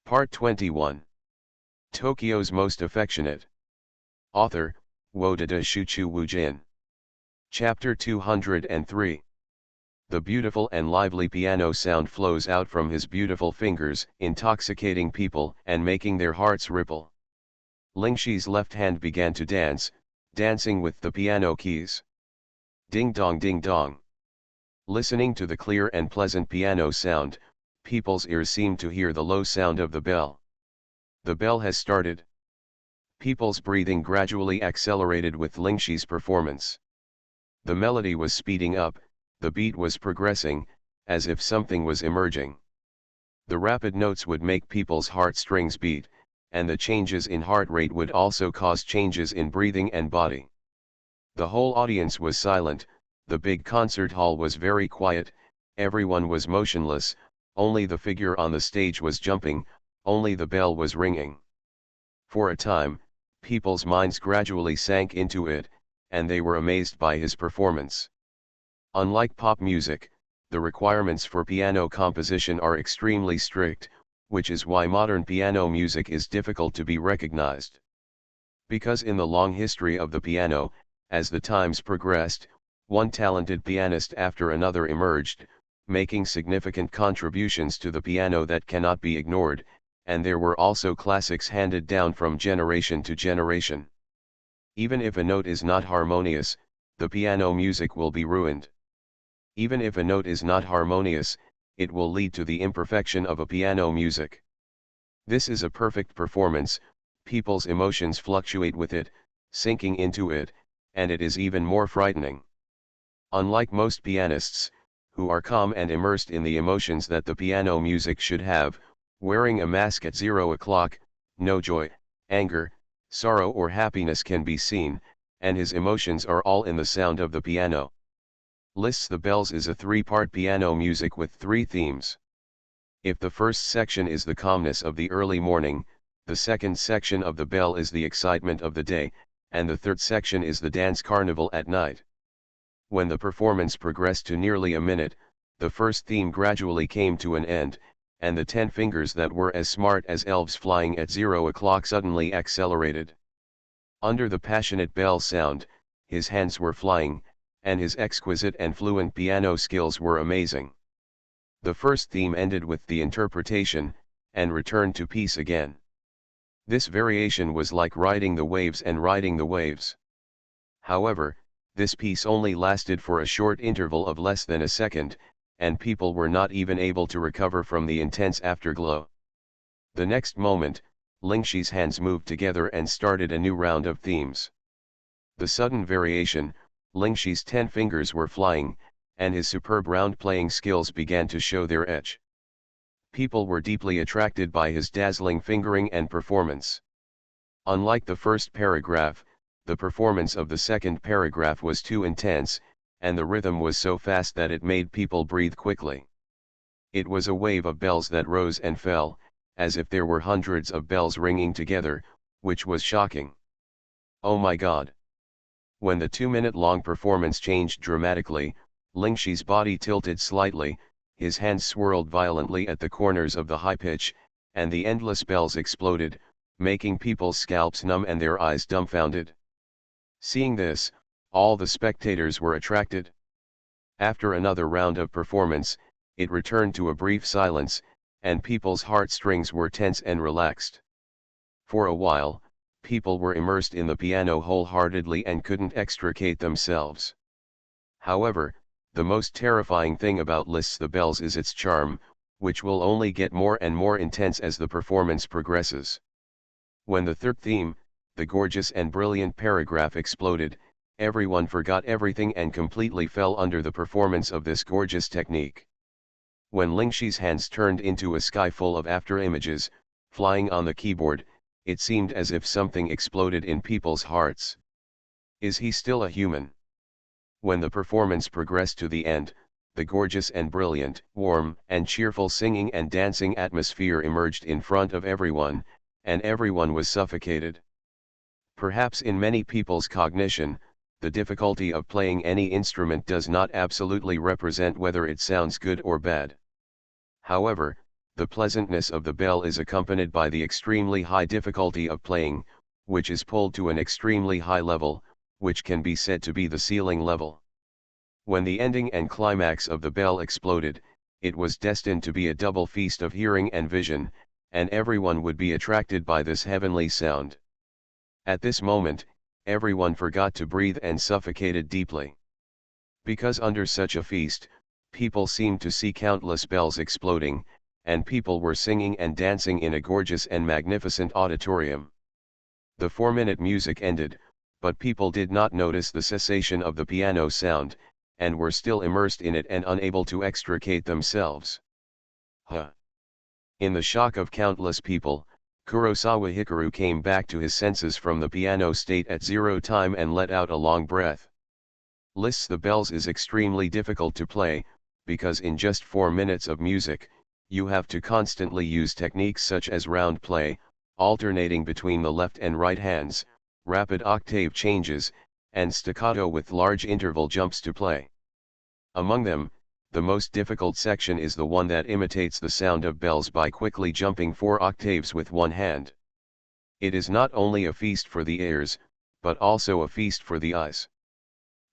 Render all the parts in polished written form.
Part 21. Tokyo's Most Affectionate. Author, Wodada Shuchu Wujin. Chapter 203. The beautiful and lively piano sound flows out from his beautiful fingers, intoxicating people and making their hearts ripple. Lingxi's left hand began to dance, dancing with the piano keys. Ding dong ding dong. Listening to the clear and pleasant piano sound, people's ears seem to hear the low sound of the bell. The bell has started. People's breathing gradually accelerated with Lingxi's performance. The melody was speeding up, the beat was progressing, as if something was emerging. The rapid notes would make people's heartstrings beat, and the changes in heart rate would also cause changes in breathing and body. The whole audience was silent, the big concert hall was very quiet, everyone was motionless, only the figure on the stage was jumping, only the bell was ringing. For a time, people's minds gradually sank into it, and they were amazed by his performance. Unlike pop music, the requirements for piano composition are extremely strict, which is why modern piano music is difficult to be recognized. Because in the long history of the piano, as the times progressed, one talented pianist after another emerged, making significant contributions to the piano that cannot be ignored, and there were also classics handed down from generation to generation. Even if a note is not harmonious, the piano music will be ruined. Even if a note is not harmonious, it will lead to the imperfection of a piano music. This is a perfect performance, people's emotions fluctuate with it, sinking into it, and it is even more frightening. Unlike most pianists, who are calm and immersed in the emotions that the piano music should have, wearing a mask at 0 o'clock, no joy, anger, sorrow or happiness can be seen, and his emotions are all in the sound of the piano. Liszt the Bells is a three-part piano music with three themes. If the first section is the calmness of the early morning, the second section of the bell is the excitement of the day, and the third section is the dance carnival at night. When the performance progressed to nearly a minute, the first theme gradually came to an end, and the 10 fingers that were as smart as elves flying at 0 o'clock suddenly accelerated. Under the passionate bell sound, his hands were flying, and his exquisite and fluent piano skills were amazing. The first theme ended with the interpretation, and returned to peace again. This variation was like riding the waves and riding the waves. However, this piece only lasted for a short interval of less than a second, and people were not even able to recover from the intense afterglow. The next moment, Lingxi's hands moved together and started a new round of themes. The sudden variation, Lingxi's 10 fingers were flying, and his superb round playing skills began to show their edge. People were deeply attracted by his dazzling fingering and performance. Unlike the first paragraph, the performance of the second paragraph was too intense, and the rhythm was so fast that it made people breathe quickly. It was a wave of bells that rose and fell, as if there were hundreds of bells ringing together, which was shocking. Oh my God! When the 2-minute-long performance changed dramatically, Lingxi's body tilted slightly, his hands swirled violently at the corners of the high pitch, and the endless bells exploded, making people's scalps numb and their eyes dumbfounded. Seeing this, all the spectators were attracted. After another round of performance, it returned to a brief silence, and people's heartstrings were tense and relaxed. For a while, people were immersed in the piano wholeheartedly and couldn't extricate themselves. However, the most terrifying thing about Liszt the Bells is its charm, which will only get more and more intense as the performance progresses. When the third theme, the gorgeous and brilliant paragraph, exploded, everyone forgot everything and completely fell under the performance of this gorgeous technique. When Lingxi's hands turned into a sky full of after-images, flying on the keyboard, it seemed as if something exploded in people's hearts. Is he still a human? When the performance progressed to the end, the gorgeous and brilliant, warm and cheerful singing and dancing atmosphere emerged in front of everyone, and everyone was suffocated. Perhaps in many people's cognition, the difficulty of playing any instrument does not absolutely represent whether it sounds good or bad. However, the pleasantness of the bell is accompanied by the extremely high difficulty of playing, which is pulled to an extremely high level, which can be said to be the ceiling level. When the ending and climax of the bell exploded, it was destined to be a double feast of hearing and vision, and everyone would be attracted by this heavenly sound. At this moment, everyone forgot to breathe and suffocated deeply. Because under such a feast, people seemed to see countless bells exploding, and people were singing and dancing in a gorgeous and magnificent auditorium. The 4-minute music ended, but people did not notice the cessation of the piano sound, and were still immersed in it and unable to extricate themselves. In the shock of countless people, Kurosawa Hikaru came back to his senses from the piano state at 0 time and let out a long breath. Lists the bells is extremely difficult to play, because in just 4 minutes of music, you have to constantly use techniques such as round play, alternating between the left and right hands, rapid octave changes, and staccato with large interval jumps to play. Among them, the most difficult section is the one that imitates the sound of bells by quickly jumping 4 octaves with one hand. It is not only a feast for the ears, but also a feast for the eyes.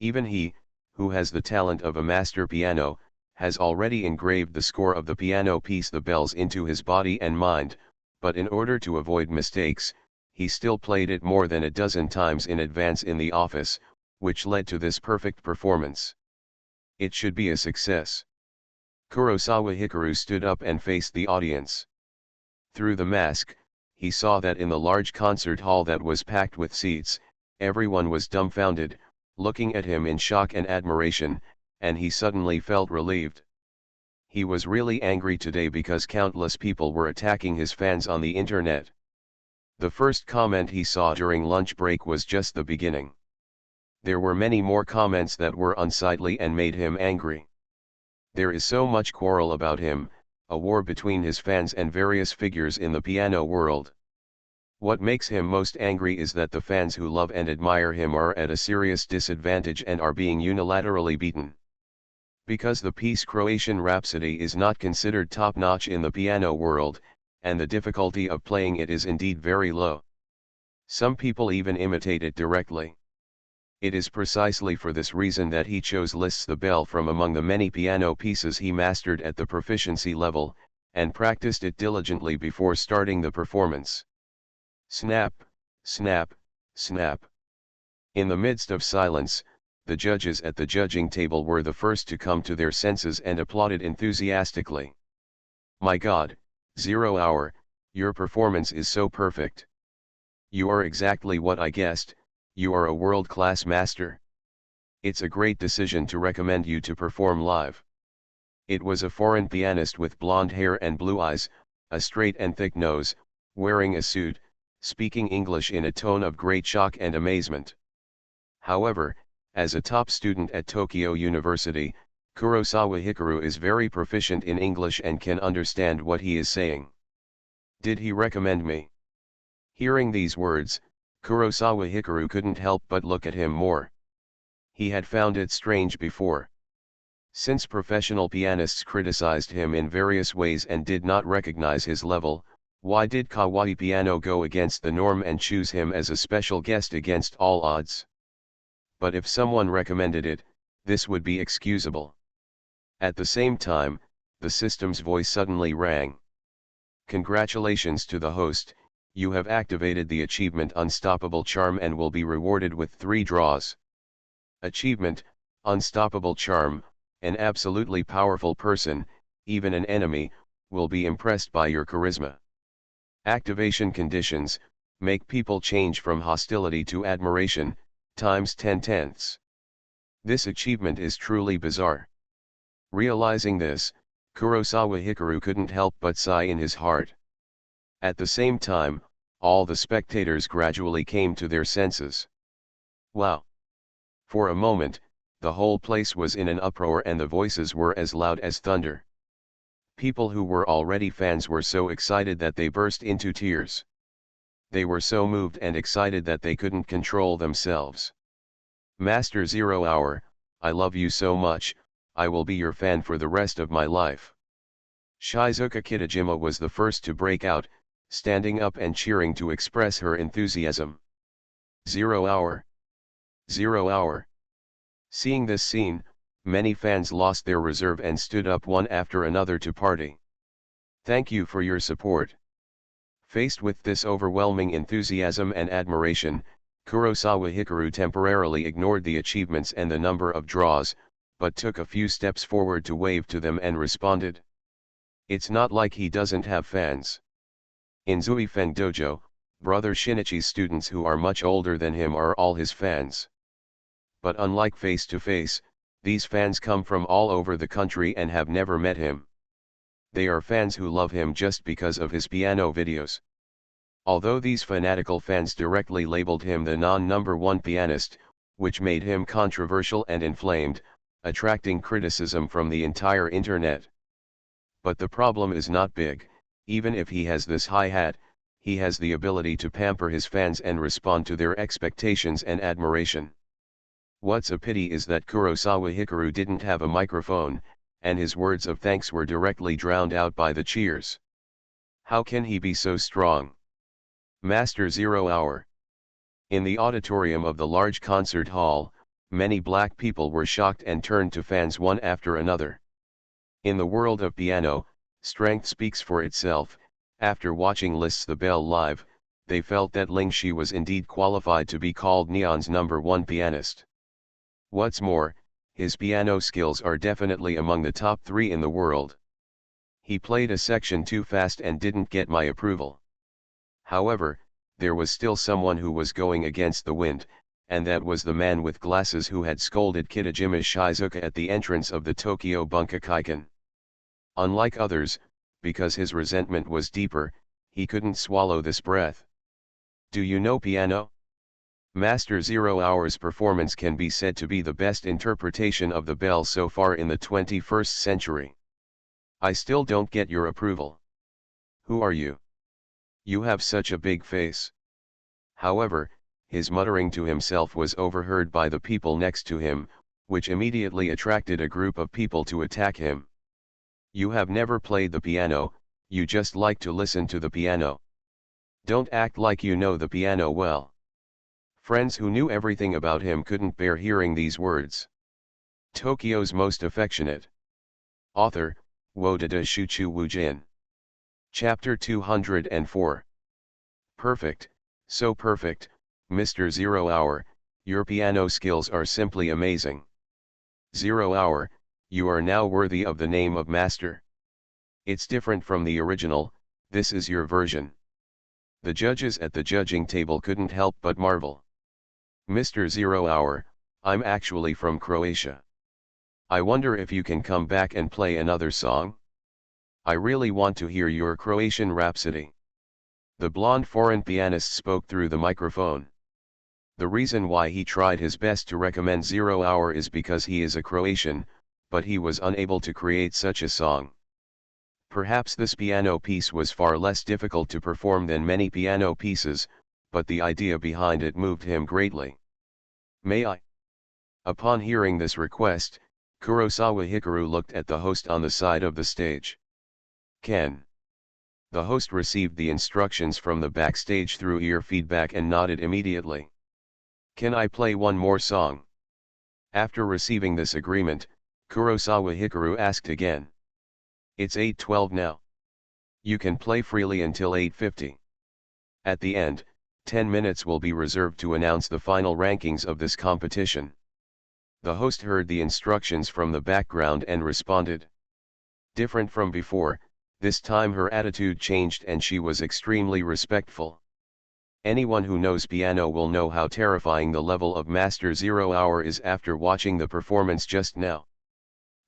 Even he, who has the talent of a master piano, has already engraved the score of the piano piece The Bells into his body and mind, but in order to avoid mistakes, he still played it more than a dozen times in advance in the office, which led to this perfect performance. It should be a success. Kurosawa Hikaru stood up and faced the audience. Through the mask, he saw that in the large concert hall that was packed with seats, everyone was dumbfounded, looking at him in shock and admiration, and he suddenly felt relieved. He was really angry today because countless people were attacking his fans on the internet. The first comment he saw during lunch break was just the beginning. There were many more comments that were unsightly and made him angry. There is so much quarrel about him, a war between his fans and various figures in the piano world. What makes him most angry is that the fans who love and admire him are at a serious disadvantage and are being unilaterally beaten. Because the piece Croatian Rhapsody is not considered top-notch in the piano world, and the difficulty of playing it is indeed very low. Some people even imitate it directly. It is precisely for this reason that he chose Liszt's The Bell from among the many piano pieces he mastered at the proficiency level, and practiced it diligently before starting the performance. Snap, snap, snap. In the midst of silence, the judges at the judging table were the first to come to their senses and applauded enthusiastically. My God, 0 hour, your performance is so perfect. You are exactly what I guessed, you are a world-class master. It's a great decision to recommend you to perform live. It was a foreign pianist with blonde hair and blue eyes, a straight and thick nose, wearing a suit, speaking English in a tone of great shock and amazement. However, as a top student at Tokyo University, Kurosawa Hikaru is very proficient in English and can understand what he is saying. Did he recommend me? Hearing these words, Kurosawa Hikaru couldn't help but look at him more. He had found it strange before. Since professional pianists criticized him in various ways and did not recognize his level, why did Kawaii Piano go against the norm and choose him as a special guest against all odds? But if someone recommended it, this would be excusable. At the same time, the system's voice suddenly rang. Congratulations to the host, you have activated the achievement Unstoppable Charm and will be rewarded with 3 draws. Achievement, Unstoppable Charm, an absolutely powerful person, even an enemy, will be impressed by your charisma. Activation conditions, make people change from hostility to admiration, times 10/10. This achievement is truly bizarre. Realizing this, Kurosawa Hikaru couldn't help but sigh in his heart. At the same time, all the spectators gradually came to their senses. Wow! For a moment, the whole place was in an uproar and the voices were as loud as thunder. People who were already fans were so excited that they burst into tears. They were so moved and excited that they couldn't control themselves. Master 0 Hour, I love you so much, I will be your fan for the rest of my life. Shizuka Kitajima was the first to break out, standing up and cheering to express her enthusiasm. 0 hour. 0 hour. Seeing this scene, many fans lost their reserve and stood up one after another to party. Thank you for your support. Faced with this overwhelming enthusiasm and admiration, Kurosawa Hikaru temporarily ignored the achievements and the number of draws, but took a few steps forward to wave to them and responded. It's not like he doesn't have fans. In Zuifen Dojo, Brother Shinichi's students who are much older than him are all his fans. But unlike face-to-face, these fans come from all over the country and have never met him. They are fans who love him just because of his piano videos. Although these fanatical fans directly labeled him the non-number one pianist, which made him controversial and inflamed, attracting criticism from the entire internet. But the problem is not big. Even if he has this hi-hat, he has the ability to pamper his fans and respond to their expectations and admiration. What's a pity is that Kurosawa Hikaru didn't have a microphone, and his words of thanks were directly drowned out by the cheers. How can he be so strong? Master 0 hour. In the auditorium of the large concert hall, many black people were shocked and turned to fans one after another. In the world of piano, strength speaks for itself. After watching Liszt's The Bell live, they felt that Ling Shi was indeed qualified to be called Neon's number one pianist. What's more, his piano skills are definitely among the top 3 in the world. He played a section too fast and didn't get my approval. However, there was still someone who was going against the wind, and that was the man with glasses who had scolded Kitajima's Shizuka at the entrance of the Tokyo Bunkakaikan. Unlike others, because his resentment was deeper, he couldn't swallow this breath. Do you know piano? Master 0 hour's performance can be said to be the best interpretation of the bell so far in the 21st century. I still don't get your approval. Who are you? You have such a big face. However, his muttering to himself was overheard by the people next to him, which immediately attracted a group of people to attack him. You have never played the piano, you just like to listen to the piano. Don't act like you know the piano well. Friends who knew everything about him couldn't bear hearing these words. Tokyo's most affectionate. Author, Wodada Shuchu Wujin. Chapter 204. Perfect, so perfect, Mr. 0 hour, your piano skills are simply amazing. 0 hour, you are now worthy of the name of master. It's different from the original, this is your version. The judges at the judging table couldn't help but marvel. Mr. 0 hour, I'm actually from Croatia. I wonder if you can come back and play another song? I really want to hear your Croatian Rhapsody. The blonde foreign pianist spoke through the microphone. The reason why he tried his best to recommend 0 hour is because he is a Croatian, but he was unable to create such a song. Perhaps this piano piece was far less difficult to perform than many piano pieces, but the idea behind it moved him greatly. May I? Upon hearing this request, Kurosawa Hikaru looked at the host on the side of the stage. Ken. The host received the instructions from the backstage through ear feedback and nodded immediately. Can I play one more song? After receiving this agreement, Kurosawa Hikaru asked again. It's 8:12 now. You can play freely until 8:50. At the end, 10 minutes will be reserved to announce the final rankings of this competition. The host heard the instructions from the background and responded. Different from before, this time her attitude changed and she was extremely respectful. Anyone who knows piano will know how terrifying the level of Master 0 hour is after watching the performance just now.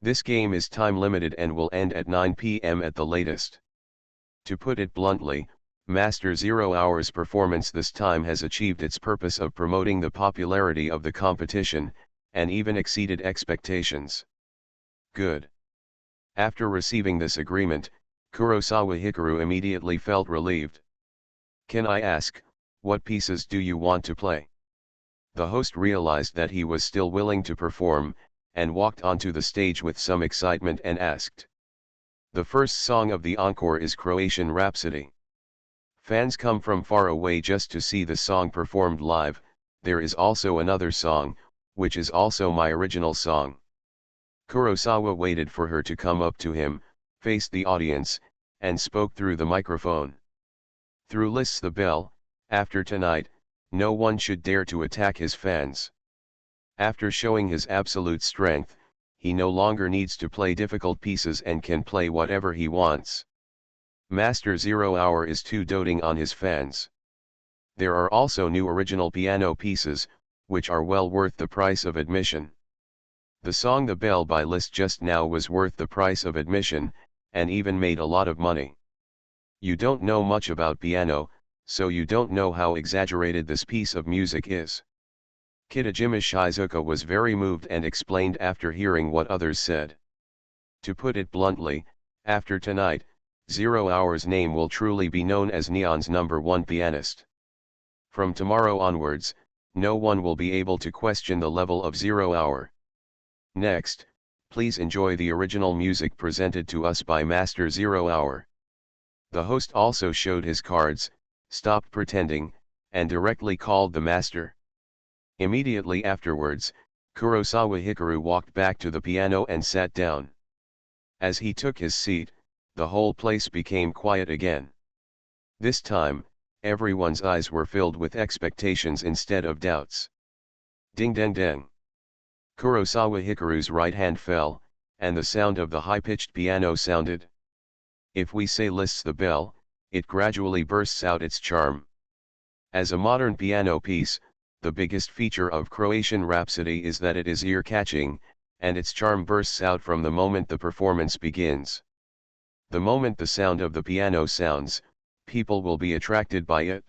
This game is time limited and will end at 9 p.m. at the latest. To put it bluntly, Master 0 hour's performance this time has achieved its purpose of promoting the popularity of the competition, and even exceeded expectations. Good. After receiving this agreement, Kurosawa Hikaru immediately felt relieved. Can I ask, what pieces do you want to play? The host realized that he was still willing to perform, and walked onto the stage with some excitement and asked. The first song of the encore is Croatian Rhapsody. Fans come from far away just to see the song performed live. There is also another song, which is also my original song. Kurosawa waited for her to come up to him, faced the audience, and spoke through the microphone. Through lists the bell, after tonight, no one should dare to attack his fans. After showing his absolute strength, he no longer needs to play difficult pieces and can play whatever he wants. Master 0 Hour is too doting on his fans. There are also new original piano pieces, which are well worth the price of admission. The song The Bell by Liszt just now was worth the price of admission, and even made a lot of money. You don't know much about piano, so you don't know how exaggerated this piece of music is. Kitajima Shizuka was very moved and explained after hearing what others said. To put it bluntly, after tonight, 0 Hour's name will truly be known as Neon's #1 pianist. From tomorrow onwards, no one will be able to question the level of 0 Hour. Next, please enjoy the original music presented to us by Master 0 Hour. The host also showed his cards, stopped pretending, and directly called the master. Immediately afterwards, Kurosawa Hikaru walked back to the piano and sat down. As he took his seat, the whole place became quiet again. This time, everyone's eyes were filled with expectations instead of doubts. Ding ding ding. Kurosawa Hikaru's right hand fell, and the sound of the high-pitched piano sounded. If we say Liszt's The Bell, it gradually bursts out its charm. As a modern piano piece, the biggest feature of Croatian Rhapsody is that it is ear-catching, and its charm bursts out from the moment the performance begins. The moment the sound of the piano sounds, people will be attracted by it.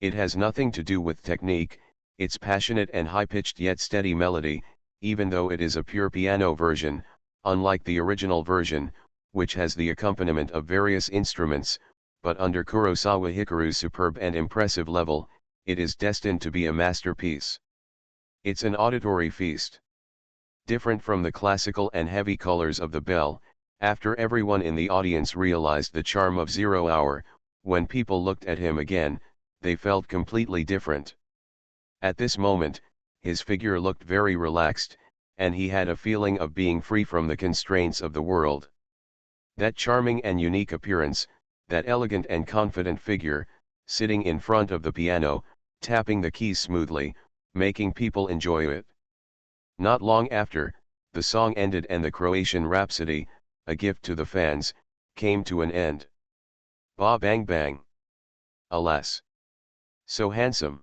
It has nothing to do with technique, its passionate and high-pitched yet steady melody, even though it is a pure piano version, unlike the original version, which has the accompaniment of various instruments, but under Kurosawa Hikaru's superb and impressive level, it is destined to be a masterpiece. It's an auditory feast. Different from the classical and heavy colors of the bell, after everyone in the audience realized the charm of 0 Hour, when people looked at him again, they felt completely different. At this moment, his figure looked very relaxed, and he had a feeling of being free from the constraints of the world. That charming and unique appearance, that elegant and confident figure, sitting in front of the piano, tapping the keys smoothly, making people enjoy it. Not long after, the song ended and the Croatian Rhapsody, a gift to the fans, came to an end. Ba bang bang. Alas! So handsome.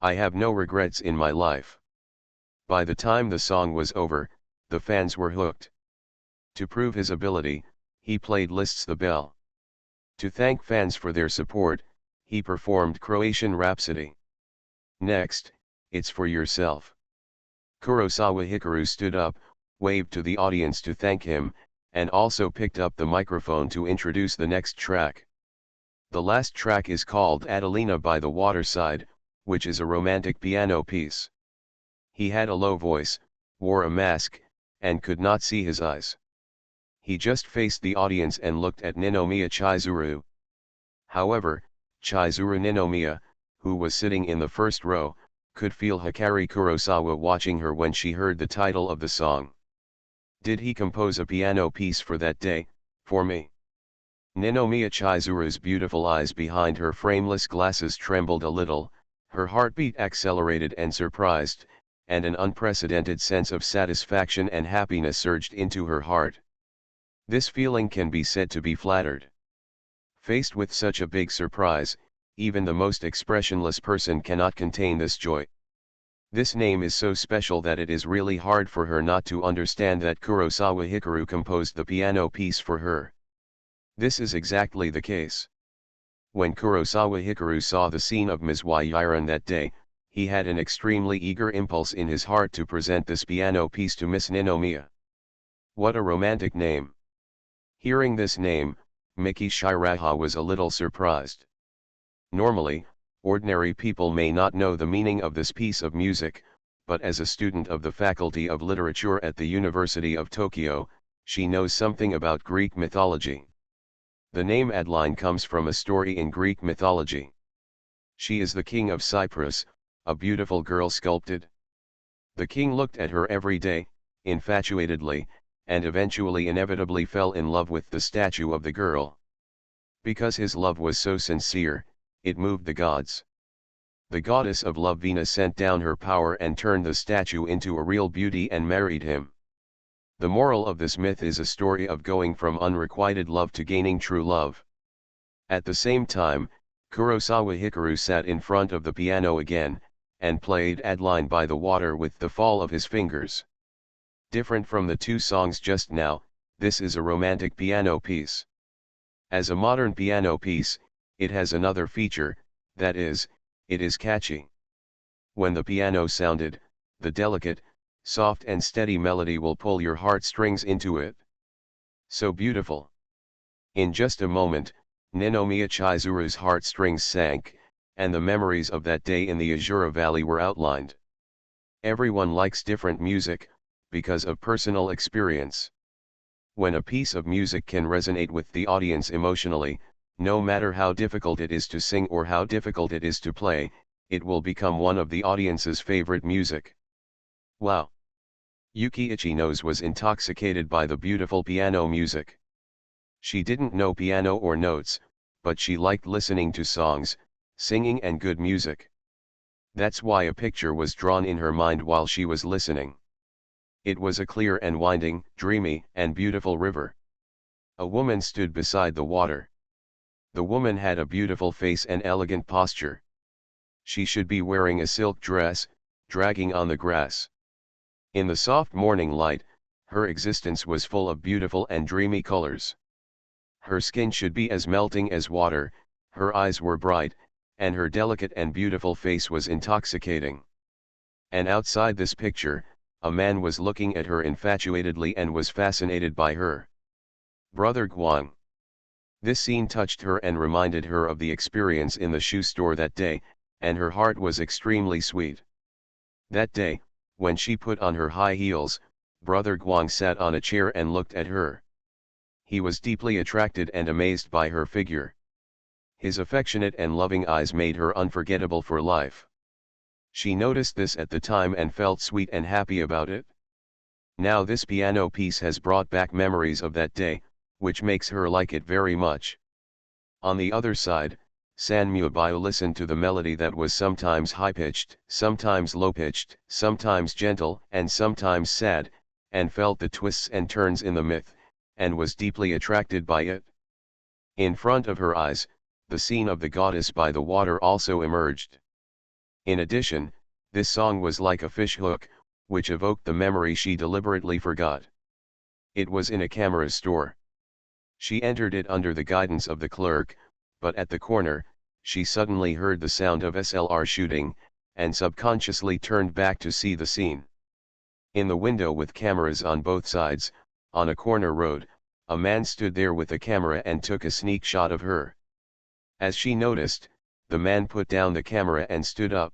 I have no regrets in my life. By the time the song was over, the fans were hooked. To prove his ability, he played Liszt's The Bell. To thank fans for their support, he performed Croatian Rhapsody. Next, it's for yourself. Kurosawa Hikaru stood up, waved to the audience to thank him, and also picked up the microphone to introduce the next track. The last track is called Adelina by the Waterside, which is a romantic piano piece. He had a low voice, wore a mask, and could not see his eyes. He just faced the audience and looked at Ninomiya Chizuru. However, Chizuru Ninomiya, who was sitting in the first row, could feel Hikari Kurosawa watching her when she heard the title of the song. Did he compose a piano piece for that day, for me? Ninomiya Chizuru's beautiful eyes behind her frameless glasses trembled a little, her heartbeat accelerated and surprised, and an unprecedented sense of satisfaction and happiness surged into her heart. This feeling can be said to be flattered. Faced with such a big surprise, even the most expressionless person cannot contain this joy. This name is so special that it is really hard for her not to understand that Kurosawa Hikaru composed the piano piece for her. This is exactly the case. When Kurosawa Hikaru saw the scene of Ms. Yiran that day, he had an extremely eager impulse in his heart to present this piano piece to Miss Ninomiya. What a romantic name! Hearing this name, Miki Shiraha was a little surprised. Normally, ordinary people may not know the meaning of this piece of music, but as a student of the Faculty of Literature at the University of Tokyo, she knows something about Greek mythology. The name Adeline comes from a story in Greek mythology. She is the king of Cyprus, a beautiful girl sculpted. The king looked at her every day, infatuatedly, and eventually inevitably fell in love with the statue of the girl. Because his love was so sincere, it moved the gods. The goddess of love Venus sent down her power and turned the statue into a real beauty and married him. The moral of this myth is a story of going from unrequited love to gaining true love. At the same time, Kurosawa Hikaru sat in front of the piano again, and played Adeline by the Water with the fall of his fingers. Different from the two songs just now, this is a romantic piano piece. As a modern piano piece, it has another feature, that is, it is catchy. When the piano sounded, the delicate, soft and steady melody will pull your heartstrings into it. So beautiful. In just a moment, Ninomiya Chizuru's heartstrings sank, and the memories of that day in the Azura Valley were outlined. Everyone likes different music, because of personal experience. When a piece of music can resonate with the audience emotionally, no matter how difficult it is to sing or how difficult it is to play, it will become one of the audience's favorite music. Wow! Yuki Ichinos was intoxicated by the beautiful piano music. She didn't know piano or notes, but she liked listening to songs, singing and good music. That's why a picture was drawn in her mind while she was listening. It was a clear and winding, dreamy, and beautiful river. A woman stood beside the water. The woman had a beautiful face and elegant posture. She should be wearing a silk dress, dragging on the grass. In the soft morning light, her existence was full of beautiful and dreamy colors. Her skin should be as melting as water, her eyes were bright, and her delicate and beautiful face was intoxicating. And outside this picture, a man was looking at her infatuatedly and was fascinated by her. Brother Guang. This scene touched her and reminded her of the experience in the shoe store that day, and her heart was extremely sweet. That day, when she put on her high heels, Brother Guang sat on a chair and looked at her. He was deeply attracted and amazed by her figure. His affectionate and loving eyes made her unforgettable for life. She noticed this at the time and felt sweet and happy about it. Now this piano piece has brought back memories of that day, which makes her like it very much. On the other side, Sanmuabayo listened to the melody that was sometimes high-pitched, sometimes low-pitched, sometimes gentle and sometimes sad, and felt the twists and turns in the myth, and was deeply attracted by it. In front of her eyes, the scene of the goddess by the water also emerged. In addition, this song was like a fish hook, which evoked the memory she deliberately forgot. It was in a camera store. She entered it under the guidance of the clerk, but at the corner, she suddenly heard the sound of SLR shooting, and subconsciously turned back to see the scene. In the window with cameras on both sides, on a corner road, a man stood there with a camera and took a sneak shot of her. As she noticed, the man put down the camera and stood up.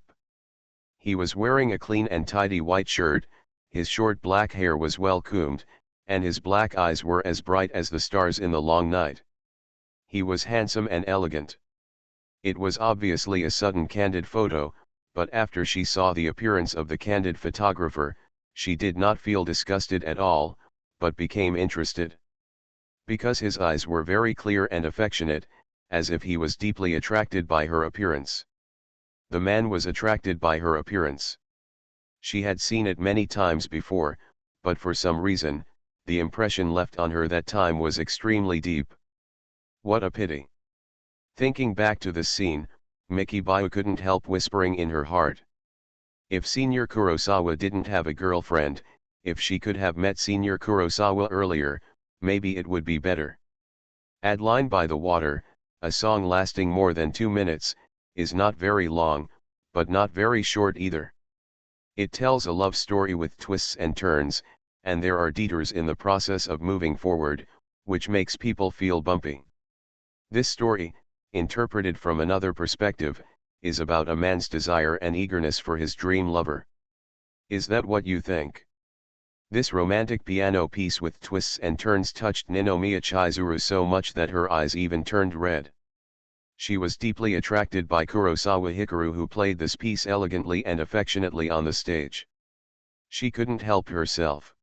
He was wearing a clean and tidy white shirt, his short black hair was well combed, and his black eyes were as bright as the stars in the long night. He was handsome and elegant. It was obviously a sudden candid photo, but after she saw the appearance of the candid photographer, she did not feel disgusted at all, but became interested. Because his eyes were very clear and affectionate, as if he was deeply attracted by her appearance. The man was attracted by her appearance. She had seen it many times before, but for some reason, the impression left on her that time was extremely deep. What a pity. Thinking back to this scene, Mikibayo couldn't help whispering in her heart. If Senior Kurosawa didn't have a girlfriend, if she could have met Senior Kurosawa earlier, maybe it would be better. Adeline by the Water, a song lasting more than 2 minutes, is not very long, but not very short either. It tells a love story with twists and turns, and there are detours in the process of moving forward, which makes people feel bumpy. This story, interpreted from another perspective, is about a man's desire and eagerness for his dream lover. Is that what you think? This romantic piano piece with twists and turns touched Ninomiya Chizuru so much that her eyes even turned red. She was deeply attracted by Kurosawa Hikaru, who played this piece elegantly and affectionately on the stage. She couldn't help herself.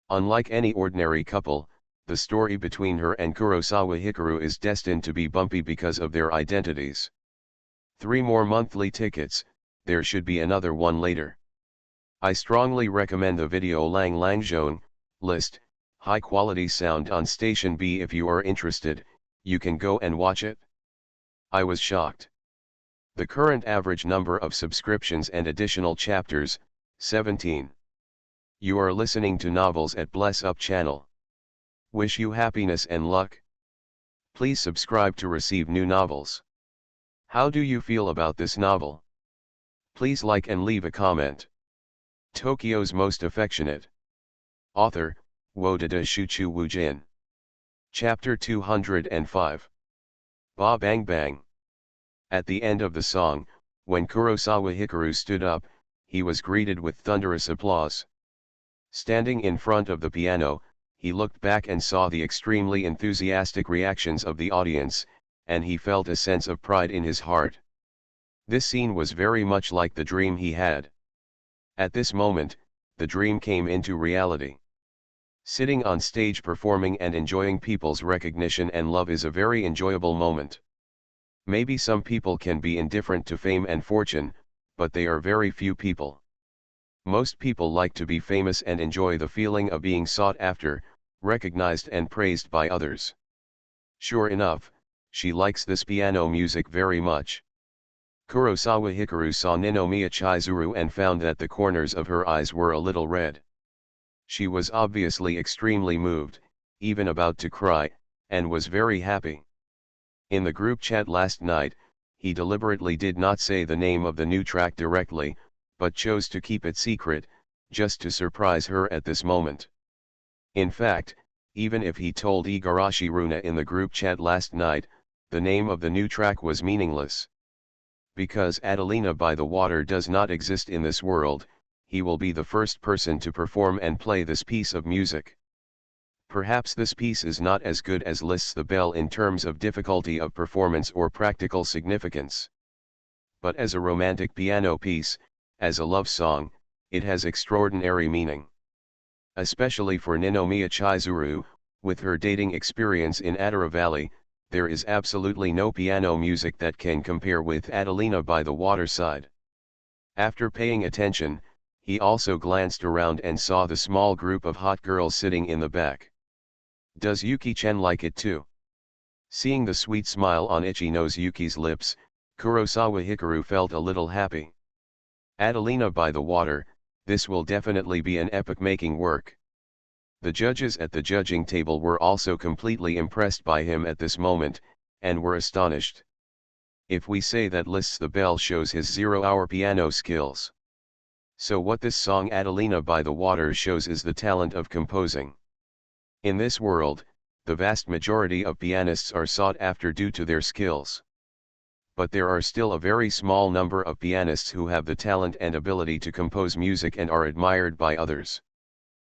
Unlike any ordinary couple, the story between her and Kurosawa Hikaru is destined to be bumpy because of their identities. 3 more monthly tickets, there should be another one later. I strongly recommend the video Lang Lang Zhone list, high quality sound on Station B. If you are interested, you can go and watch it. I was shocked. The current average number of subscriptions and additional chapters, 17. You are listening to Novels at Bless Up channel. Wish you happiness and luck. Please subscribe to receive new novels. How do you feel about this novel? Please like and leave a comment. Tokyo's Most Affectionate. Author, Wodada Shuchu Wujin. Chapter 205. Ba Bang Bang. At the end of the song, when Kurosawa Hikaru stood up, he was greeted with thunderous applause. Standing in front of the piano, he looked back and saw the extremely enthusiastic reactions of the audience, and he felt a sense of pride in his heart. This scene was very much like the dream he had. At this moment, the dream came into reality. Sitting on stage performing and enjoying people's recognition and love is a very enjoyable moment. Maybe some people can be indifferent to fame and fortune, but they are very few people. Most people like to be famous and enjoy the feeling of being sought after, recognized and praised by others. Sure enough, she likes this piano music very much. Kurosawa Hikaru saw Ninomiya Chizuru and found that the corners of her eyes were a little red. She was obviously extremely moved, even about to cry, and was very happy. In the group chat last night, he deliberately did not say the name of the new track directly, but chose to keep it secret, just to surprise her at this moment. In fact, even if he told Igarashi Runa in the group chat last night, the name of the new track was meaningless. Because Adelina by the Water does not exist in this world, he will be the first person to perform and play this piece of music. Perhaps this piece is not as good as Lists the Bell in terms of difficulty of performance or practical significance. But as a romantic piano piece, as a love song, it has extraordinary meaning. Especially for Ninomiya Chizuru, with her dating experience in Adara Valley, there is absolutely no piano music that can compare with Adelina by the Waterside. After paying attention, he also glanced around and saw the small group of hot girls sitting in the back. Does Yuki-chan like it too? Seeing the sweet smile on Ichi-nose Yuki's lips, Kurosawa Hikaru felt a little happy. Adelina by the Water, this will definitely be an epoch-making work. The judges at the judging table were also completely impressed by him at this moment, and were astonished. If we say that Lists the Bell shows his 0-hour piano skills. So what this song Adelina by the Water shows is the talent of composing. In this world, the vast majority of pianists are sought after due to their skills. But there are still a very small number of pianists who have the talent and ability to compose music and are admired by others.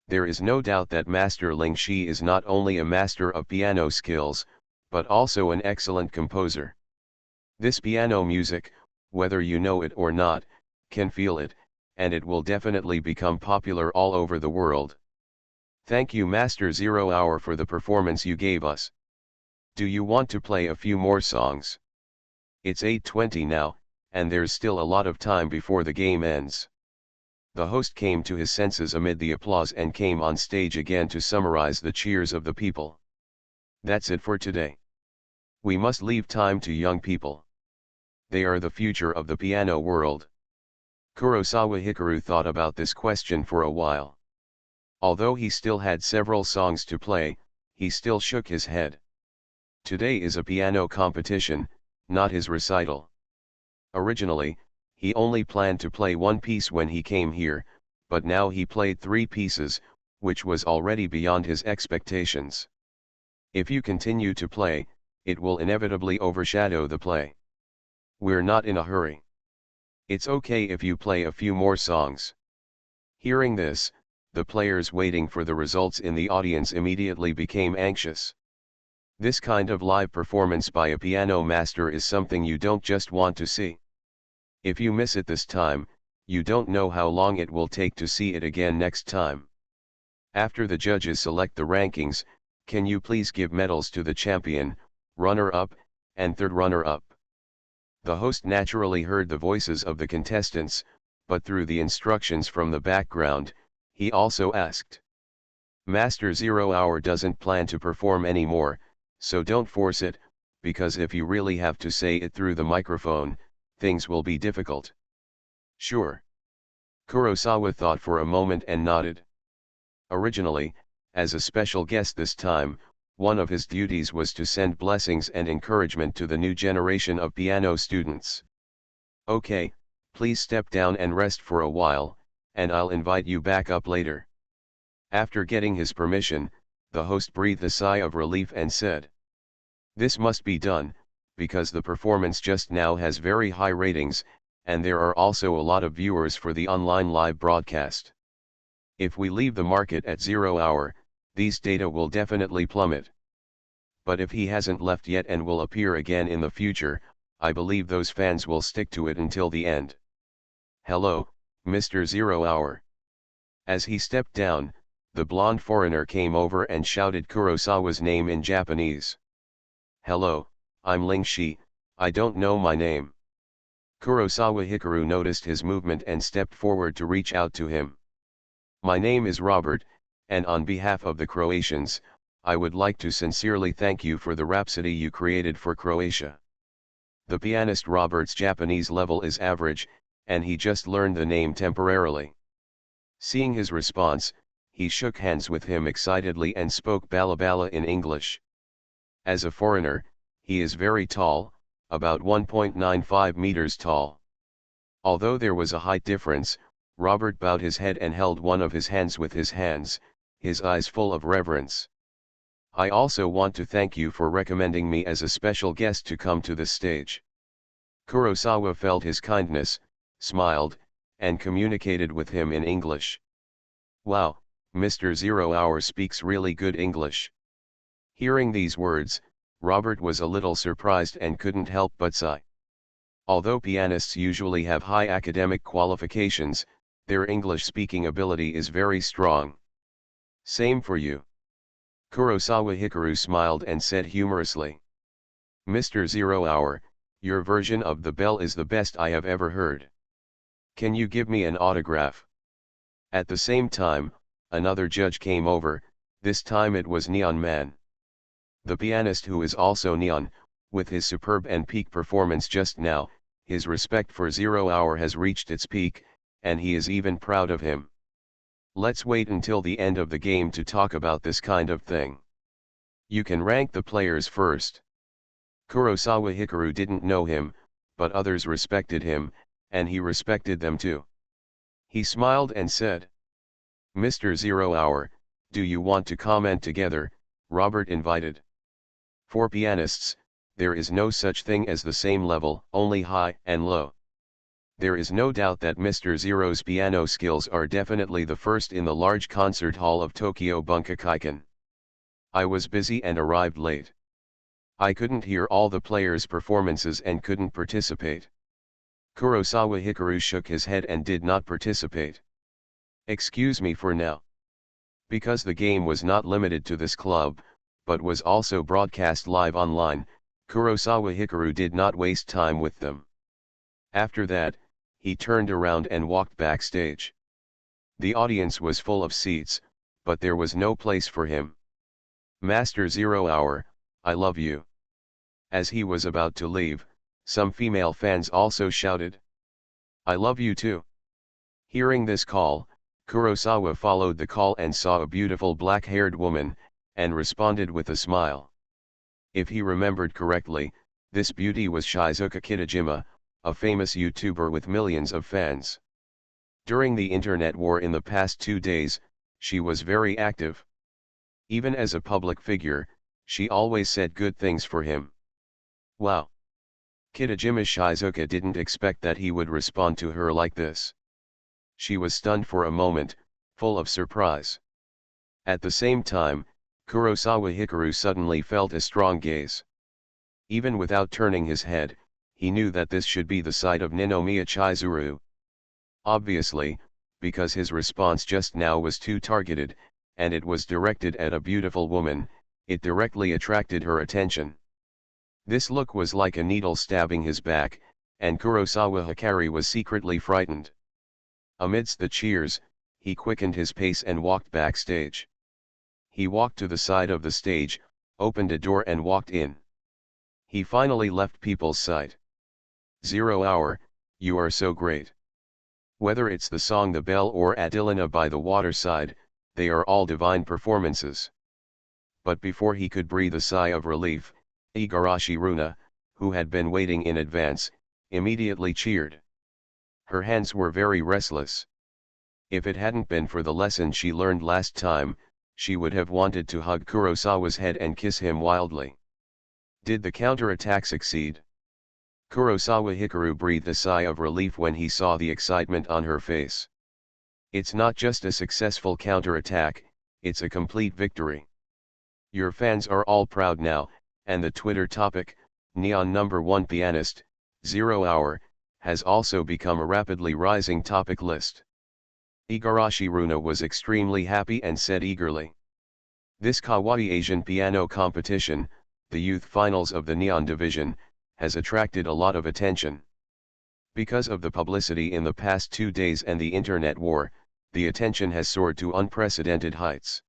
There is no doubt that Master Ling Shi is not only a master of piano skills, but also an excellent composer. This piano music, whether you know it or not, can feel it, and it will definitely become popular all over the world. Thank you Master 0 Hour for the performance you gave us. Do you want to play a few more songs? It's 8:20 now, and there's still a lot of time before the game ends. The host came to his senses amid the applause and came on stage again to summarize the cheers of the people. That's it for today. We must leave time to young people. They are the future of the piano world. Kurosawa Hikaru thought about this question for a while. Although he still had several songs to play, he still shook his head. Today is a piano competition, not his recital. Originally, he only planned to play one piece when he came here, but now he played 3 pieces, which was already beyond his expectations. If you continue to play, it will inevitably overshadow the play. We're not in a hurry. It's okay if you play a few more songs. Hearing this, the players waiting for the results in the audience immediately became anxious. This kind of live performance by a piano master is something you don't just want to see. If you miss it this time, you don't know how long it will take to see it again next time. After the judges select the rankings, can you please give medals to the champion, runner-up, and third runner-up? The host naturally heard the voices of the contestants, but through the instructions from the background, he also asked. Master 0 Hour doesn't plan to perform anymore, so don't force it, because if you really have to say it through the microphone, things will be difficult. Sure. Kurosawa thought for a moment and nodded. Originally, as a special guest this time, one of his duties was to send blessings and encouragement to the new generation of piano students. Okay, please step down and rest for a while, and I'll invite you back up later. After getting his permission, the host breathed a sigh of relief and said, "This must be done, because the performance just now has very high ratings, and there are also a lot of viewers for the online live broadcast. If we leave the market at 0 hour, these data will definitely plummet. But if he hasn't left yet and will appear again in the future, I believe those fans will stick to it until the end. Hello, Mr. 0 Hour." As he stepped down, the blonde foreigner came over and shouted Kurosawa's name in Japanese. "Hello, I'm Ling Shi, I don't know my name." Kurosawa Hikaru noticed his movement and stepped forward to reach out to him. "My name is Robert, and on behalf of the Croatians, I would like to sincerely thank you for the rhapsody you created for Croatia." The pianist Robert's Japanese level is average, and he just learned the name temporarily. Seeing his response, he shook hands with him excitedly and spoke balabala in English. As a foreigner, he is very tall, about 1.95 meters tall. Although there was a height difference, Robert bowed his head and held one of his hands with his hands, his eyes full of reverence. "I also want to thank you for recommending me as a special guest to come to the stage." Kurosawa felt his kindness, smiled, and communicated with him in English. "Wow, Mr. 0 Hour speaks really good English." Hearing these words, Robert was a little surprised and couldn't help but sigh. Although pianists usually have high academic qualifications, their English-speaking ability is very strong. "Same for you." Kurosawa Hikaru smiled and said humorously. "Mr. 0 Hour, your version of the bell is the best I have ever heard. Can you give me an autograph?" At the same time, another judge came over, this time it was Neon Man. The pianist who is also neon, with his superb and peak performance just now, his respect for 0 Hour has reached its peak, and he is even proud of him. Let's wait until the end of the game to talk about this kind of thing. You can rank the players first. Kurosawa Hikaru didn't know him, but others respected him, and he respected them too. He smiled and said, "Mr. 0 Hour, do you want to comment together?" Robert invited. For pianists, there is no such thing as the same level, only high and low. There is no doubt that Mr. Zero's piano skills are definitely the first in the large concert hall of Tokyo Bunkakaikan. I was busy and arrived late. I couldn't hear all the players' performances and couldn't participate. Kurosawa Hikaru shook his head and did not participate. Excuse me for now. Because the game was not limited to this club, but was also broadcast live online, Kurosawa Hikaru did not waste time with them. After that, he turned around and walked backstage. The audience was full of seats, but there was no place for him. "Master 0 Hour, I love you." As he was about to leave, some female fans also shouted, "I love you too." Hearing this call, Kurosawa followed the call and saw a beautiful black-haired woman, and responded with a smile. If he remembered correctly, this beauty was Shizuka Kitajima, a famous YouTuber with millions of fans. During the internet war in the past 2 days, she was very active. Even as a public figure, she always said good things for him. Wow! Kitajima Shizuka didn't expect that he would respond to her like this. She was stunned for a moment, full of surprise. At the same time, Kurosawa Hikaru suddenly felt a strong gaze. Even without turning his head, he knew that this should be the side of Ninomiya Chizuru. Obviously, because his response just now was too targeted, and it was directed at a beautiful woman, it directly attracted her attention. This look was like a needle stabbing his back, and Kurosawa Hikari was secretly frightened. Amidst the cheers, he quickened his pace and walked backstage. He walked to the side of the stage, opened a door and walked in. He finally left people's sight. 0 Hour, you are so great. Whether it's the song The Bell or Adilina by the Waterside, they are all divine performances. But before he could breathe a sigh of relief, Igarashi Runa, who had been waiting in advance, immediately cheered. Her hands were very restless. If it hadn't been for the lesson she learned last time, she would have wanted to hug Kurosawa's head and kiss him wildly. Did the counterattack succeed? Kurosawa Hikaru breathed a sigh of relief when he saw the excitement on her face. It's not just a successful counterattack, it's a complete victory. Your fans are all proud now, and the Twitter topic, Neon #1 pianist, 0 Hour, has also become a rapidly rising topic list. Igarashi Runa was extremely happy and said eagerly. This kawaii Asian piano competition, the youth finals of the Neon division, has attracted a lot of attention. Because of the publicity in the past 2 days and the internet war, the attention has soared to unprecedented heights.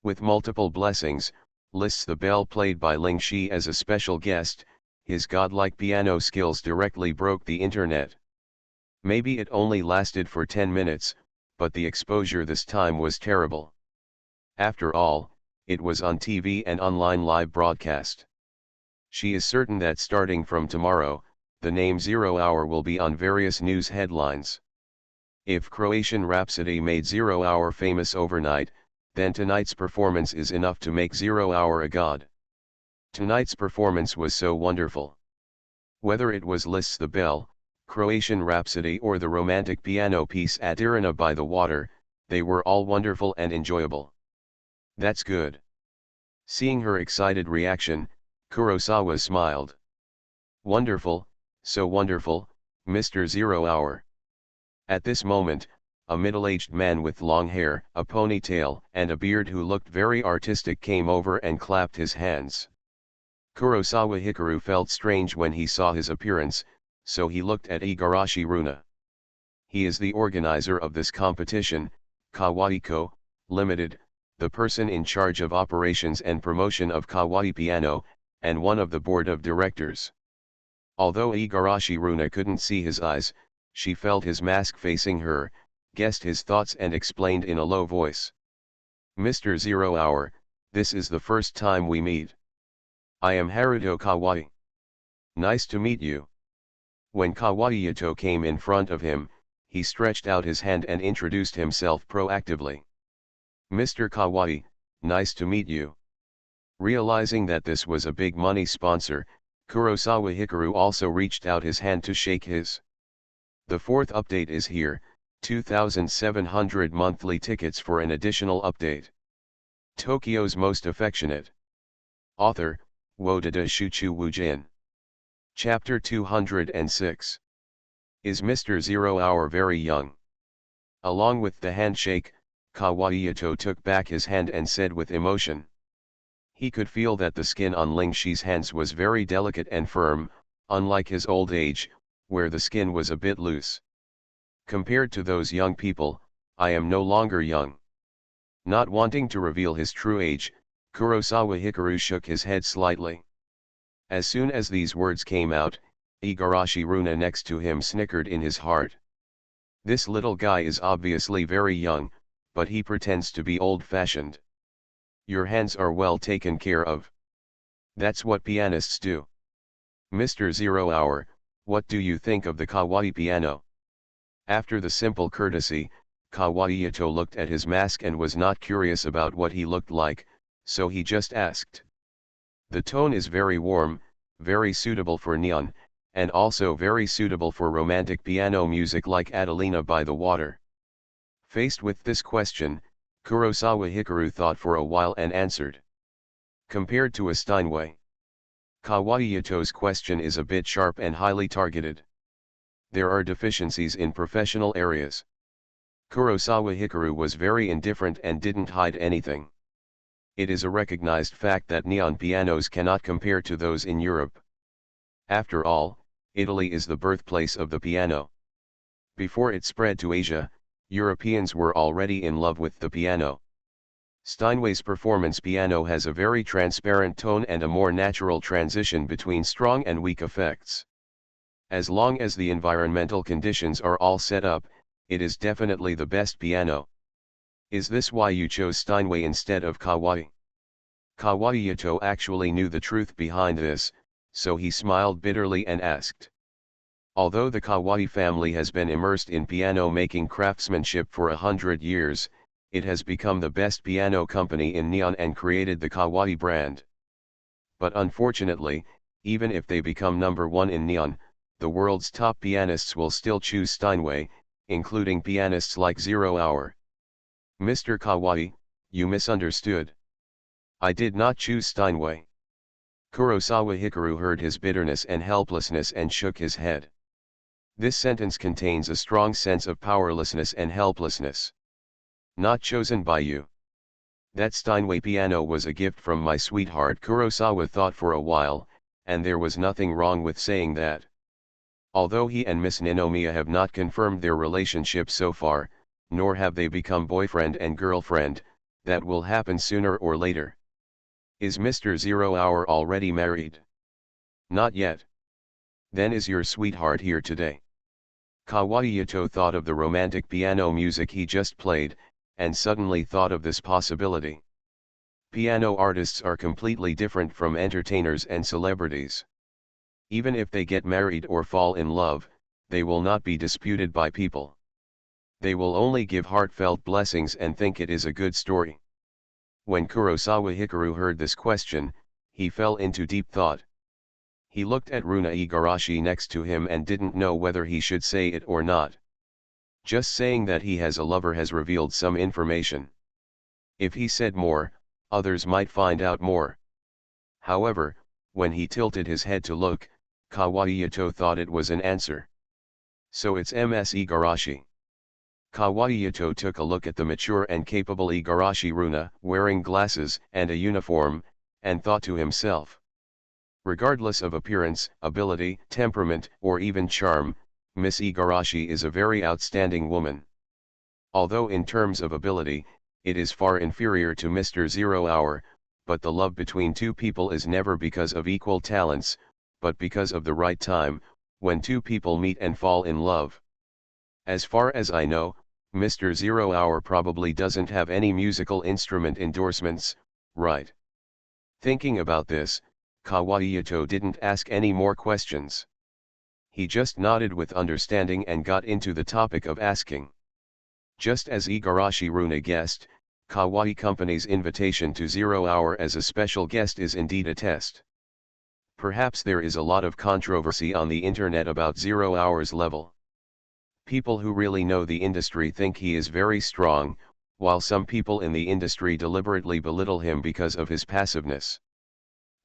With multiple blessings, lists The Bell played by Ling Shi as a special guest, his godlike piano skills directly broke the internet. Maybe it only lasted for 10 minutes, but the exposure this time was terrible. After all, it was on TV and online live broadcast. She is certain that starting from tomorrow, the name 0 Hour will be on various news headlines. If Croatian Rhapsody made 0 Hour famous overnight, then tonight's performance is enough to make 0 Hour a god. Tonight's performance was so wonderful. Whether it was Liszt's The Bell, Croatian Rhapsody or the romantic piano piece Adirina by the Water, they were all wonderful and enjoyable. That's good. Seeing her excited reaction, Kurosawa smiled. Wonderful, so wonderful, Mr. 0 Hour. At this moment, a middle-aged man with long hair, a ponytail, and a beard who looked very artistic came over and clapped his hands. Kurosawa Hikaru felt strange when he saw his appearance, so he looked at Igarashi Runa. He is the organizer of this competition, Kawaii-ko, Limited, the person in charge of operations and promotion of Kawaii Piano, and one of the board of directors. Although Igarashi Runa couldn't see his eyes, she felt his mask facing her, guessed his thoughts and explained in a low voice. Mr. 0 Hour, this is the first time we meet. I am Haruto Kawaii. Nice to meet you. When Kawaii Yato came in front of him, he stretched out his hand and introduced himself proactively. Mr. Kawaii, nice to meet you. Realizing that this was a big money sponsor, Kurosawa Hikaru also reached out his hand to shake his. The fourth update is here, 2,700 monthly tickets for an additional update. Tokyo's Most Affectionate. Author, Wodada Shuchu Wujin. Chapter 206. Is Mr. 0 Hour very young? Along with the handshake, Kawaii Yato took back his hand and said with emotion. He could feel that the skin on Ling Shi's hands was very delicate and firm, unlike his old age, where the skin was a bit loose. Compared to those young people, I am no longer young. Not wanting to reveal his true age, Kurosawa Hikaru shook his head slightly. As soon as these words came out, Igarashi Runa next to him snickered in his heart. This little guy is obviously very young, but he pretends to be old-fashioned. Your hands are well taken care of. That's what pianists do. Mr. 0 Hour, what do you think of the kawaii piano? After the simple courtesy, Kawaii Yato looked at his mask and was not curious about what he looked like, so he just asked. The tone is very warm, very suitable for neon, and also very suitable for romantic piano music like Adelina by the Water. Faced with this question, Kurosawa Hikaru thought for a while and answered. Compared to a Steinway, Kawaii Yato's question is a bit sharp and highly targeted. There are deficiencies in professional areas. Kurosawa Hikaru was very indifferent and didn't hide anything. It is a recognized fact that neon pianos cannot compare to those in Europe. After all, Italy is the birthplace of the piano. Before it spread to Asia, Europeans were already in love with the piano. Steinway's performance piano has a very transparent tone and a more natural transition between strong and weak effects. As long as the environmental conditions are all set up, it is definitely the best piano. Is this why you chose Steinway instead of Kawaii? Kawaii Yato actually knew the truth behind this, so he smiled bitterly and asked. Although the Kawaii family has been immersed in piano-making craftsmanship for 100 years, it has become the best piano company in neon and created the Kawaii brand. But unfortunately, even if they become number one in neon, the world's top pianists will still choose Steinway, including pianists like 0 Hour. Mr. Kawaii, you misunderstood. I did not choose Steinway. Kurosawa Hikaru heard his bitterness and helplessness and shook his head. This sentence contains a strong sense of powerlessness and helplessness. Not chosen by you. That Steinway piano was a gift from my sweetheart. Kurosawa thought for a while, and there was nothing wrong with saying that. Although he and Miss Ninomiya have not confirmed their relationship so far, nor have they become boyfriend and girlfriend, that will happen sooner or later. Is Mr. 0 Hour already married? Not yet. Then is your sweetheart here today? Kawaii Yato thought of the romantic piano music he just played, and suddenly thought of this possibility. Piano artists are completely different from entertainers and celebrities. Even if they get married or fall in love, they will not be disputed by people. They will only give heartfelt blessings and think it is a good story. When Kurosawa Hikaru heard this question, he fell into deep thought. He looked at Runa Igarashi next to him and didn't know whether he should say it or not. Just saying that he has a lover has revealed some information. If he said more, others might find out more. However, when he tilted his head to look, Kawaii Yato thought it was an answer. So it's Ms. Igarashi. Kawaii Yato took a look at the mature and capable Igarashi Runa, wearing glasses and a uniform, and thought to himself. Regardless of appearance, ability, temperament, or even charm, Miss Igarashi is a very outstanding woman. Although in terms of ability, it is far inferior to Mr. 0 Hour, but the love between two people is never because of equal talents, but because of the right time, when two people meet and fall in love. As far as I know, Mr. 0 Hour probably doesn't have any musical instrument endorsements, right? Thinking about this, Kawaii Yato didn't ask any more questions. He just nodded with understanding and got into the topic of asking. Just as Igarashi Runa guessed, Kawaii Company's invitation to 0 Hour as a special guest is indeed a test. Perhaps there is a lot of controversy on the internet about 0 Hour's level. People who really know the industry think he is very strong, while some people in the industry deliberately belittle him because of his passiveness.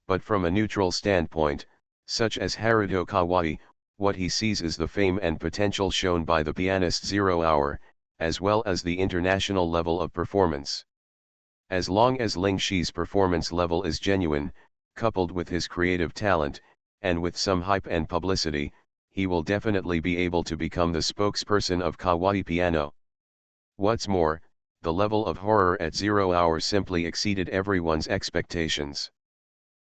But from a neutral standpoint, such as Haruto Kawaii, what he sees is the fame and potential shown by the pianist 0 Hour, as well as the international level of performance. As long as Ling Shi's performance level is genuine, coupled with his creative talent, and with some hype and publicity, he will definitely be able to become the spokesperson of Kawaii Piano. What's more, the level of horror at 0 Hour simply exceeded everyone's expectations.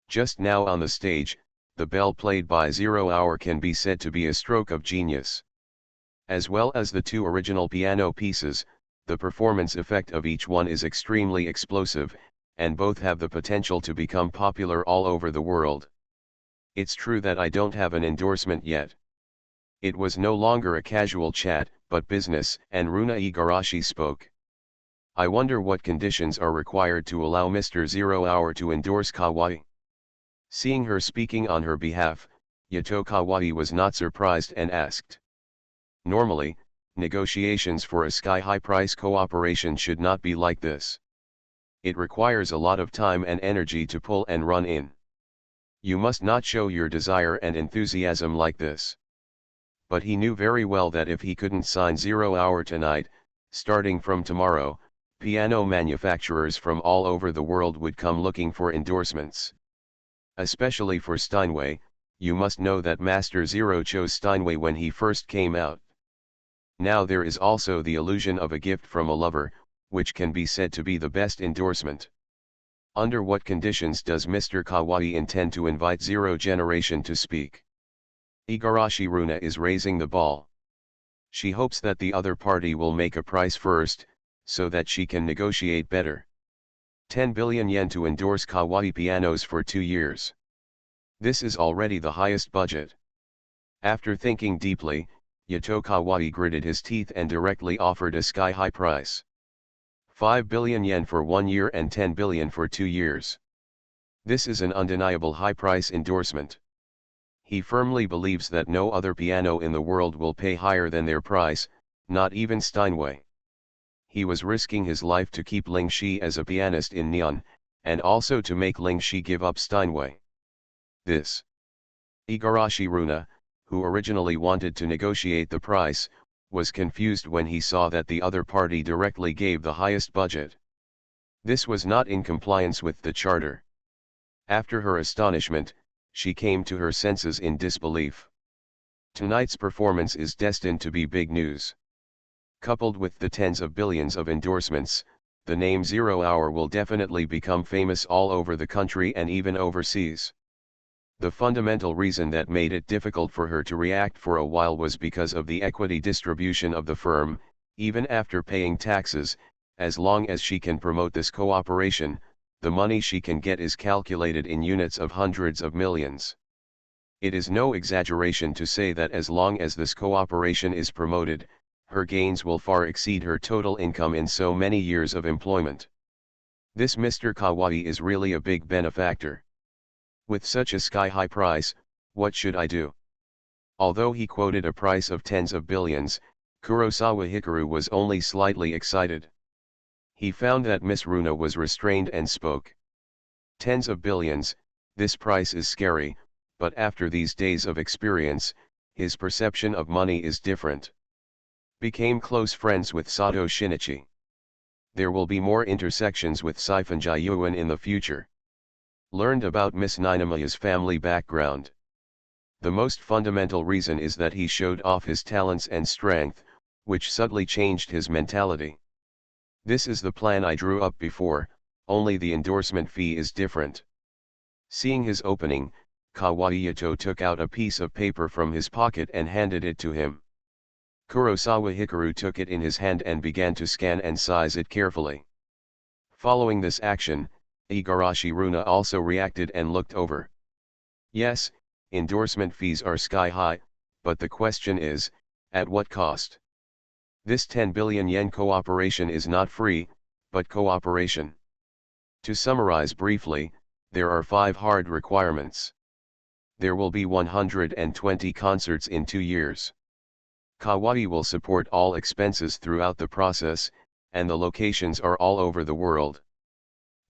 Just now on the stage, the bell played by 0 Hour can be said to be a stroke of genius. As well as the two original piano pieces, the performance effect of each one is extremely explosive, and both have the potential to become popular all over the world. It's true that I don't have an endorsement yet. It was no longer a casual chat, but business, and Runa Igarashi spoke. I wonder what conditions are required to allow Mr. 0 Hour to endorse Kawaii. Seeing her speaking on her behalf, Yato Kawaii was not surprised and asked. Normally, negotiations for a sky-high price cooperation should not be like this. It requires a lot of time and energy to pull and run in. You must not show your desire and enthusiasm like this. But he knew very well that if he couldn't sign 0 Hour tonight, starting from tomorrow, piano manufacturers from all over the world would come looking for endorsements. Especially for Steinway. You must know that Master Zero chose Steinway when he first came out. Now there is also the illusion of a gift from a lover, which can be said to be the best endorsement. Under what conditions does Mr. Kawaii intend to invite Zero Generation to speak? Igarashi Runa is raising the ball. She hopes that the other party will make a price first, so that she can negotiate better. 10 billion yen to endorse Kawaii pianos for 2 years. This is already the highest budget. After thinking deeply, Yato Kawaii gritted his teeth and directly offered a sky-high price. 5 billion yen for 1 year and 10 billion for 2 years. This is an undeniable high-price endorsement. He firmly believes that no other piano in the world will pay higher than their price, not even Steinway. He was risking his life to keep Ling Shi as a pianist in Neon, and also to make Ling Shi give up Steinway. This Igarashi Runa, who originally wanted to negotiate the price, was confused when he saw that the other party directly gave the highest budget. This was not in compliance with the charter. After her astonishment, she came to her senses in disbelief. Tonight's performance is destined to be big news. Coupled with the tens of billions of endorsements, the name 0 Hour will definitely become famous all over the country and even overseas. The fundamental reason that made it difficult for her to react for a while was because of the equity distribution of the firm. Even after paying taxes, as long as she can promote this cooperation, the money she can get is calculated in units of hundreds of millions. It is no exaggeration to say that as long as this cooperation is promoted, her gains will far exceed her total income in so many years of employment. This Mr. Kawaii is really a big benefactor. With such a sky-high price, what should I do? Although he quoted a price of tens of billions, Kurosawa Hikaru was only slightly excited. He found that Miss Runa was restrained and spoke. Tens of billions, this price is scary, but after these days of experience, his perception of money is different. Became close friends with Sato Shinichi. There will be more intersections with Siphon Jiyuan in the future. Learned about Miss Ninamaya's family background. The most fundamental reason is that he showed off his talents and strength, which subtly changed his mentality. This is the plan I drew up before, only the endorsement fee is different. Seeing his opening, Kawaii Yato took out a piece of paper from his pocket and handed it to him. Kurosawa Hikaru took it in his hand and began to scan and size it carefully. Following this action, Igarashi Runa also reacted and looked over. Yes, endorsement fees are sky high, but the question is, at what cost? This 10 billion yen cooperation is not free, but cooperation. To summarize briefly, there are 5 hard requirements. There will be 120 concerts in 2 years. Kawaii will support all expenses throughout the process, and the locations are all over the world.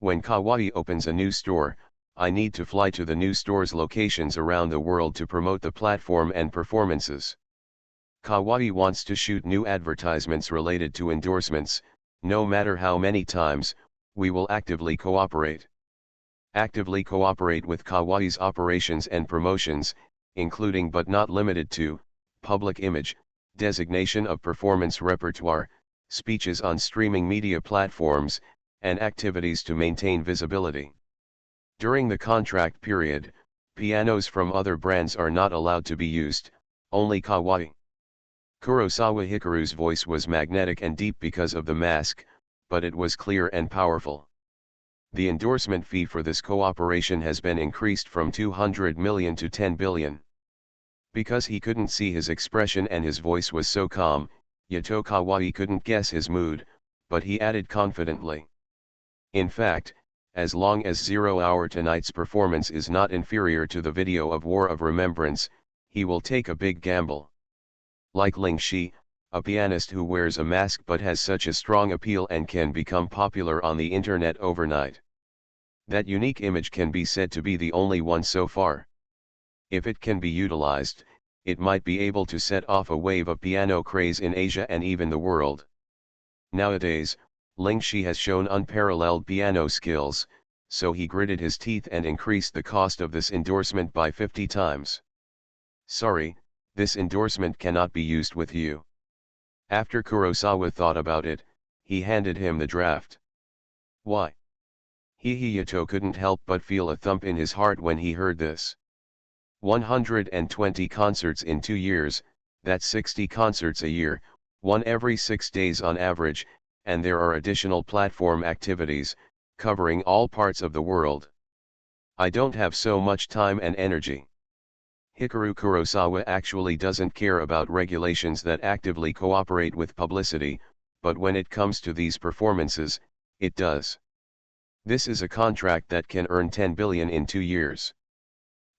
When Kawaii opens a new store, I need to fly to the new store's locations around the world to promote the platform and performances. Kawaii wants to shoot new advertisements related to endorsements. No matter how many times, we will actively cooperate. Actively cooperate with Kawaii's operations and promotions, including but not limited to, public image, designation of performance repertoire, speeches on streaming media platforms, and activities to maintain visibility. During the contract period, pianos from other brands are not allowed to be used, only Kawaii. Kurosawa Hikaru's voice was magnetic and deep because of the mask, but it was clear and powerful. The endorsement fee for this cooperation has been increased from 200 million to 10 billion. Because he couldn't see his expression and his voice was so calm, Yato Kawaii couldn't guess his mood, but he added confidently. In fact, as long as 0 Hour tonight's performance is not inferior to the video of War of Remembrance, he will take a big gamble. Like Ling Shi, a pianist who wears a mask but has such a strong appeal and can become popular on the internet overnight. That unique image can be said to be the only one so far. If it can be utilized, it might be able to set off a wave of piano craze in Asia and even the world. Nowadays, Ling Shi has shown unparalleled piano skills, so he gritted his teeth and increased the cost of this endorsement by 50 times. Sorry, this endorsement cannot be used with you. After Kurosawa thought about it, he handed him the draft. Why? Hihiyato couldn't help but feel a thump in his heart when he heard this. 120 concerts in 2 years, that's 60 concerts a year, one every 6 days on average, and there are additional platform activities, covering all parts of the world. I don't have so much time and energy. Hikaru Kurosawa actually doesn't care about regulations that actively cooperate with publicity, but when it comes to these performances, it does. This is a contract that can earn 10 billion in 2 years.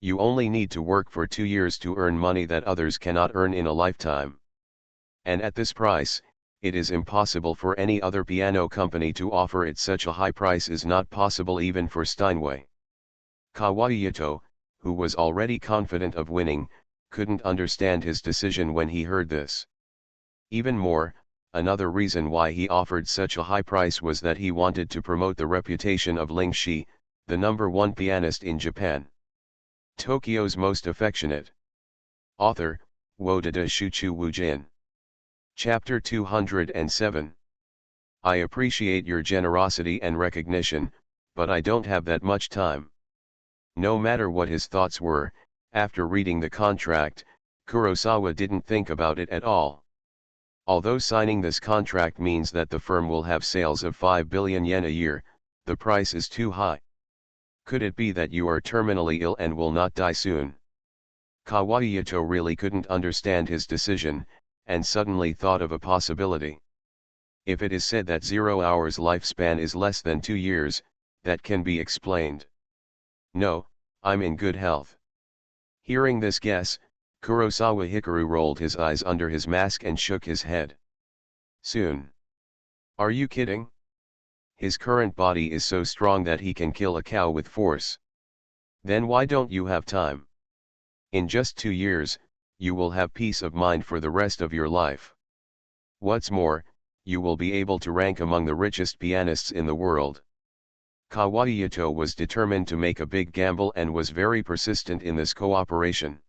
You only need to work for 2 years to earn money that others cannot earn in a lifetime. And at this price, it is impossible for any other piano company to offer it. Such a high price is not possible even for Steinway. Kawai Yato, who was already confident of winning, couldn't understand his decision when he heard this. Even more, another reason why he offered such a high price was that he wanted to promote the reputation of Ling Shi, the #1 pianist in Japan. Tokyo's most affectionate. Author, Wodada Shuchu Wujin. Chapter 207. I appreciate your generosity and recognition, but I don't have that much time. No matter what his thoughts were, after reading the contract, Kurosawa didn't think about it at all. Although signing this contract means that the firm will have sales of 5 billion yen a year, the price is too high. Could it be that you are terminally ill and will not die soon? Kawai Yato really couldn't understand his decision, and suddenly thought of a possibility. If it is said that 0 hours lifespan is less than 2 years, that can be explained. No, I'm in good health. Hearing this guess, Kurosawa Hikaru rolled his eyes under his mask and shook his head. Soon. Are you kidding? His current body is so strong that he can kill a cow with force. Then why don't you have time? In just 2 years, you will have peace of mind for the rest of your life. What's more, you will be able to rank among the richest pianists in the world. Kawai Yato was determined to make a big gamble and was very persistent in this cooperation.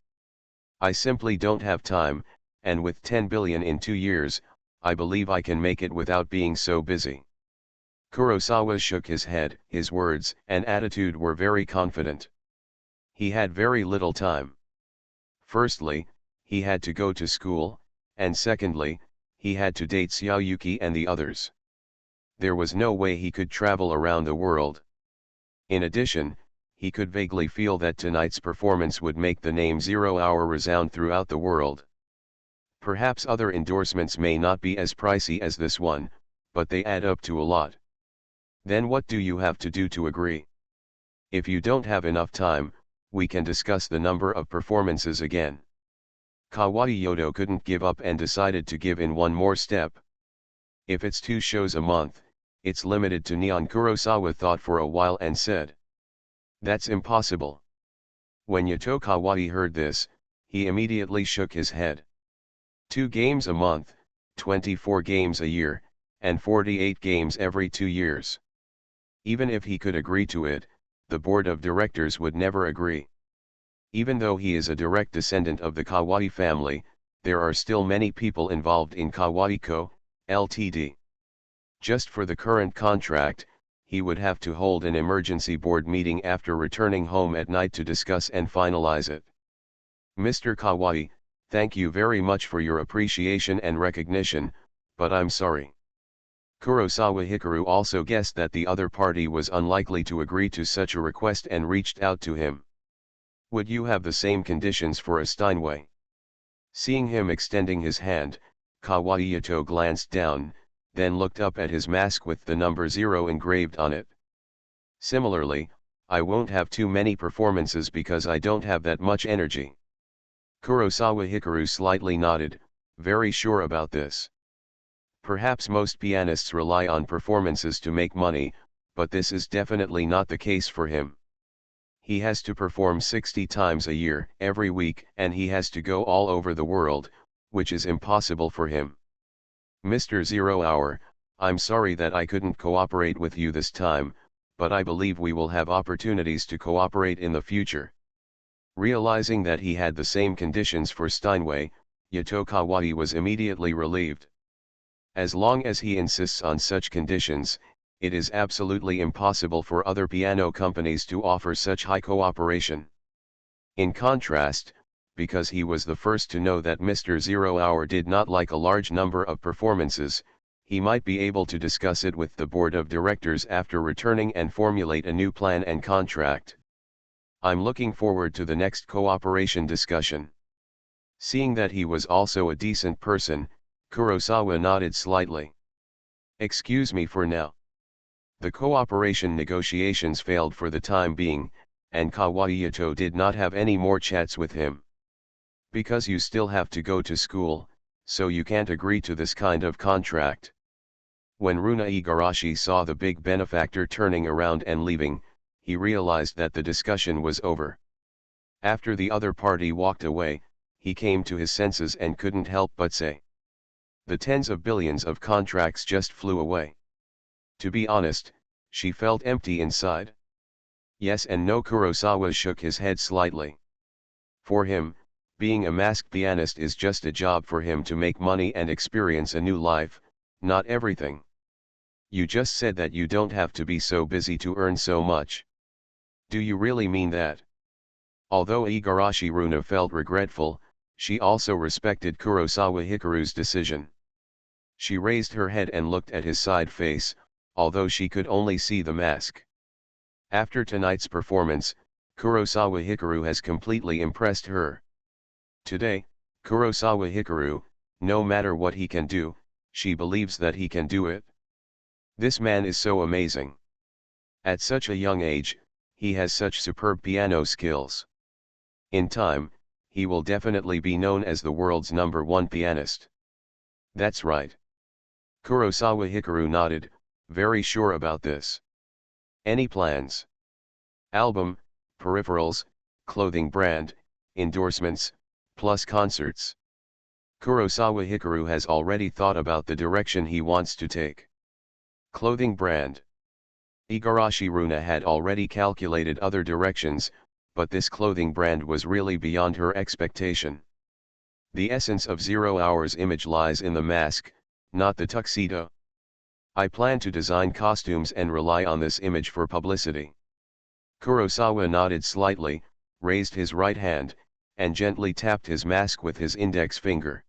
I simply don't have time, and with 10 billion in 2 years, I believe I can make it without being so busy. Kurosawa shook his head. His words and attitude were very confident. He had very little time. Firstly, he had to go to school, and secondly, he had to date Xiaoyuki and the others. There was no way he could travel around the world. In addition, he could vaguely feel that tonight's performance would make the name 0 Hour resound throughout the world. Perhaps other endorsements may not be as pricey as this one, but they add up to a lot. Then what do you have to do to agree? If you don't have enough time, we can discuss the number of performances again. Kawai Yato couldn't give up and decided to give in one more step. If it's 2 shows a month, it's limited to neon. Kurosawa thought for a while and said. That's impossible. When Yato Kawai heard this, he immediately shook his head. 2 games a month, 24 games a year, and 48 games every 2 years. Even if he could agree to it, the board of directors would never agree. Even though he is a direct descendant of the Kawai family, there are still many people involved in Kawai Co., Ltd. Just for the current contract, he would have to hold an emergency board meeting after returning home at night to discuss and finalize it. Mr. Kawai, thank you very much for your appreciation and recognition, but I'm sorry. Kurosawa Hikaru also guessed that the other party was unlikely to agree to such a request and reached out to him. Would you have the same conditions for a Steinway? Seeing him extending his hand, Kawai Yato glanced down, then looked up at his mask with the number 0 engraved on it. Similarly, I won't have too many performances because I don't have that much energy. Kurosawa Hikaru slightly nodded, very sure about this. Perhaps most pianists rely on performances to make money, but this is definitely not the case for him. He has to perform 60 times a year, every week, and he has to go all over the world, which is impossible for him. Mr. Zero Hour, I'm sorry that I couldn't cooperate with you this time, but I believe we will have opportunities to cooperate in the future. Realizing that he had the same conditions for Steinway, Yato Kawai was immediately relieved. As long as he insists on such conditions, it is absolutely impossible for other piano companies to offer such high cooperation. In contrast, because he was the first to know that Mr. Zero Hour did not like a large number of performances, he might be able to discuss it with the board of directors after returning and formulate a new plan and contract. I'm looking forward to the next cooperation discussion. Seeing that he was also a decent person, Kurosawa nodded slightly. Excuse me for now. The cooperation negotiations failed for the time being, and Kawai Yato did not have any more chats with him. Because you still have to go to school, so you can't agree to this kind of contract. When Runa Igarashi saw the big benefactor turning around and leaving, he realized that the discussion was over. After the other party walked away, he came to his senses and couldn't help but say. The tens of billions of contracts just flew away. To be honest, she felt empty inside. Yes and no. Kurosawa shook his head slightly. For him, being a masked pianist is just a job for him to make money and experience a new life, not everything. You just said that you don't have to be so busy to earn so much. Do you really mean that? Although Igarashi Runa felt regretful, she also respected Kurosawa Hikaru's decision. She raised her head and looked at his side face, although she could only see the mask. After tonight's performance, Kurosawa Hikaru has completely impressed her. Today, Kurosawa Hikaru, no matter what he can do, she believes that he can do it. This man is so amazing. At such a young age, he has such superb piano skills. In time, he will definitely be known as the world's #1 pianist. That's right. Kurosawa Hikaru nodded, very sure about this. Any plans? Album, peripherals, clothing brand, endorsements, plus concerts. Kurosawa Hikaru has already thought about the direction he wants to take. Clothing brand. Igarashi Runa had already calculated other directions, but this clothing brand was really beyond her expectation. The essence of Zero Hour's image lies in the mask, not the tuxedo. I plan to design costumes and rely on this image for publicity. Kurosawa nodded slightly, raised his right hand, and gently tapped his mask with his index finger.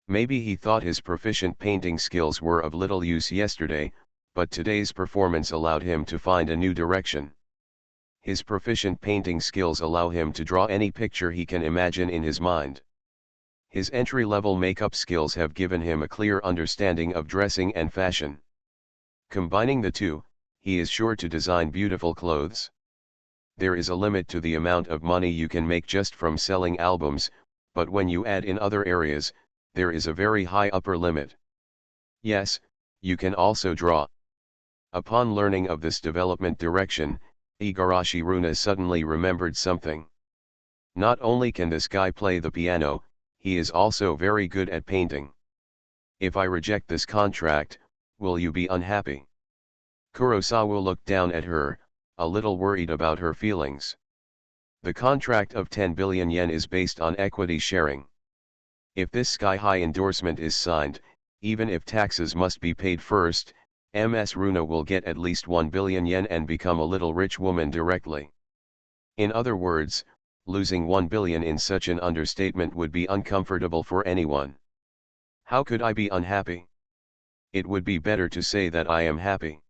Maybe he thought his proficient painting skills were of little use yesterday, but today's performance allowed him to find a new direction. His proficient painting skills allow him to draw any picture he can imagine in his mind. His entry-level makeup skills have given him a clear understanding of dressing and fashion. Combining the two, he is sure to design beautiful clothes. There is a limit to the amount of money you can make just from selling albums, but when you add in other areas, there is a very high upper limit. Yes, you can also draw. Upon learning of this development direction, Igarashi Runa suddenly remembered something. Not only can this guy play the piano, he is also very good at painting. If I reject this contract, will you be unhappy? Kurosawa looked down at her, a little worried about her feelings. The contract of 10 billion yen is based on equity sharing. If this sky-high endorsement is signed, even if taxes must be paid first, Ms. Runa will get at least 1 billion yen and become a little rich woman directly. In other words, losing 1 billion in such an understatement would be uncomfortable for anyone. How could I be unhappy? It would be better to say that I am happy.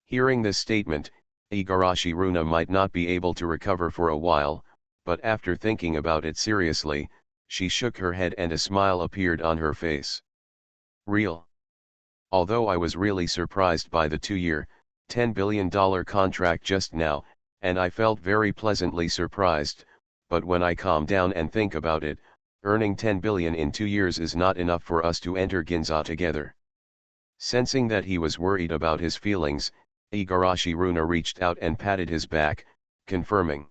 Hearing this statement, Igarashi Runa might not be able to recover for a while, but after thinking about it seriously, she shook her head and a smile appeared on her face. Real. Although I was really surprised by the 2-year, $10 billion contract just now, and I felt very pleasantly surprised, but when I calm down and think about it, Earning 10 billion in 2 years is not enough for us to enter Ginza together. Sensing that he was worried about his feelings, Igarashi Runa reached out and patted his back, confirming.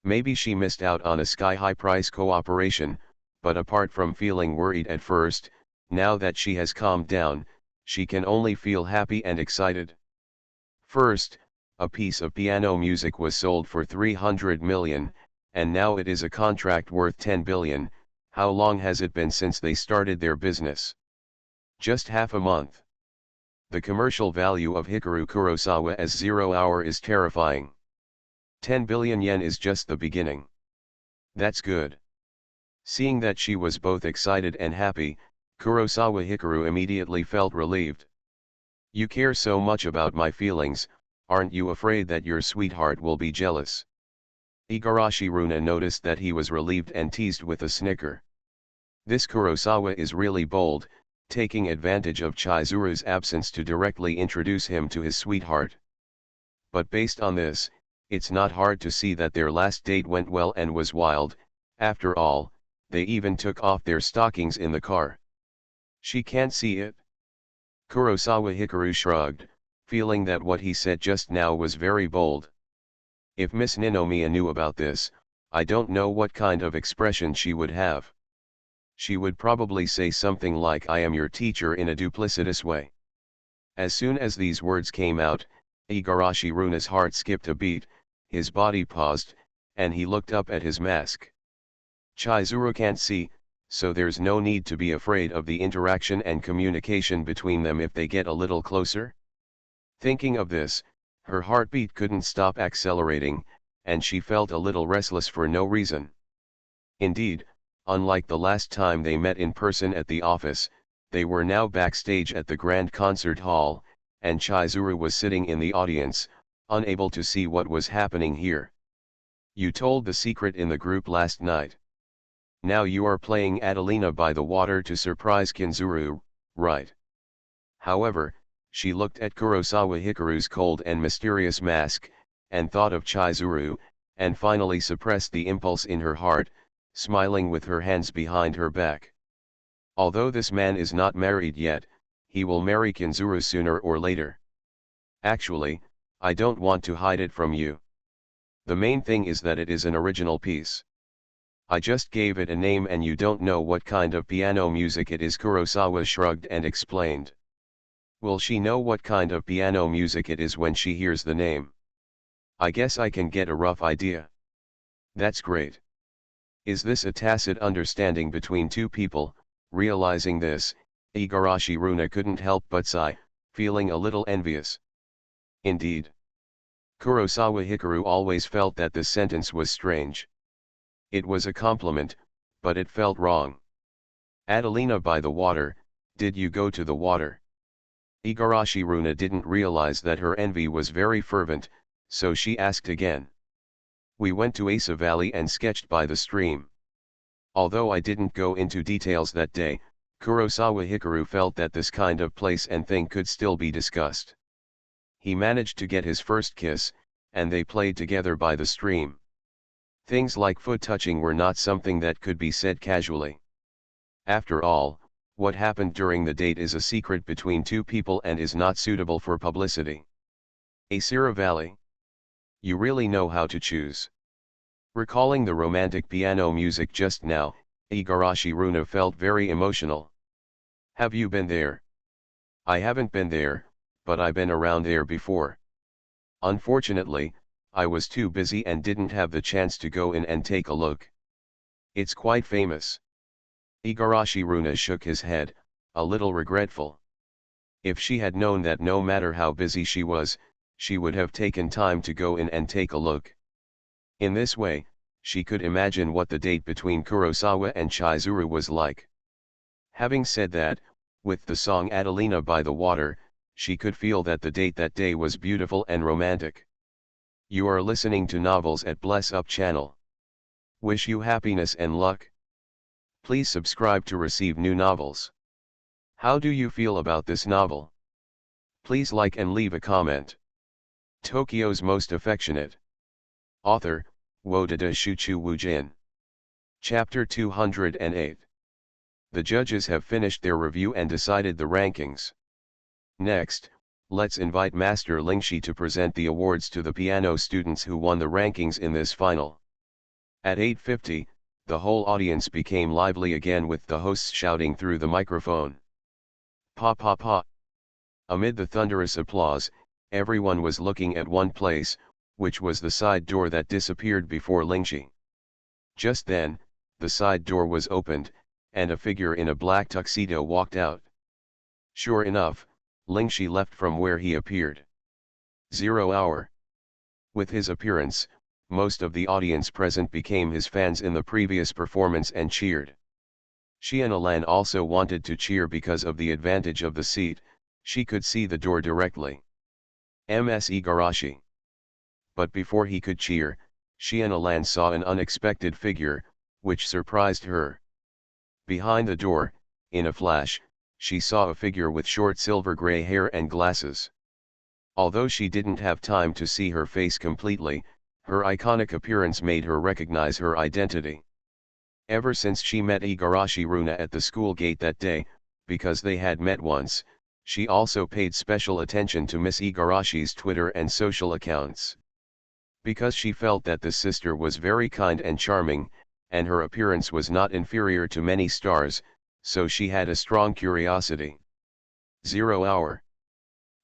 Maybe she missed out on a sky-high price cooperation, but apart from feeling worried at first, now that she has calmed down, she can only feel happy and excited. First, a piece of piano music was sold for 300 million, and now it is a contract worth 10 billion. How long has it been since they started their business? Just half a month. The commercial value of Hikaru Kurosawa as 0 hour is terrifying. 10 billion yen is just the beginning. That's good. Seeing that she was both excited and happy, Kurosawa Hikaru immediately felt relieved. You care so much about my feelings, aren't you afraid that your sweetheart will be jealous? Igarashi Runa noticed that he was relieved and teased with a snicker. This Kurosawa is really bold, taking advantage of Chizuru's absence to directly introduce him to his sweetheart. But based on this, it's not hard to see that their last date went well and was wild. After all, they even took off their stockings in the car. She can't see it? Kurosawa Hikaru shrugged, feeling that what he said just now was very bold. If Miss Ninomiya knew about this, I don't know what kind of expression she would have. She would probably say something like I am your teacher in a duplicitous way. As soon as these words came out, Igarashi Runa's heart skipped a beat, his body paused, and he looked up at his mask. Chizuru can't see, so there's no need to be afraid of the interaction and communication between them if they get a little closer. Thinking of this, her heartbeat couldn't stop accelerating, and she felt a little restless for no reason. Indeed, unlike the last time they met in person at the office, they were now backstage at the Grand Concert Hall, and Chizuru was sitting in the audience, unable to see what was happening here. You told the secret in the group last night. Now you are playing Adelina by the water to surprise Kinzuru, right? However, she looked at Kurosawa Hikaru's cold and mysterious mask, and thought of Chizuru, and finally suppressed the impulse in her heart, smiling with her hands behind her back. Although this man is not married yet, he will marry Kinzuru sooner or later. Actually, I don't want to hide it from you. The main thing is that it is an original piece. I just gave it a name and you don't know what kind of piano music it is. Kurosawa shrugged and explained. Will she know what kind of piano music it is when she hears the name? I guess I can get a rough idea. That's great. Is this a tacit understanding between two people? Realizing this, Igarashi Runa couldn't help but sigh, feeling a little envious. Indeed. Kurosawa Hikaru always felt that this sentence was strange. It was a compliment, but it felt wrong. Adelina by the water, did you go to the water? Igarashi Runa didn't realize that her envy was very fervent, so she asked again. We went to Asa Valley and sketched by the stream. Although I didn't go into details that day, Kurosawa Hikaru felt that this kind of place and thing could still be discussed. He managed to get his first kiss, and they played together by the stream. Things like foot touching were not something that could be said casually. After all, what happened during the date is a secret between two people and is not suitable for publicity. Asira Valley. You really know how to choose. Recalling the romantic piano music just now, Igarashi Runa felt very emotional. Have you been there? I haven't been there, but I've been around there before. Unfortunately, I was too busy and didn't have the chance to go in and take a look. It's quite famous. Igarashi Runa shook his head, a little regretful. If she had known that no matter how busy she was, she would have taken time to go in and take a look. In this way, she could imagine what the date between Kurosawa and Chizuru was like. Having said that, with the song Adelina by the water, she could feel that the date that day was beautiful and romantic. You are listening to Novels at Bless Up channel. Wish you happiness and luck. Please subscribe to receive new novels. How do you feel about this novel? Please like and leave a comment. Tokyo's Most Affectionate. Author, Wodada Shuchu Woojin. Chapter 208. The judges have finished their review and decided the rankings. Next, let's invite Master Lingxi to present the awards to the piano students who won the rankings in this final. At 8:50, the whole audience became lively again with the hosts shouting through the microphone. Pa pa pa. Amid the thunderous applause, everyone was looking at one place, which was the side door that disappeared before Lingxi. Just then, the side door was opened, and a figure in a black tuxedo walked out. Sure enough, Lingxi left from where he appeared. 0 hour. With his appearance, most of the audience present became his fans in the previous performance and cheered. Xianalan also wanted to cheer because of the advantage of the seat, she could see the door directly. Ms. Igarashi. But before he could cheer, Xianalan saw an unexpected figure, which surprised her. Behind the door, in a flash, she saw a figure with short silver gray hair and glasses. Although she didn't have time to see her face completely, her iconic appearance made her recognize her identity. Ever since she met Igarashi Runa at the school gate that day, because they had met once, she also paid special attention to Miss Igarashi's Twitter and social accounts. Because she felt that the sister was very kind and charming, and her appearance was not inferior to many stars, so she had a strong curiosity. 0 hour.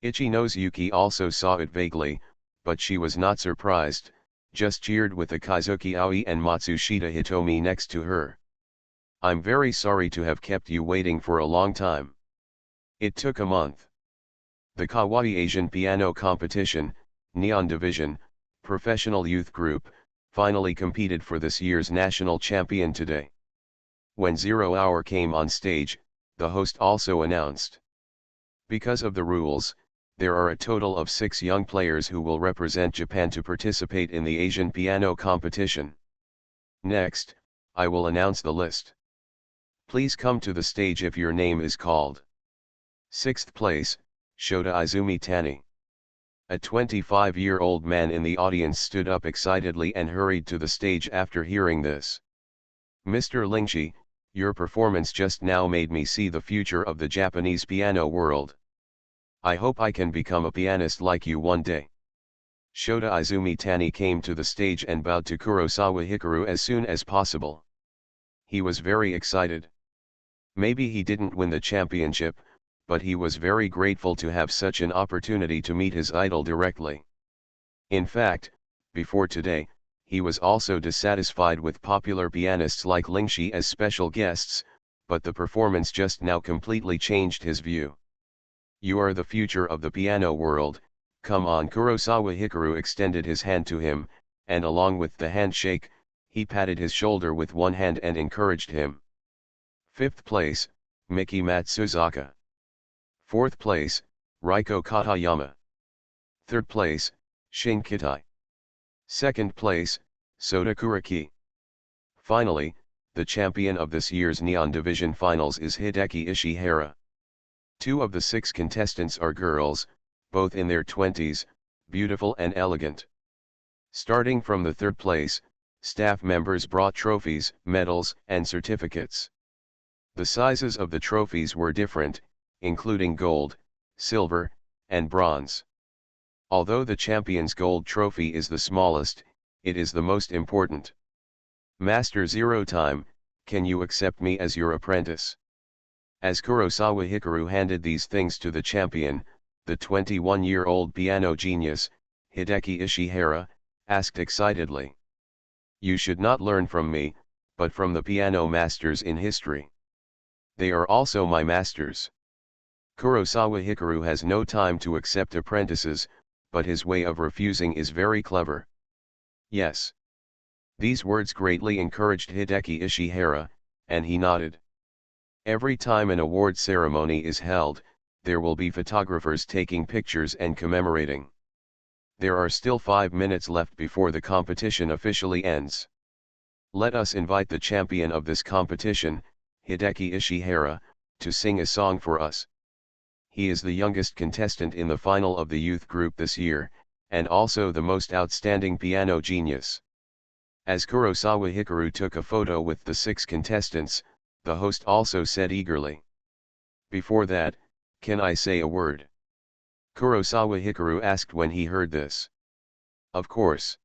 Ichinosuke also saw it vaguely, but she was not surprised, just cheered with the Kaizuki Aoi and Matsushita Hitomi next to her. I'm very sorry to have kept you waiting for a long time. It took a month. The Kawaii Asian Piano Competition, Neon Division, Professional Youth Group, finally competed for this year's national champion today. When 0 hour came on stage, the host also announced. Because of the rules, there are a total of 6 young players who will represent Japan to participate in the Asian Piano Competition. Next, I will announce the list. Please come to the stage if your name is called. 6th place, Shota Izumi Tani. A 25-year-old man in the audience stood up excitedly and hurried to the stage after hearing this. Mr. Lingxi, your performance just now made me see the future of the Japanese piano world. I hope I can become a pianist like you one day. Shota Izumi Tani came to the stage and bowed to Kurosawa Hikaru as soon as possible. He was very excited. Maybe he didn't win the championship, but he was very grateful to have such an opportunity to meet his idol directly. In fact, before today, he was also dissatisfied with popular pianists like Lingxi as special guests, but the performance just now completely changed his view. You are the future of the piano world, come on. Kurosawa Hikaru extended his hand to him, and along with the handshake, he patted his shoulder with one hand and encouraged him. 5th place, Miki Matsuzaka. 4th place, Reiko Katayama. 3rd place, Shin Kitai. 2nd place, Sota Kuraki. Finally, the champion of this year's Neon Division Finals is Hideki Ishihara. 2 of the 6 contestants are girls, both in their 20s, beautiful and elegant. Starting from the 3rd place, staff members brought trophies, medals, and certificates. The sizes of the trophies were different, including gold, silver, and bronze. Although the champion's gold trophy is the smallest, it is the most important. Master Zero Time, can you accept me as your apprentice? As Kurosawa Hikaru handed these things to the champion, the 21-year-old piano genius, Hideki Ishihara, asked excitedly. You should not learn from me, but from the piano masters in history. They are also my masters. Kurosawa Hikaru has no time to accept apprentices, but his way of refusing is very clever. Yes. These words greatly encouraged Hideki Ishihara, and he nodded. Every time an award ceremony is held, there will be photographers taking pictures and commemorating. There are still 5 minutes left before the competition officially ends. Let us invite the champion of this competition, Hideki Ishihara, to sing a song for us. He is the youngest contestant in the final of the youth group this year, and also the most outstanding piano genius. As Kurosawa Hikaru took a photo with the 6 contestants, the host also said eagerly, "Before that, can I say a word?" Kurosawa Hikaru asked when he heard this. "Of course.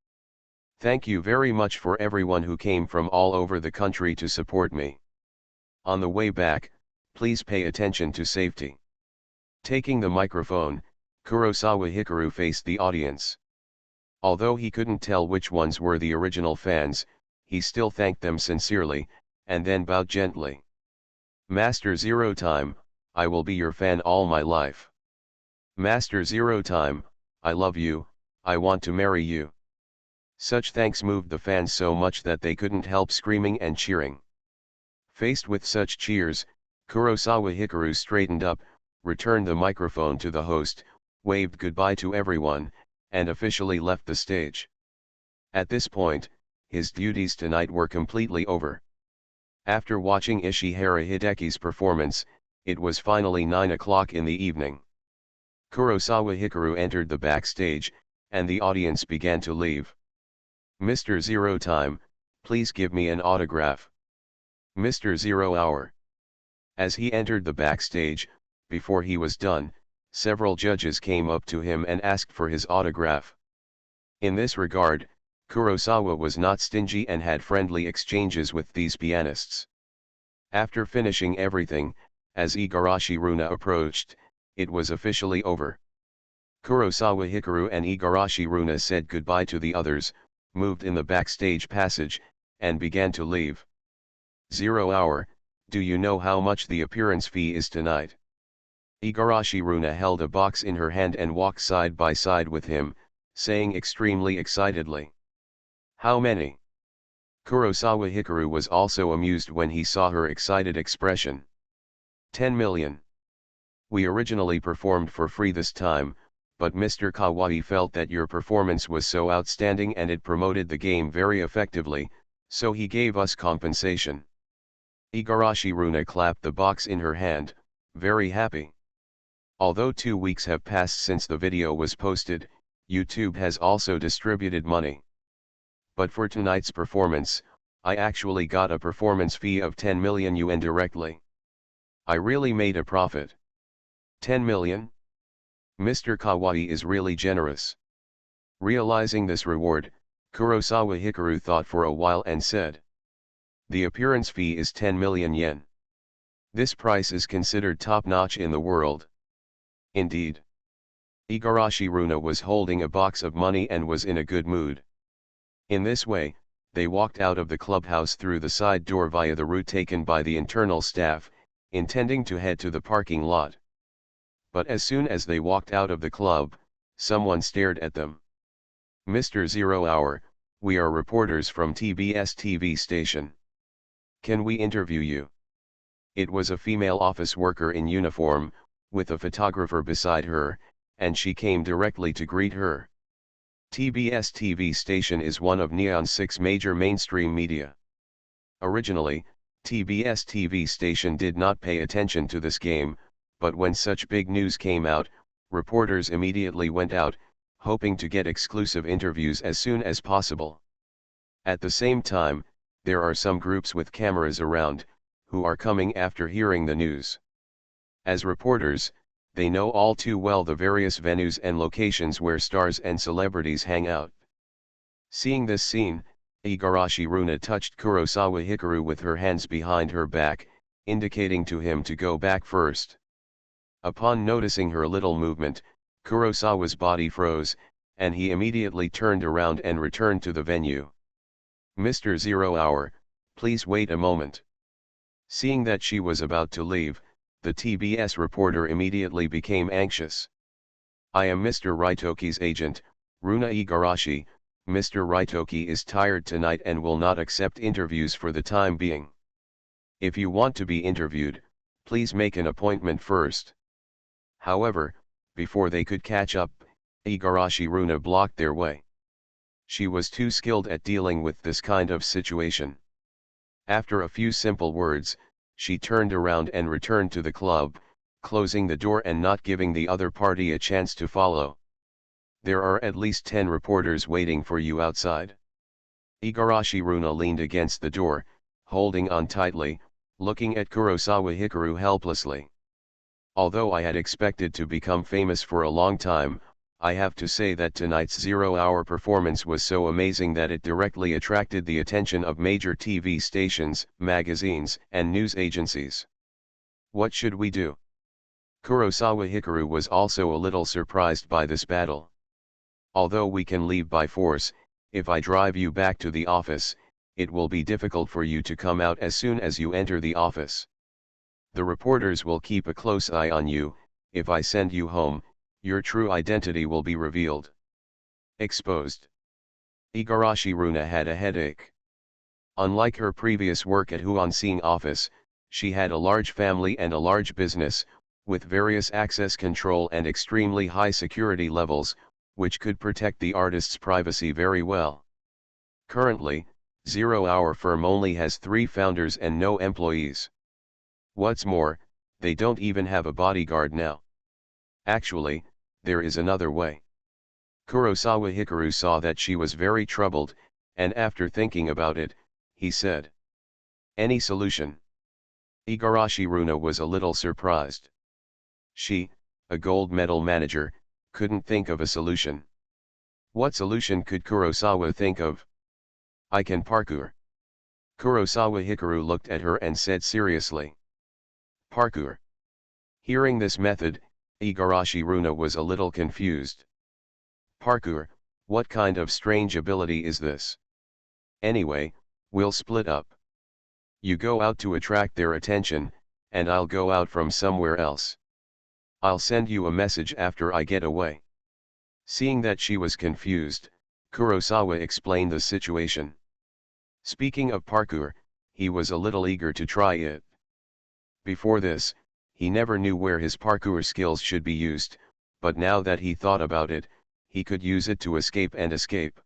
Thank you very much for everyone who came from all over the country to support me. On the way back, please pay attention to safety." Taking the microphone, Kurosawa Hikaru faced the audience. Although he couldn't tell which ones were the original fans, he still thanked them sincerely, and then bowed gently. "Master Zero Time, I will be your fan all my life. Master Zero Time, I love you, I want to marry you." Such thanks moved the fans so much that they couldn't help screaming and cheering. Faced with such cheers, Kurosawa Hikaru straightened up, returned the microphone to the host, waved goodbye to everyone, and officially left the stage. At this point, his duties tonight were completely over. After watching Ishihara Hideki's performance, it was finally 9 o'clock in the evening. Kurosawa Hikaru entered the backstage, and the audience began to leave. "Mr. Zero Time, please give me an autograph. Mr. Zero Hour." As he entered the backstage, before he was done, several judges came up to him and asked for his autograph. In this regard, Kurosawa was not stingy and had friendly exchanges with these pianists. After finishing everything, as Igarashi Runa approached, it was officially over. Kurosawa Hikaru and Igarashi Runa said goodbye to the others, moved in the backstage passage, and began to leave. "Zero Hour, do you know how much the appearance fee is tonight?" Igarashi Runa held a box in her hand and walked side by side with him, saying extremely excitedly, "How many?" Kurosawa Hikaru was also amused when he saw her excited expression. 10 million. "We originally performed for free this time, but Mr. Kawai felt that your performance was so outstanding and it promoted the game very effectively, so he gave us compensation." Igarashi Runa clapped the box in her hand, very happy. Although 2 weeks have passed since the video was posted, YouTube has also distributed money. "But for tonight's performance, I actually got a performance fee of 10 million yuan directly. I really made a profit. 10 million? Mr. Kawai is really generous." Realizing this reward, Kurosawa Hikaru thought for a while and said, "The appearance fee is 10 million yen. This price is considered top-notch in the world." Indeed. Igarashi Runa was holding a box of money and was in a good mood. In this way, they walked out of the clubhouse through the side door via the route taken by the internal staff, intending to head to the parking lot. But as soon as they walked out of the club, someone stared at them. "Mr. Zero Hour, we are reporters from TBS TV station. Can we interview you?" It was a female office worker in uniform, with a photographer beside her, and she came directly to greet her. TBS TV station is one of Neon's 6 major mainstream media. Originally, TBS TV station did not pay attention to this game, but when such big news came out, reporters immediately went out, hoping to get exclusive interviews as soon as possible. At the same time, there are some groups with cameras around, who are coming after hearing the news. As reporters, they know all too well the various venues and locations where stars and celebrities hang out. Seeing this scene, Igarashi Runa touched Kurosawa Hikaru with her hands behind her back, indicating to him to go back first. Upon noticing her little movement, Kurosawa's body froze, and he immediately turned around and returned to the venue. "Mr. Zero Hour, please wait a moment." Seeing that she was about to leave, the TBS reporter immediately became anxious. "I am Mr. Raitoki's agent, Runa Igarashi. Mr. Raitoki is tired tonight and will not accept interviews for the time being. If you want to be interviewed, please make an appointment first." However, before they could catch up, Igarashi Runa blocked their way. She was too skilled at dealing with this kind of situation. After a few simple words, she turned around and returned to the club, closing the door and not giving the other party a chance to follow. "There are at least 10 reporters waiting for you outside. Igarashi Runa leaned against the door, holding on tightly, looking at Kurosawa Hikaru helplessly. Although I had expected to become famous for a long time, I have to say that tonight's zero-hour performance was so amazing that it directly attracted the attention of major TV stations, magazines, and news agencies. What should we do? Kurosawa Hikaru was also a little surprised by this battle. Although we can leave by force, if I drive you back to the office, it will be difficult for you to come out as soon as you enter the office. The reporters will keep a close eye on you. If I send you home, your true identity will be revealed. Exposed. Igarashi Runa had a headache. Unlike her previous work at Huansing office, she had a large family and a large business, with various access control and extremely high security levels, which could protect the artist's privacy very well. Currently, Zero Hour firm only has 3 founders and no employees. What's more, they don't even have a bodyguard now. Actually, there is another way. Kurosawa Hikaru saw that she was very troubled, and after thinking about it, he said, "Any solution?" Igarashi Runa was a little surprised. She, a gold medal manager, couldn't think of a solution. What solution could Kurosawa think of? I can parkour. Kurosawa Hikaru looked at her and said seriously. Parkour. Hearing this method, Igarashi Runa was a little confused. Parkour, what kind of strange ability is this? Anyway, we'll split up. You go out to attract their attention, and I'll go out from somewhere else. I'll send you a message after I get away. Seeing that she was confused, Kurosawa explained the situation. Speaking of parkour, he was a little eager to try it. Before this, he never knew where his parkour skills should be used, but now that he thought about it, he could use it to escape and escape.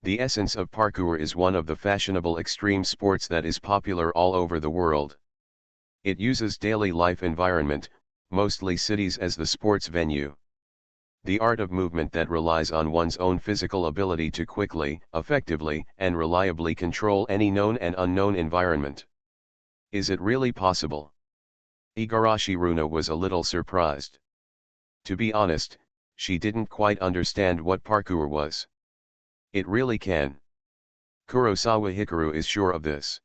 The essence of parkour is one of the fashionable extreme sports that is popular all over the world. It uses daily life environment, mostly cities, as the sports venue. The art of movement that relies on one's own physical ability to quickly, effectively, and reliably control any known and unknown environment. Is it really possible? Igarashi Runa was a little surprised. To be honest, she didn't quite understand what parkour was. It really can. Kurosawa Hikaru is sure of this.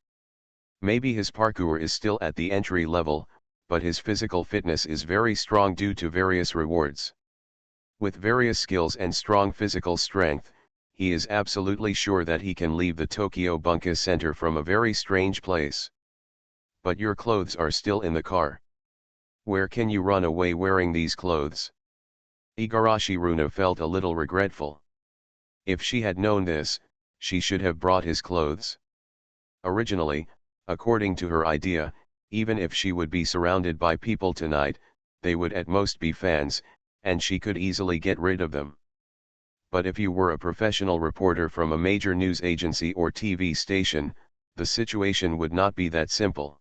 Maybe his parkour is still at the entry level, but his physical fitness is very strong due to various rewards. With various skills and strong physical strength, he is absolutely sure that he can leave the Tokyo Bunka Center from a very strange place. But your clothes are still in the car. Where can you run away wearing these clothes? Igarashi Runa felt a little regretful. If she had known this, she should have brought his clothes. Originally, according to her idea, even if she would be surrounded by people tonight, they would at most be fans, and she could easily get rid of them. But if you were a professional reporter from a major news agency or TV station, the situation would not be that simple.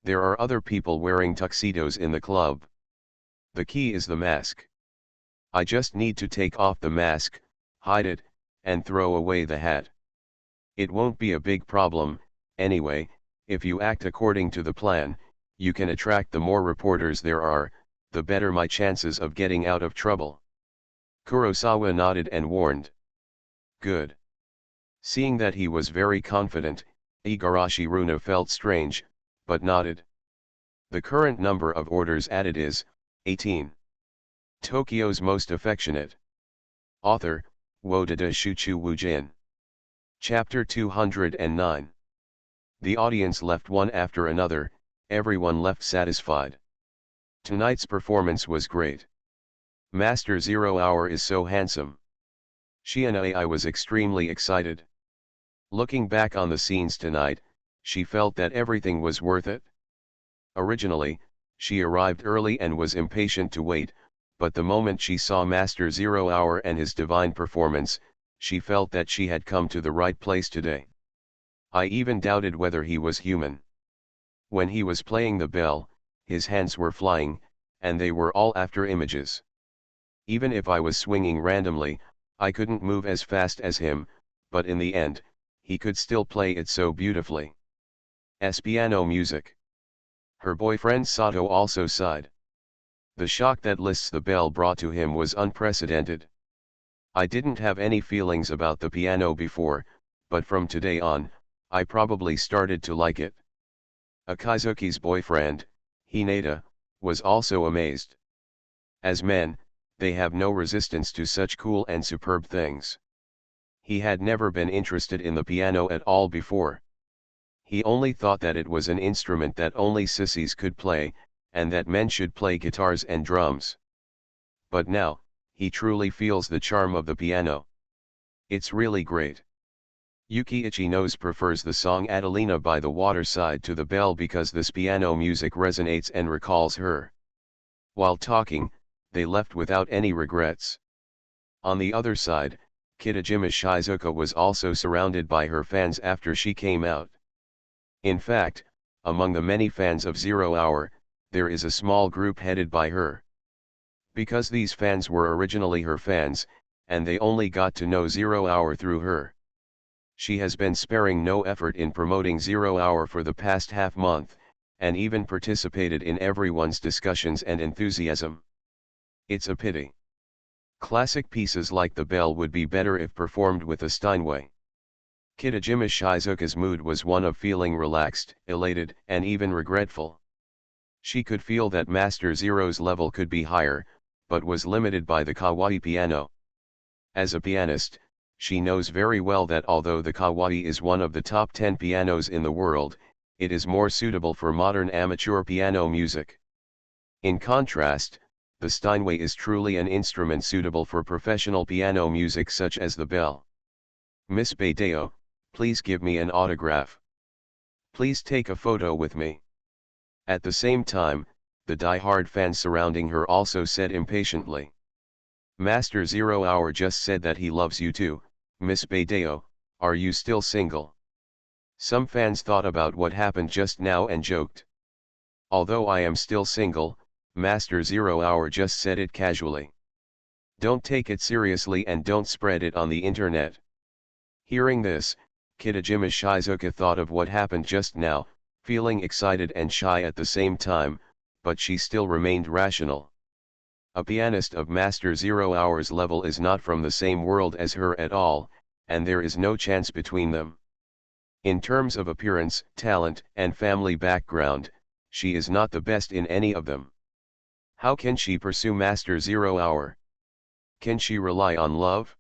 There are other people wearing tuxedos in the club. The key is the mask. I just need to take off the mask, hide it, and throw away the hat. It won't be a big problem, anyway. If you act according to the plan, you can attract the more reporters there are, the better my chances of getting out of trouble. Kurosawa nodded and warned. Good. Seeing that he was very confident, Igarashi Runa felt strange, but nodded. The current number of orders added is 18. Tokyo's most affectionate. Author, Wodada Shuchu Wujin. Chapter 209. The audience left one after another, everyone left satisfied. Tonight's performance was great. Master Zero Hour is so handsome. She and I was extremely excited. Looking back on the scenes tonight, she felt that everything was worth it. Originally, she arrived early and was impatient to wait, but the moment she saw Master Zero Hour and his divine performance, she felt that she had come to the right place today. I even doubted whether he was human. When he was playing the bell, his hands were flying, and they were all after images. Even if I was swinging randomly, I couldn't move as fast as him, but in the end, he could still play it so beautifully. Piano music. Her boyfriend Sato also sighed. The shock that lists the bell brought to him was unprecedented. I didn't have any feelings about the piano before, but from today on, I probably started to like it. Akazuki's boyfriend, Hinata, was also amazed. As men, they have no resistance to such cool and superb things. He had never been interested in the piano at all before. He only thought that it was an instrument that only sissies could play, and that men should play guitars and drums. But now, he truly feels the charm of the piano. It's really great. Yuki Ichinos prefers the song Adelina by the Waterside to the bell because this piano music resonates and recalls her. While talking, they left without any regrets. On the other side, Kitajima Shizuka was also surrounded by her fans after she came out. In fact, among the many fans of Zero Hour, there is a small group headed by her. Because these fans were originally her fans, and they only got to know Zero Hour through her. She has been sparing no effort in promoting Zero Hour for the past half-month, and even participated in everyone's discussions and enthusiasm. It's a pity. Classic pieces like The Bell would be better if performed with a Steinway. Kitajima Shizuka's mood was one of feeling relaxed, elated, and even regretful. She could feel that Master Zero's level could be higher, but was limited by the kawaii piano. As a pianist, she knows very well that although the kawaii is one of the top 10 pianos in the world, it is more suitable for modern amateur piano music. In contrast, the Steinway is truly an instrument suitable for professional piano music such as the bell. Miss Badeo, please give me an autograph. Please take a photo with me. At the same time, the die-hard fans surrounding her also said impatiently. Master Zero Hour just said that he loves you too, Miss Badeo, are you still single? Some fans thought about what happened just now and joked. Although I am still single, Master Zero Hour just said it casually. Don't take it seriously and don't spread it on the internet. Hearing this, Kitajima Shizuka thought of what happened just now, feeling excited and shy at the same time, but she still remained rational. A pianist of Master Zero Hour's level is not from the same world as her at all, and there is no chance between them. In terms of appearance, talent, and family background, she is not the best in any of them. How can she pursue Master Zero Hour? Can she rely on love?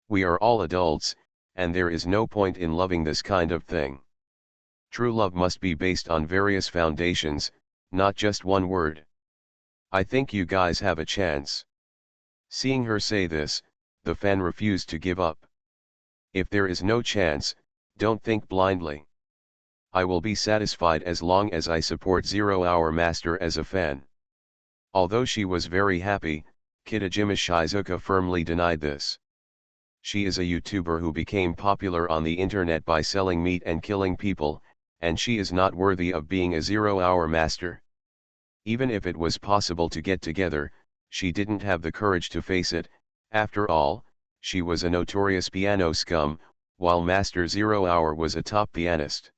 We are all adults, and there is no point in loving this kind of thing. True love must be based on various foundations, not just one word. I think you guys have a chance. Seeing her say this, the fan refused to give up. If there is no chance, don't think blindly. I will be satisfied as long as I support Zero Hour Master as a fan. Although she was very happy, Kitajima Shizuka firmly denied this. She is a YouTuber who became popular on the internet by selling meat and killing people, and she is not worthy of being a Zero Hour Master. Even if it was possible to get together, she didn't have the courage to face it. After all, she was a notorious piano scum, while Master Zero Hour was a top pianist.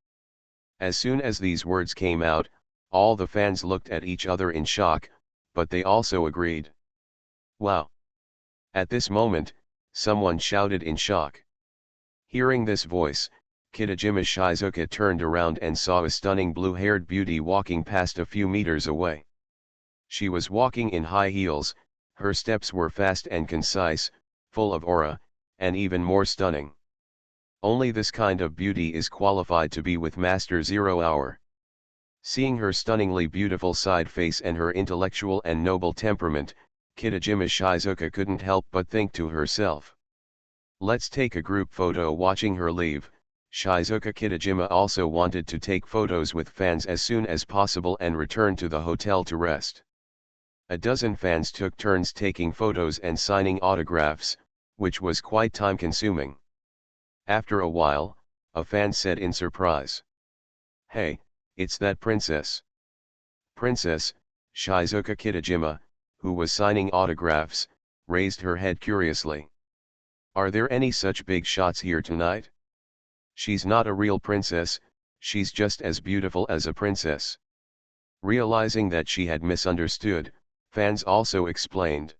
As soon as these words came out, all the fans looked at each other in shock, but they also agreed. Wow! At this moment, someone shouted in shock. Hearing this voice, Kitajima Shizuka turned around and saw a stunning blue-haired beauty walking past a few meters away. She was walking in high heels, her steps were fast and concise, full of aura, and even more stunning. Only this kind of beauty is qualified to be with Master Zero Hour. Seeing her stunningly beautiful side face and her intellectual and noble temperament, Kitajima Shizuka couldn't help but think to herself. Let's take a group photo. Watching her leave, Shizuka Kitajima also wanted to take photos with fans as soon as possible and return to the hotel to rest. A dozen fans took turns taking photos and signing autographs, which was quite time-consuming. After a while, a fan said in surprise, "Hey, it's that princess." Princess, Shizuka Kitajima, who was signing autographs, raised her head curiously. Are there any such big shots here tonight? She's not a real princess, she's just as beautiful as a princess. Realizing that she had misunderstood, fans also explained.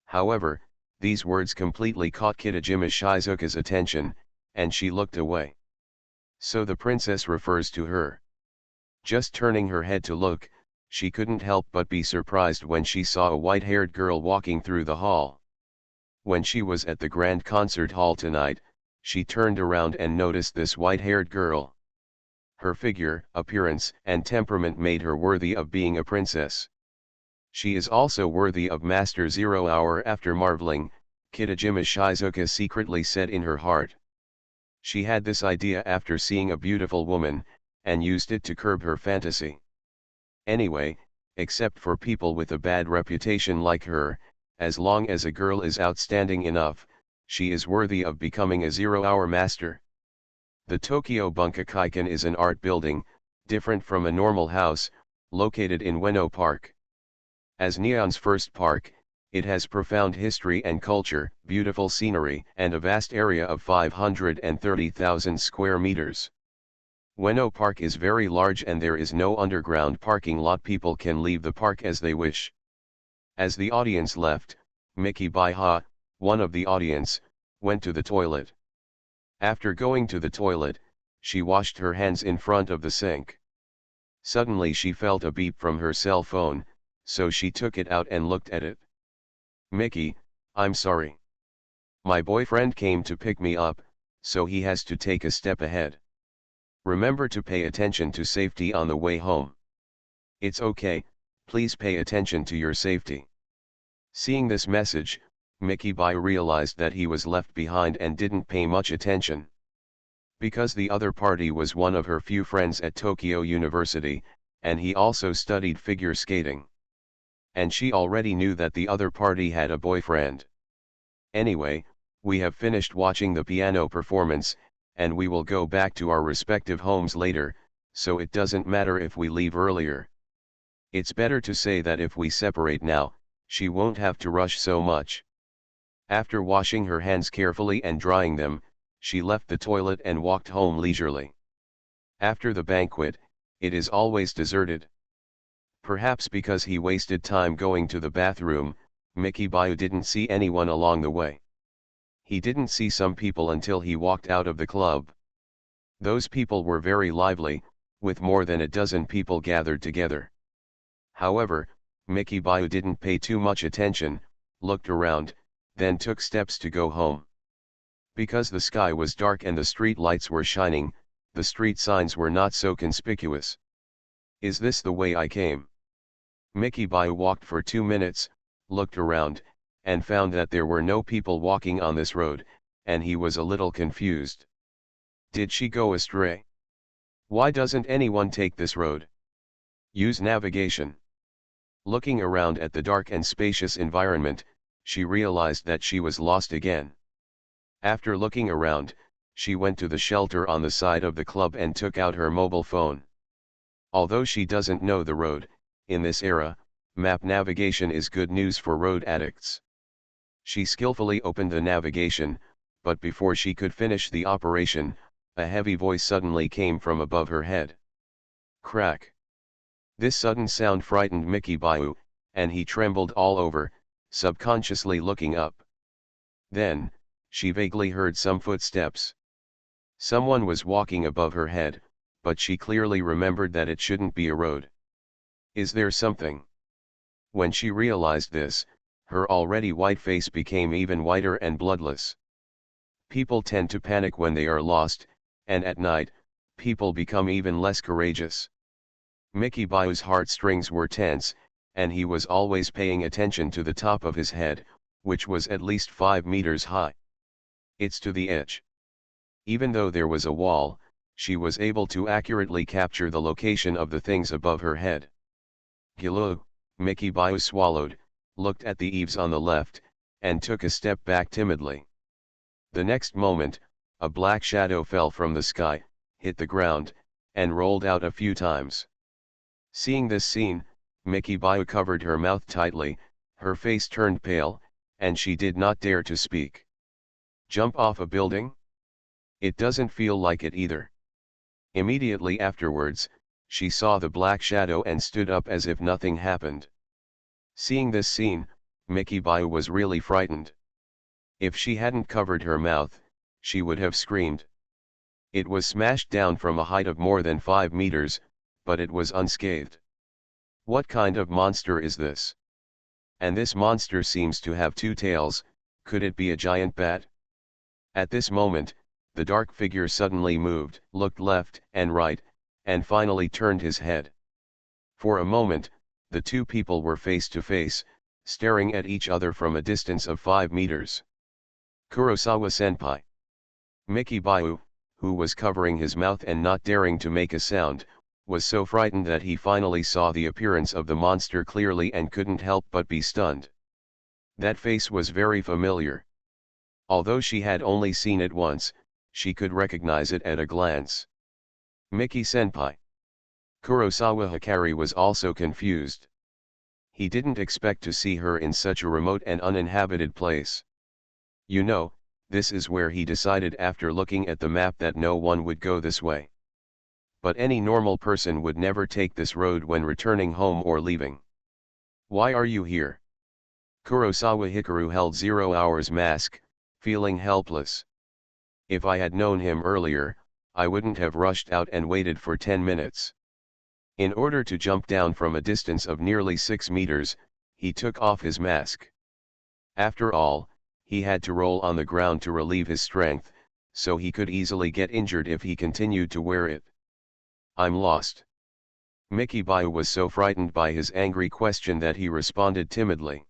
However, these words completely caught Kitajima Shizuka's attention, and she looked away. So the princess refers to her. Just turning her head to look, she couldn't help but be surprised when she saw a white-haired girl walking through the hall. When she was at the grand concert hall tonight, she turned around and noticed this white-haired girl. Her figure, appearance, and temperament made her worthy of being a princess. She is also worthy of Master 0 Hour. After marveling, Kitajima Shizuka secretly said in her heart. She had this idea after seeing a beautiful woman, and used it to curb her fantasy. Anyway, except for people with a bad reputation like her, as long as a girl is outstanding enough, she is worthy of becoming a 0 Hour master. The Tokyo Bunkakaikan is an art building, different from a normal house, located in Ueno Park. As Neon's first park, it has profound history and culture, beautiful scenery, and a vast area of 530,000 square meters. Ueno Park is very large and there is no underground parking lot. People can leave the park as they wish. As the audience left, Miki Baiha, one of the audience, went to the toilet. After going to the toilet, she washed her hands in front of the sink. Suddenly she felt a beep from her cell phone, so she took it out and looked at it. Mickey, I'm sorry. My boyfriend came to pick me up, so he has to take a step ahead. Remember to pay attention to safety on the way home. It's okay, please pay attention to your safety. Seeing this message, Mickey Bai realized that he was left behind and didn't pay much attention. Because the other party was one of her few friends at Tokyo University, and he also studied figure skating. And she already knew that the other party had a boyfriend. Anyway, we have finished watching the piano performance, and we will go back to our respective homes later, so it doesn't matter if we leave earlier. It's better to say that if we separate now, she won't have to rush so much. After washing her hands carefully and drying them, she left the toilet and walked home leisurely. After the banquet, it is always deserted. Perhaps because he wasted time going to the bathroom, Mickey Bayu didn't see anyone along the way. He didn't see some people until he walked out of the club. Those people were very lively, with more than a dozen people gathered together. However, Mickey Bayu didn't pay too much attention, looked around, then took steps to go home. Because the sky was dark and the street lights were shining, the street signs were not so conspicuous. Is this the way I came? Mickey Bayu walked for 2 minutes, looked around, and found that there were no people walking on this road, and he was a little confused. Did she go astray? Why doesn't anyone take this road? Use navigation. Looking around at the dark and spacious environment, she realized that she was lost again. After looking around, she went to the shelter on the side of the club and took out her mobile phone. Although she doesn't know the road, in this era, map navigation is good news for road addicts. She skillfully opened the navigation, but before she could finish the operation, a heavy voice suddenly came from above her head. Crack! This sudden sound frightened Mickey Bayu, and he trembled all over, subconsciously looking up. Then, she vaguely heard some footsteps. Someone was walking above her head, but she clearly remembered that it shouldn't be a road. Is there something? When she realized this, her already white face became even whiter and bloodless. People tend to panic when they are lost, and at night, people become even less courageous. Mickey Bayu's heartstrings were tense, and he was always paying attention to the top of his head, which was at least 5 meters high. It's to the edge. Even though there was a wall, she was able to accurately capture the location of the things above her head. Giloo, Mickey Bayu swallowed, looked at the eaves on the left, and took a step back timidly. The next moment, a black shadow fell from the sky, hit the ground, and rolled out a few times. Seeing this scene, Mickey Bayu covered her mouth tightly, her face turned pale, and she did not dare to speak. Jump off a building? It doesn't feel like it either. Immediately afterwards, she saw the black shadow and stood up as if nothing happened. Seeing this scene, Mickey Bayu was really frightened. If she hadn't covered her mouth, she would have screamed. It was smashed down from a height of more than 5 meters, but it was unscathed. What kind of monster is this? And this monster seems to have 2 tails. Could it be a giant bat? At this moment, the dark figure suddenly moved, looked left and right, and finally turned his head. For a moment, the 2 people were face to face, staring at each other from a distance of 5 meters. Kurosawa-senpai. Mickey Bayu, who was covering his mouth and not daring to make a sound, was so frightened that he finally saw the appearance of the monster clearly and couldn't help but be stunned. That face was very familiar. Although she had only seen it once, she could recognize it at a glance. Mickey-senpai. Kurosawa Hikari was also confused. He didn't expect to see her in such a remote and uninhabited place. You know, this is where he decided after looking at the map that no one would go this way. But any normal person would never take this road when returning home or leaving. Why are you here? Kurosawa Hikaru held 0 hour's mask, feeling helpless. If I had known him earlier, I wouldn't have rushed out and waited for 10 minutes. In order to jump down from a distance of nearly 6 meters, he took off his mask. After all, he had to roll on the ground to relieve his strength, so he could easily get injured if he continued to wear it. I'm lost. Mickey Bayu was so frightened by his angry question that he responded timidly.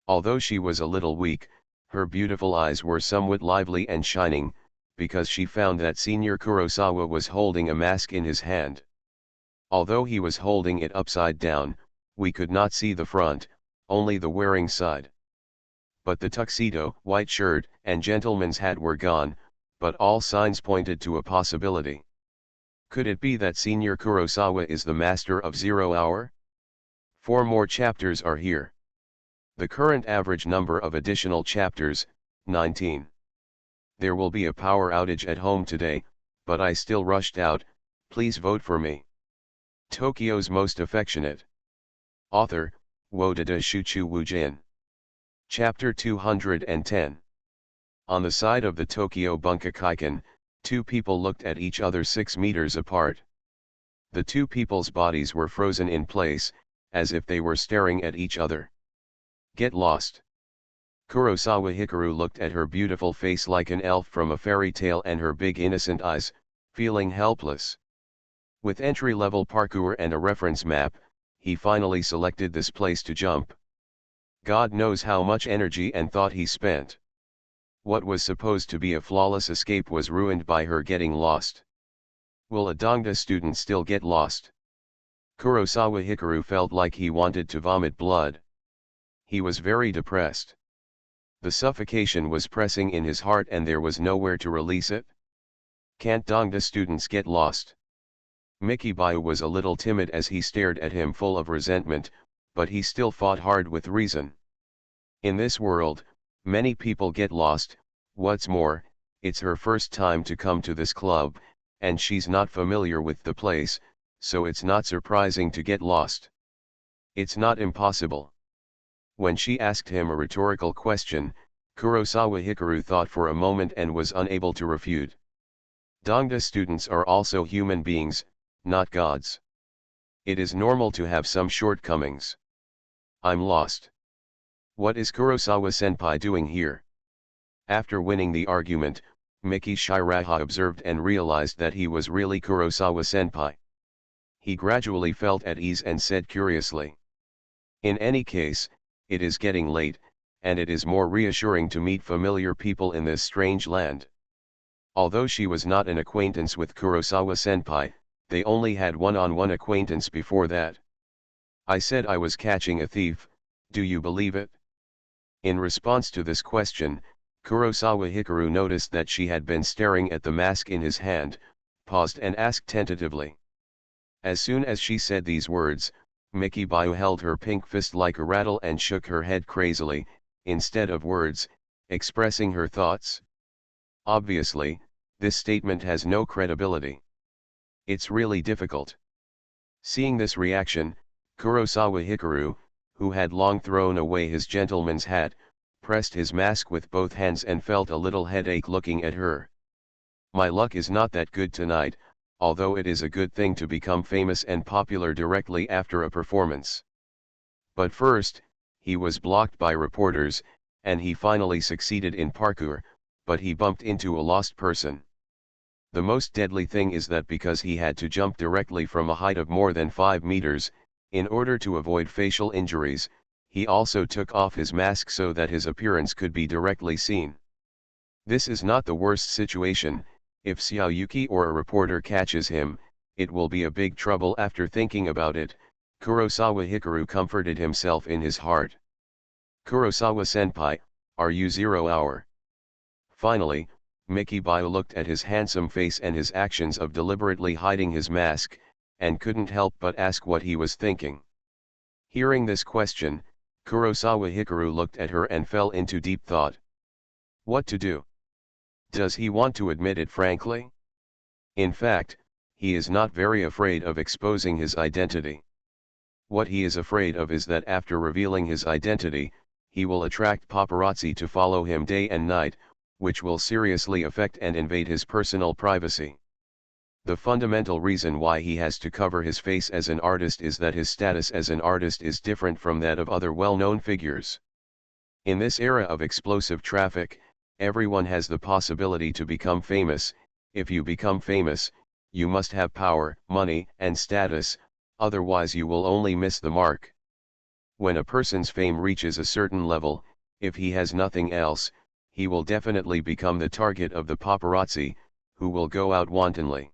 Although she was a little weak, her beautiful eyes were somewhat lively and shining, because she found that Senior Kurosawa was holding a mask in his hand. Although he was holding it upside down, we could not see the front, only the wearing side. But the tuxedo, white shirt, and gentleman's hat were gone, but all signs pointed to a possibility. Could it be that Senior Kurosawa is the master of 0 hour? 4 more chapters are here. The current average number of additional chapters, 19. There will be a power outage at home today, but I still rushed out. Please vote for me. Tokyo's Most Affectionate. Author, Wodada Shuchu Wujin. Chapter 210. On the side of the Tokyo Bunkakaikan, 2 people looked at each other 6 meters apart. The 2 people's bodies were frozen in place, as if they were staring at each other. Get lost. Kurosawa Hikaru looked at her beautiful face like an elf from a fairy tale and her big innocent eyes, feeling helpless. With entry-level parkour and a reference map, he finally selected this place to jump. God knows how much energy and thought he spent. What was supposed to be a flawless escape was ruined by her getting lost. Will a Dongda student still get lost? Kurosawa Hikaru felt like he wanted to vomit blood. He was very depressed. The suffocation was pressing in his heart and there was nowhere to release it. Can't Dongda students get lost? Mickey Bayu was a little timid as he stared at him full of resentment, but he still fought hard with reason. In this world, many people get lost. What's more, it's her first time to come to this club, and she's not familiar with the place, so it's not surprising to get lost. It's not impossible. When she asked him a rhetorical question, Kurosawa Hikaru thought for a moment and was unable to refute. Dongda students are also human beings, not gods. It is normal to have some shortcomings. I'm lost. What is Kurosawa-senpai doing here? After winning the argument, Miki Shiraha observed and realized that he was really Kurosawa-senpai. He gradually felt at ease and said curiously. In any case, it is getting late, and it is more reassuring to meet familiar people in this strange land. Although she was not an acquaintance with Kurosawa-senpai, they only had one-on-one acquaintance before that. I said I was catching a thief, do you believe it? In response to this question, Kurosawa Hikaru noticed that she had been staring at the mask in his hand, paused and asked tentatively. As soon as she said these words, Mickey Bayu held her pink fist like a rattle and shook her head crazily, instead of words, expressing her thoughts. Obviously, this statement has no credibility. It's really difficult. Seeing this reaction, Kurosawa Hikaru, who had long thrown away his gentleman's hat, pressed his mask with both hands and felt a little headache looking at her. My luck is not that good tonight, although it is a good thing to become famous and popular directly after a performance. But first, he was blocked by reporters, and he finally succeeded in parkour, but he bumped into a lost person. The most deadly thing is that because he had to jump directly from a height of more than 5 meters, in order to avoid facial injuries, he also took off his mask so that his appearance could be directly seen. This is not the worst situation. If Xiaoyuki or a reporter catches him, it will be a big trouble. After thinking about it, Kurosawa Hikaru comforted himself in his heart. Kurosawa-senpai, are you 0 hour? Finally, Miki Bio looked at his handsome face and his actions of deliberately hiding his mask, and couldn't help but ask what he was thinking. Hearing this question, Kurosawa Hikaru looked at her and fell into deep thought. What to do? Does he want to admit it frankly? In fact, he is not very afraid of exposing his identity. What he is afraid of is that after revealing his identity, he will attract paparazzi to follow him day and night, which will seriously affect and invade his personal privacy. The fundamental reason why he has to cover his face as an artist is that his status as an artist is different from that of other well-known figures. In this era of explosive traffic, everyone has the possibility to become famous. If you become famous, you must have power, money, and status, otherwise you will only miss the mark. When a person's fame reaches a certain level, if he has nothing else, he will definitely become the target of the paparazzi, who will go out wantonly.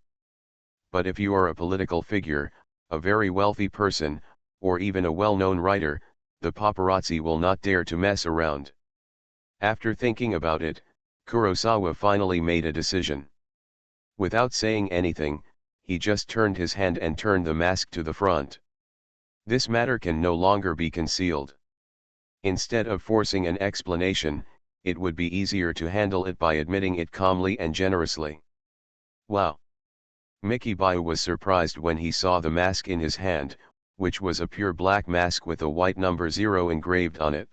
But if you are a political figure, a very wealthy person, or even a well-known writer, the paparazzi will not dare to mess around. After thinking about it, Kurosawa finally made a decision. Without saying anything, he just turned his hand and turned the mask to the front. This matter can no longer be concealed. Instead of forcing an explanation, it would be easier to handle it by admitting it calmly and generously. Wow! Miki Bio was surprised when he saw the mask in his hand, which was a pure black mask with a white number 0 engraved on it.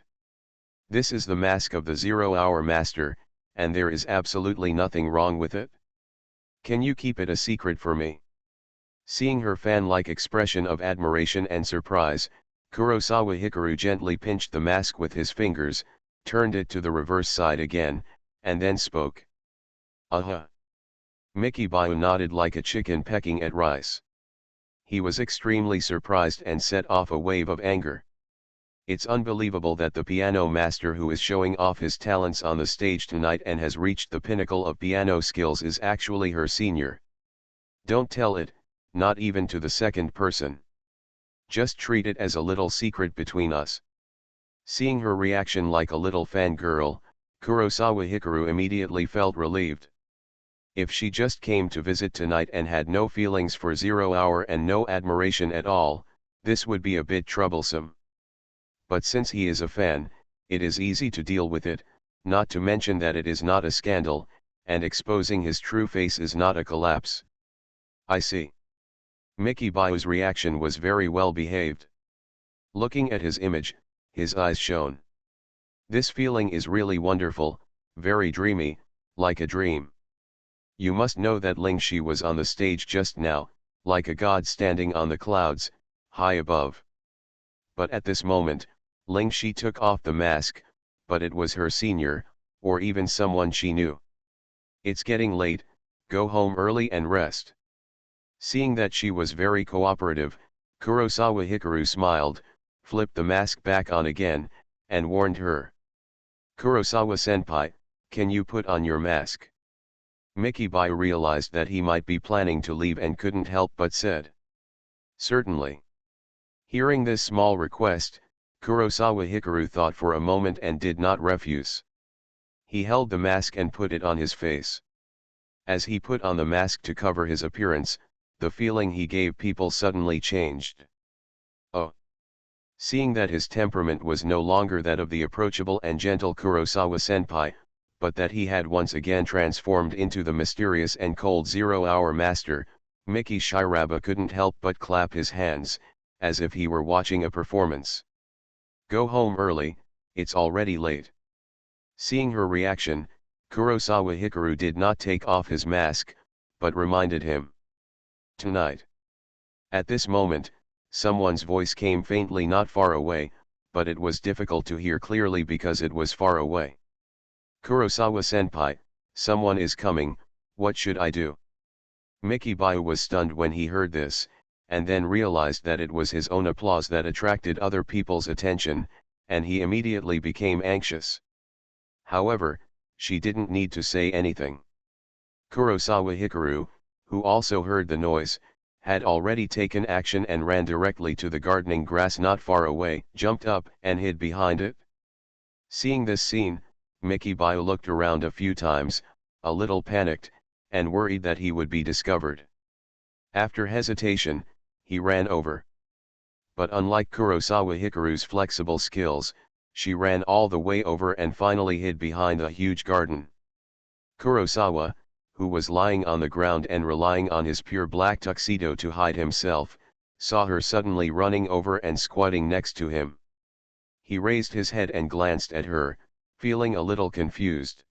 This is the mask of the 0-hour master, and there is absolutely nothing wrong with it. Can you keep it a secret for me? Seeing her fan-like expression of admiration and surprise, Kurosawa Hikaru gently pinched the mask with his fingers, turned it to the reverse side again, and then spoke. Miki Bio nodded like a chicken pecking at rice. He was extremely surprised and set off a wave of anger. It's unbelievable that the piano master who is showing off his talents on the stage tonight and has reached the pinnacle of piano skills is actually her senior. Don't tell it, not even to the second person. Just treat it as a little secret between us. Seeing her reaction like a little fangirl, Kurosawa Hikaru immediately felt relieved. If she just came to visit tonight and had no feelings for 0-hour and no admiration at all, this would be a bit troublesome. But since he is a fan, it is easy to deal with it, not to mention that it is not a scandal, and exposing his true face is not a collapse. I see. Miki Bio's reaction was very well behaved. Looking at his image, his eyes shone. This feeling is really wonderful, very dreamy, like a dream. You must know that Ling Shi was on the stage just now, like a god standing on the clouds, high above. But at this moment, Ling Shi took off the mask, but it was her senior, or even someone she knew. It's getting late, go home early and rest. Seeing that she was very cooperative, Kurosawa Hikaru smiled, flipped the mask back on again, and warned her. Kurosawa-senpai, can you put on your mask? Miki Bio realized that he might be planning to leave and couldn't help but said. Certainly. Hearing this small request, Kurosawa Hikaru thought for a moment and did not refuse. He held the mask and put it on his face. As he put on the mask to cover his appearance, the feeling he gave people suddenly changed. Oh! Seeing that his temperament was no longer that of the approachable and gentle Kurosawa-senpai, but that he had once again transformed into the mysterious and cold Zero-Hour Master. Miki Shiraba couldn't help but clap his hands, as if he were watching a performance. "Go home early, it's already late." Seeing her reaction, Kurosawa Hikaru did not take off his mask, but reminded him. "Tonight." At this moment, someone's voice came faintly not far away, but it was difficult to hear clearly because it was far away. "Kurosawa-senpai, someone is coming, what should I do?" Miki Bayu was stunned when he heard this, and then realized that it was his own applause that attracted other people's attention, and he immediately became anxious. However, she didn't need to say anything. Kurosawa Hikaru, who also heard the noise, had already taken action and ran directly to the gardening grass not far away, jumped up and hid behind it. Seeing this scene, Miki Bayu looked around a few times, a little panicked, and worried that he would be discovered. After hesitation, he ran over. But unlike Kurosawa Hikaru's flexible skills, she ran all the way over and finally hid behind a huge garden. Kurosawa, who was lying on the ground and relying on his pure black tuxedo to hide himself, saw her suddenly running over and squatting next to him. He raised his head and glanced at her, feeling a little confused.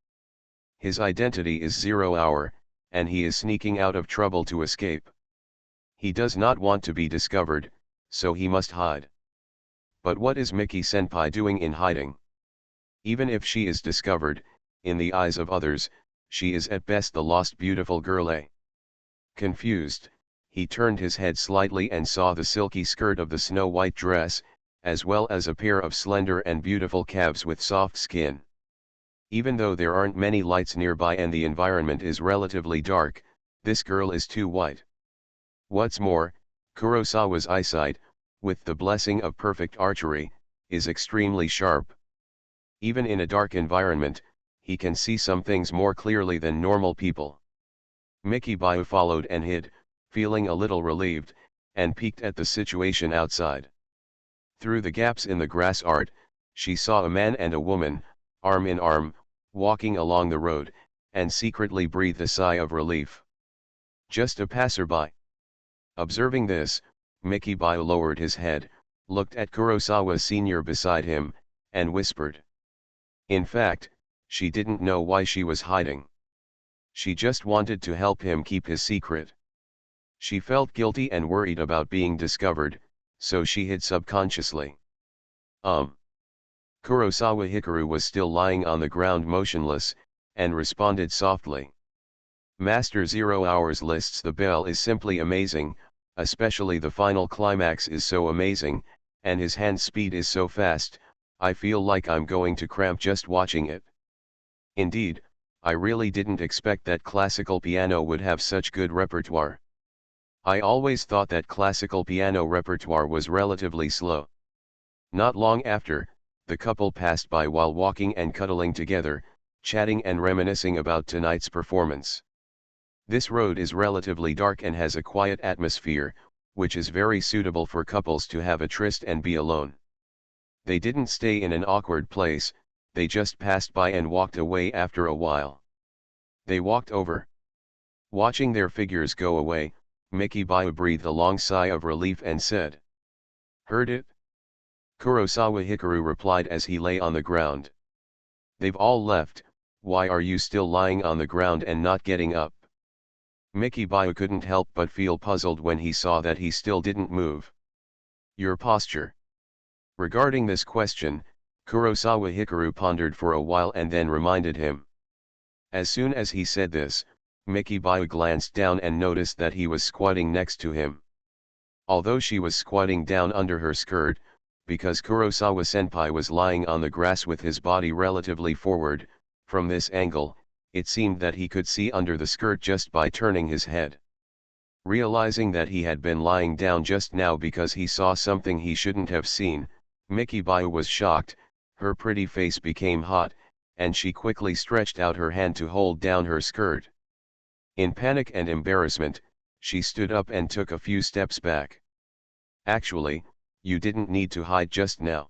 His identity is Zero-Hour, and he is sneaking out of trouble to escape. He does not want to be discovered, so he must hide. But what is Miki-senpai doing in hiding? Even if she is discovered, in the eyes of others, she is at best the lost beautiful girl. Confused, he turned his head slightly and saw the silky skirt of the snow-white dress, as well as a pair of slender and beautiful calves with soft skin. Even though there aren't many lights nearby and the environment is relatively dark, this girl is too white. What's more, Kurosawa's eyesight, with the blessing of perfect archery, is extremely sharp. Even in a dark environment, he can see some things more clearly than normal people. Miki Bayu followed and hid, feeling a little relieved, and peeked at the situation outside. Through the gaps in the grass art, she saw a man and a woman, arm in arm, walking along the road, and secretly breathed a sigh of relief. Just a passerby. Observing this, Miki Bayu lowered his head, looked at Kurosawa Sr. beside him, and whispered. In fact, she didn't know why she was hiding. She just wanted to help him keep his secret. She felt guilty and worried about being discovered, so she hid subconsciously. Kurosawa Hikaru was still lying on the ground motionless, and responded softly. Master Zero-Hour's lists the bell is simply amazing, especially the final climax is so amazing, and his hand speed is so fast, I feel like I'm going to cramp just watching it. Indeed, I really didn't expect that classical piano would have such good repertoire. I always thought that classical piano repertoire was relatively slow. Not long after, the couple passed by while walking and cuddling together, chatting and reminiscing about tonight's performance. This road is relatively dark and has a quiet atmosphere, which is very suitable for couples to have a tryst and be alone. They didn't stay in an awkward place, they just passed by and walked away after a while. They walked over. Watching their figures go away, Miki Bayu breathed a long sigh of relief and said. Heard it? Kurosawa Hikaru replied as he lay on the ground. They've all left, why are you still lying on the ground and not getting up? Miki Bayu couldn't help but feel puzzled when he saw that he still didn't move. Your posture. Regarding this question, Kurosawa Hikaru pondered for a while and then reminded him. As soon as he said this, Miki Bayu glanced down and noticed that he was squatting next to him. Although she was squatting down under her skirt, because Kurosawa-senpai was lying on the grass with his body relatively forward, from this angle, it seemed that he could see under the skirt just by turning his head. Realizing that he had been lying down just now because he saw something he shouldn't have seen, Miki Bayu was shocked, her pretty face became hot, and she quickly stretched out her hand to hold down her skirt. In panic and embarrassment, she stood up and took a few steps back. Actually, you didn't need to hide just now.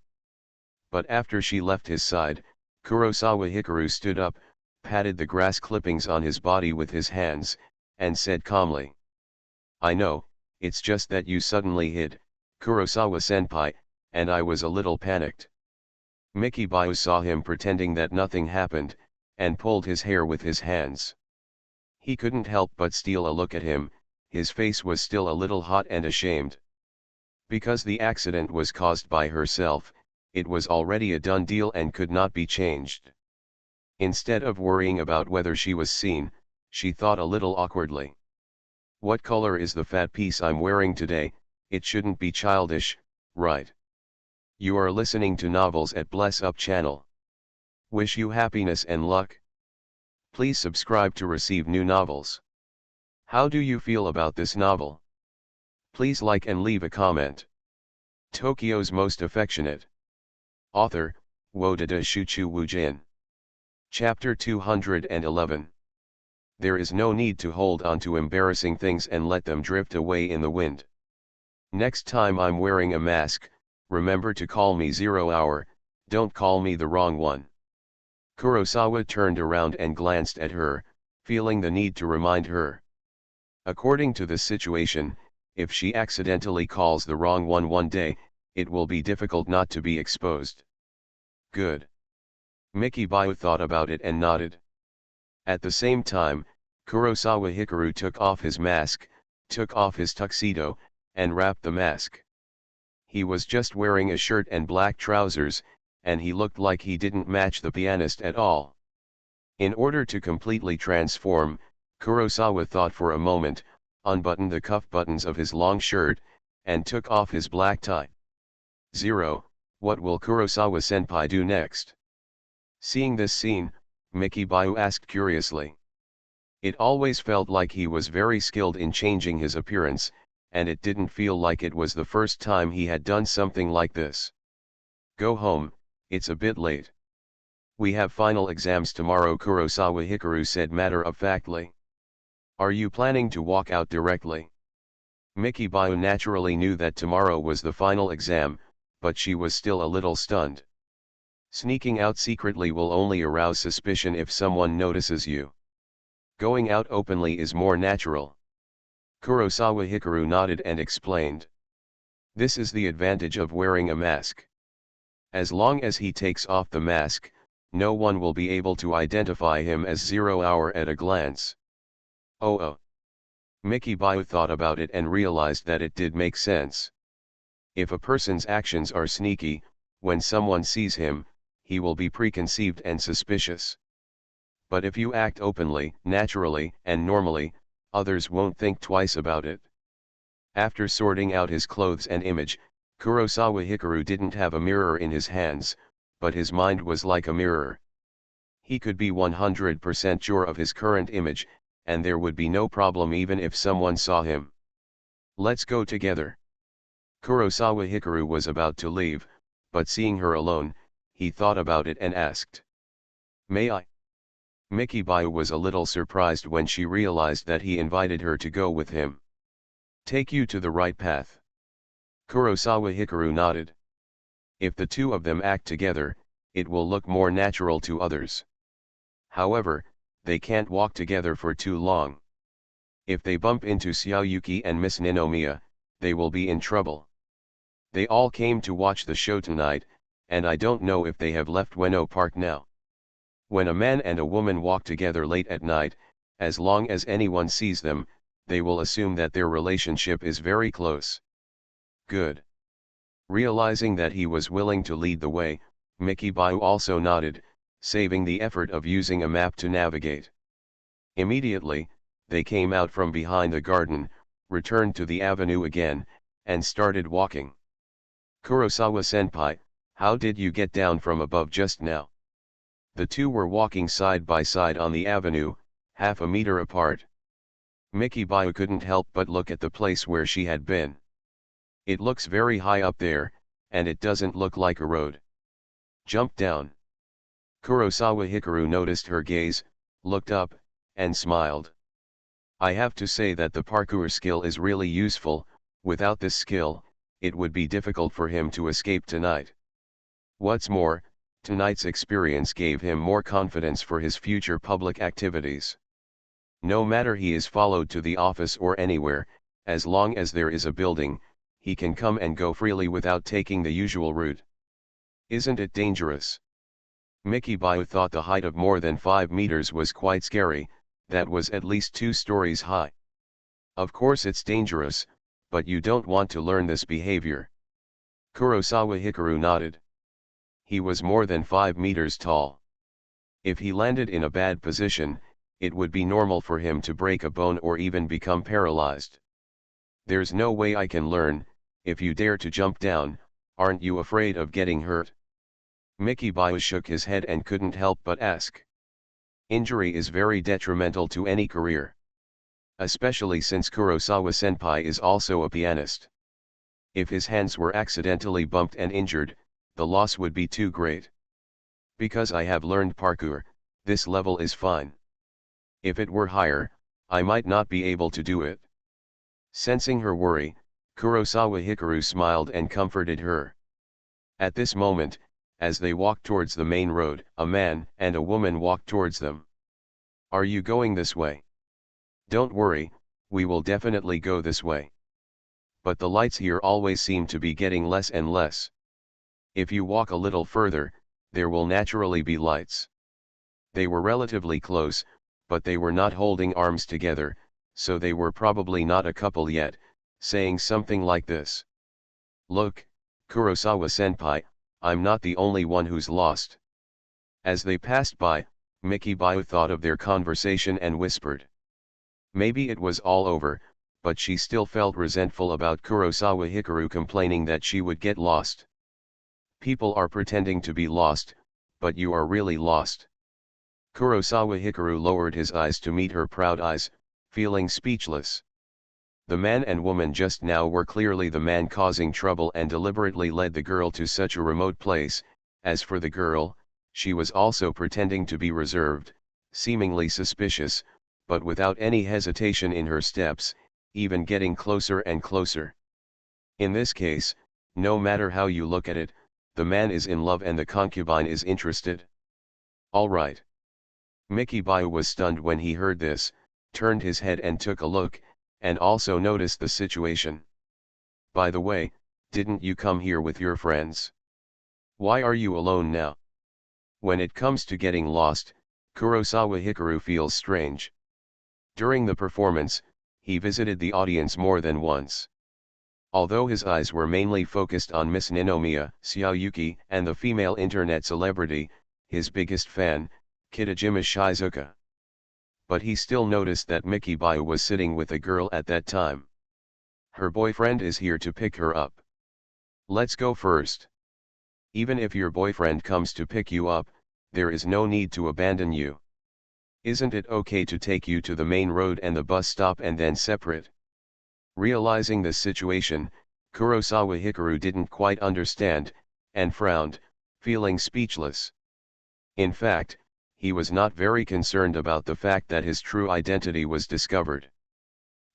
But after she left his side, Kurosawa Hikaru stood up, patted the grass clippings on his body with his hands, and said calmly. I know, it's just that you suddenly hid, Kurosawa-senpai, and I was a little panicked. Mikibayo saw him pretending that nothing happened, and pulled his hair with his hands. He couldn't help but steal a look at him, his face was still a little hot and ashamed. Because the accident was caused by herself, it was already a done deal and could not be changed. Instead of worrying about whether she was seen, she thought a little awkwardly. What color is the fat piece I'm wearing today? It shouldn't be childish, right? You are listening to Novels at Bless Up channel. Wish you happiness and luck. Please subscribe to receive new novels. How do you feel about this novel? Please like and leave a comment. Tokyo's Most Affectionate. Author, Wodada Shuchu Wujin. Chapter 211. There is no need to hold on to embarrassing things and let them drift away in the wind. Next time I'm wearing a mask, remember to call me 0 Hour, don't call me the wrong one. Kurosawa turned around and glanced at her, feeling the need to remind her. According to the situation, if she accidentally calls the wrong one day, it will be difficult not to be exposed. Good. Mikibayo thought about it and nodded. At the same time, Kurosawa Hikaru took off his mask, took off his tuxedo, and wrapped the mask. He was just wearing a shirt and black trousers, and he looked like he didn't match the pianist at all. In order to completely transform, Kurosawa thought for a moment, unbuttoned the cuff buttons of his long shirt, and took off his black tie. 0. What will Kurosawa-senpai do next? Seeing this scene, Mikibayo asked curiously. It always felt like he was very skilled in changing his appearance, and it didn't feel like it was the first time he had done something like this. Go home, it's a bit late. We have final exams tomorrow, Kurosawa Hikaru said matter-of-factly. Are you planning to walk out directly? Mikibayo naturally knew that tomorrow was the final exam, but she was still a little stunned. Sneaking out secretly will only arouse suspicion if someone notices you. Going out openly is more natural. Kurosawa Hikaru nodded and explained. This is the advantage of wearing a mask. As long as he takes off the mask, no one will be able to identify him as 0 Hour at a glance. Oh. Mikibayo thought about it and realized that it did make sense. If a person's actions are sneaky, when someone sees him, he will be preconceived and suspicious. But if you act openly, naturally, and normally, others won't think twice about it. After sorting out his clothes and image, Kurosawa Hikaru didn't have a mirror in his hands, but his mind was like a mirror. He could be 100% sure of his current image, and there would be no problem even if someone saw him. Let's go together. Kurosawa Hikaru was about to leave, but seeing her alone, he thought about it and asked. May I? Mikibayo was a little surprised when she realized that he invited her to go with him. Take you to the right path. Kurosawa Hikaru nodded. If the two of them act together, it will look more natural to others. However, they can't walk together for too long. If they bump into Xiaoyuki and Miss Ninomiya, they will be in trouble. They all came to watch the show tonight, and I don't know if they have left Ueno Park now. When a man and a woman walk together late at night, as long as anyone sees them, they will assume that their relationship is very close. Good. Realizing that he was willing to lead the way, Mikibayo also nodded, saving the effort of using a map to navigate. Immediately, they came out from behind the garden, returned to the avenue again, and started walking. Kurosawa-senpai, how did you get down from above just now? The two were walking side by side on the avenue, half a meter apart. Mikibayo couldn't help but look at the place where she had been. It looks very high up there, and it doesn't look like a road. Jump down. Kurosawa Hikaru noticed her gaze, looked up, and smiled. I have to say that the parkour skill is really useful. Without this skill, it would be difficult for him to escape tonight. What's more, Tonight's experience gave him more confidence for his future public activities. No matter he is followed to the office or anywhere, as long as there is a building, he can come and go freely without taking the usual route. Isn't it dangerous? Mickey Bio thought the height of more than 5 meters was quite scary, that was at least 2 stories high. Of course it's dangerous, but you don't want to learn this behavior. Kurosawa Hikaru nodded. He was more than 5 meters tall. If he landed in a bad position, it would be normal for him to break a bone or even become paralyzed. There's no way I can learn. If you dare to jump down, aren't you afraid of getting hurt? Mickey Bio shook his head and couldn't help but ask. Injury is very detrimental to any career. Especially since Kurosawa-senpai is also a pianist. If his hands were accidentally bumped and injured, the loss would be too great. Because I have learned parkour, this level is fine. If it were higher, I might not be able to do it. Sensing her worry, Kurosawa Hikaru smiled and comforted her. At this moment, as they walked towards the main road, a man and a woman walked towards them. Are you going this way? Don't worry, we will definitely go this way. But the lights here always seem to be getting less and less. If you walk a little further, there will naturally be lights. They were relatively close, but they were not holding arms together, so they were probably not a couple yet, saying something like this. Look, Kurosawa-senpai, I'm not the only one who's lost. As they passed by, Mickey Bio thought of their conversation and whispered. Maybe it was all over, but she still felt resentful about Kurosawa Hikaru complaining that she would get lost. People are pretending to be lost, but you are really lost. Kurosawa Hikaru lowered his eyes to meet her proud eyes, feeling speechless. The man and woman just now were clearly the man causing trouble and deliberately led the girl to such a remote place. As for the girl, she was also pretending to be reserved, seemingly suspicious, but without any hesitation in her steps, even getting closer and closer. In this case, no matter how you look at it, the man is in love and the concubine is interested. All right. Mickey Bio was stunned when he heard this, turned his head and took a look, and also noticed the situation. By the way, didn't you come here with your friends? Why are you alone now? When it comes to getting lost, Kurosawa Hikaru feels strange. During the performance, he visited the audience more than once. Although his eyes were mainly focused on Miss Ninomiya, Xiaoyuki, and the female internet celebrity, his biggest fan, Kitajima Shizuka. But he still noticed that Mickey Bio was sitting with a girl at that time. Her boyfriend is here to pick her up. Let's go first. Even if your boyfriend comes to pick you up, there is no need to abandon you. Isn't it okay to take you to the main road and the bus stop and then separate? Realizing this situation, Kurosawa Hikaru didn't quite understand, and frowned, feeling speechless. In fact, he was not very concerned about the fact that his true identity was discovered.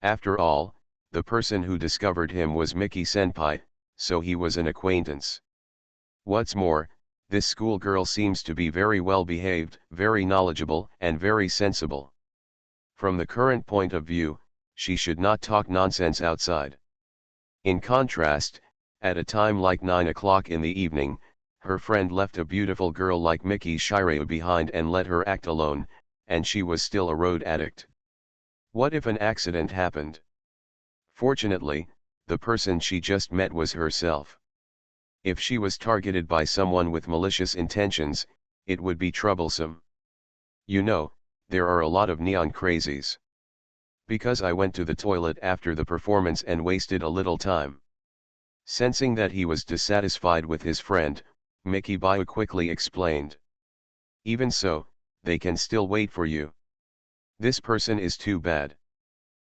After all, the person who discovered him was Mickey-senpai, so he was an acquaintance. What's more, this schoolgirl seems to be very well behaved, very knowledgeable, and very sensible. From the current point of view, she should not talk nonsense outside. In contrast, at a time like 9 o'clock in the evening, her friend left a beautiful girl like Miki Shiryu behind and let her act alone, and she was still a road addict. What if an accident happened? Fortunately, the person she just met was herself. If she was targeted by someone with malicious intentions, it would be troublesome. You know, there are a lot of neon crazies. Because I went to the toilet after the performance and wasted a little time. Sensing that he was dissatisfied with his friend, Mickey Bio quickly explained. Even so, they can still wait for you. This person is too bad.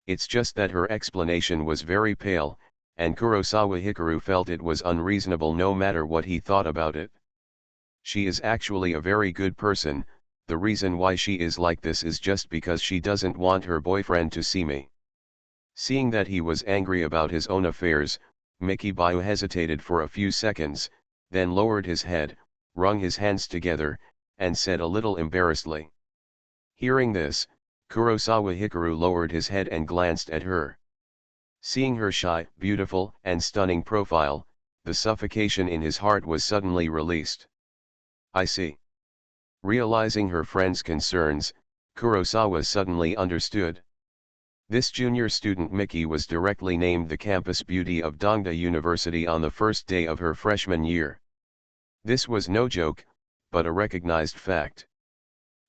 It's just that her explanation was very pale, and Kurosawa Hikaru felt it was unreasonable no matter what he thought about it. She is actually a very good person. The reason why she is like this is just because she doesn't want her boyfriend to see me. Seeing that he was angry about his own affairs, Mickey Bio hesitated for a few seconds, then lowered his head, wrung his hands together, and said a little embarrassedly. Hearing this, Kurosawa Hikaru lowered his head and glanced at her. Seeing her shy, beautiful, and stunning profile, the suffocation in his heart was suddenly released. I see. Realizing her friend's concerns, Kurosawa suddenly understood. This junior student Miki was directly named the campus beauty of Dongda University on the first day of her freshman year. This was no joke, but a recognized fact.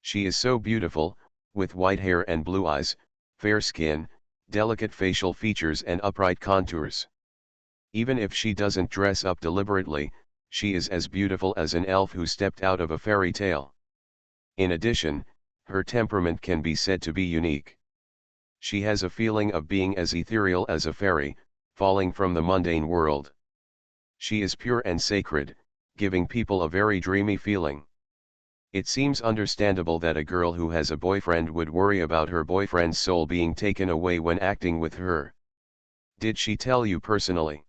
She is so beautiful, with white hair and blue eyes, fair skin, delicate facial features and upright contours. Even if she doesn't dress up deliberately, she is as beautiful as an elf who stepped out of a fairy tale. In addition, her temperament can be said to be unique. She has a feeling of being as ethereal as a fairy, falling from the mundane world. She is pure and sacred, giving people a very dreamy feeling. It seems understandable that a girl who has a boyfriend would worry about her boyfriend's soul being taken away when acting with her. Did she tell you personally?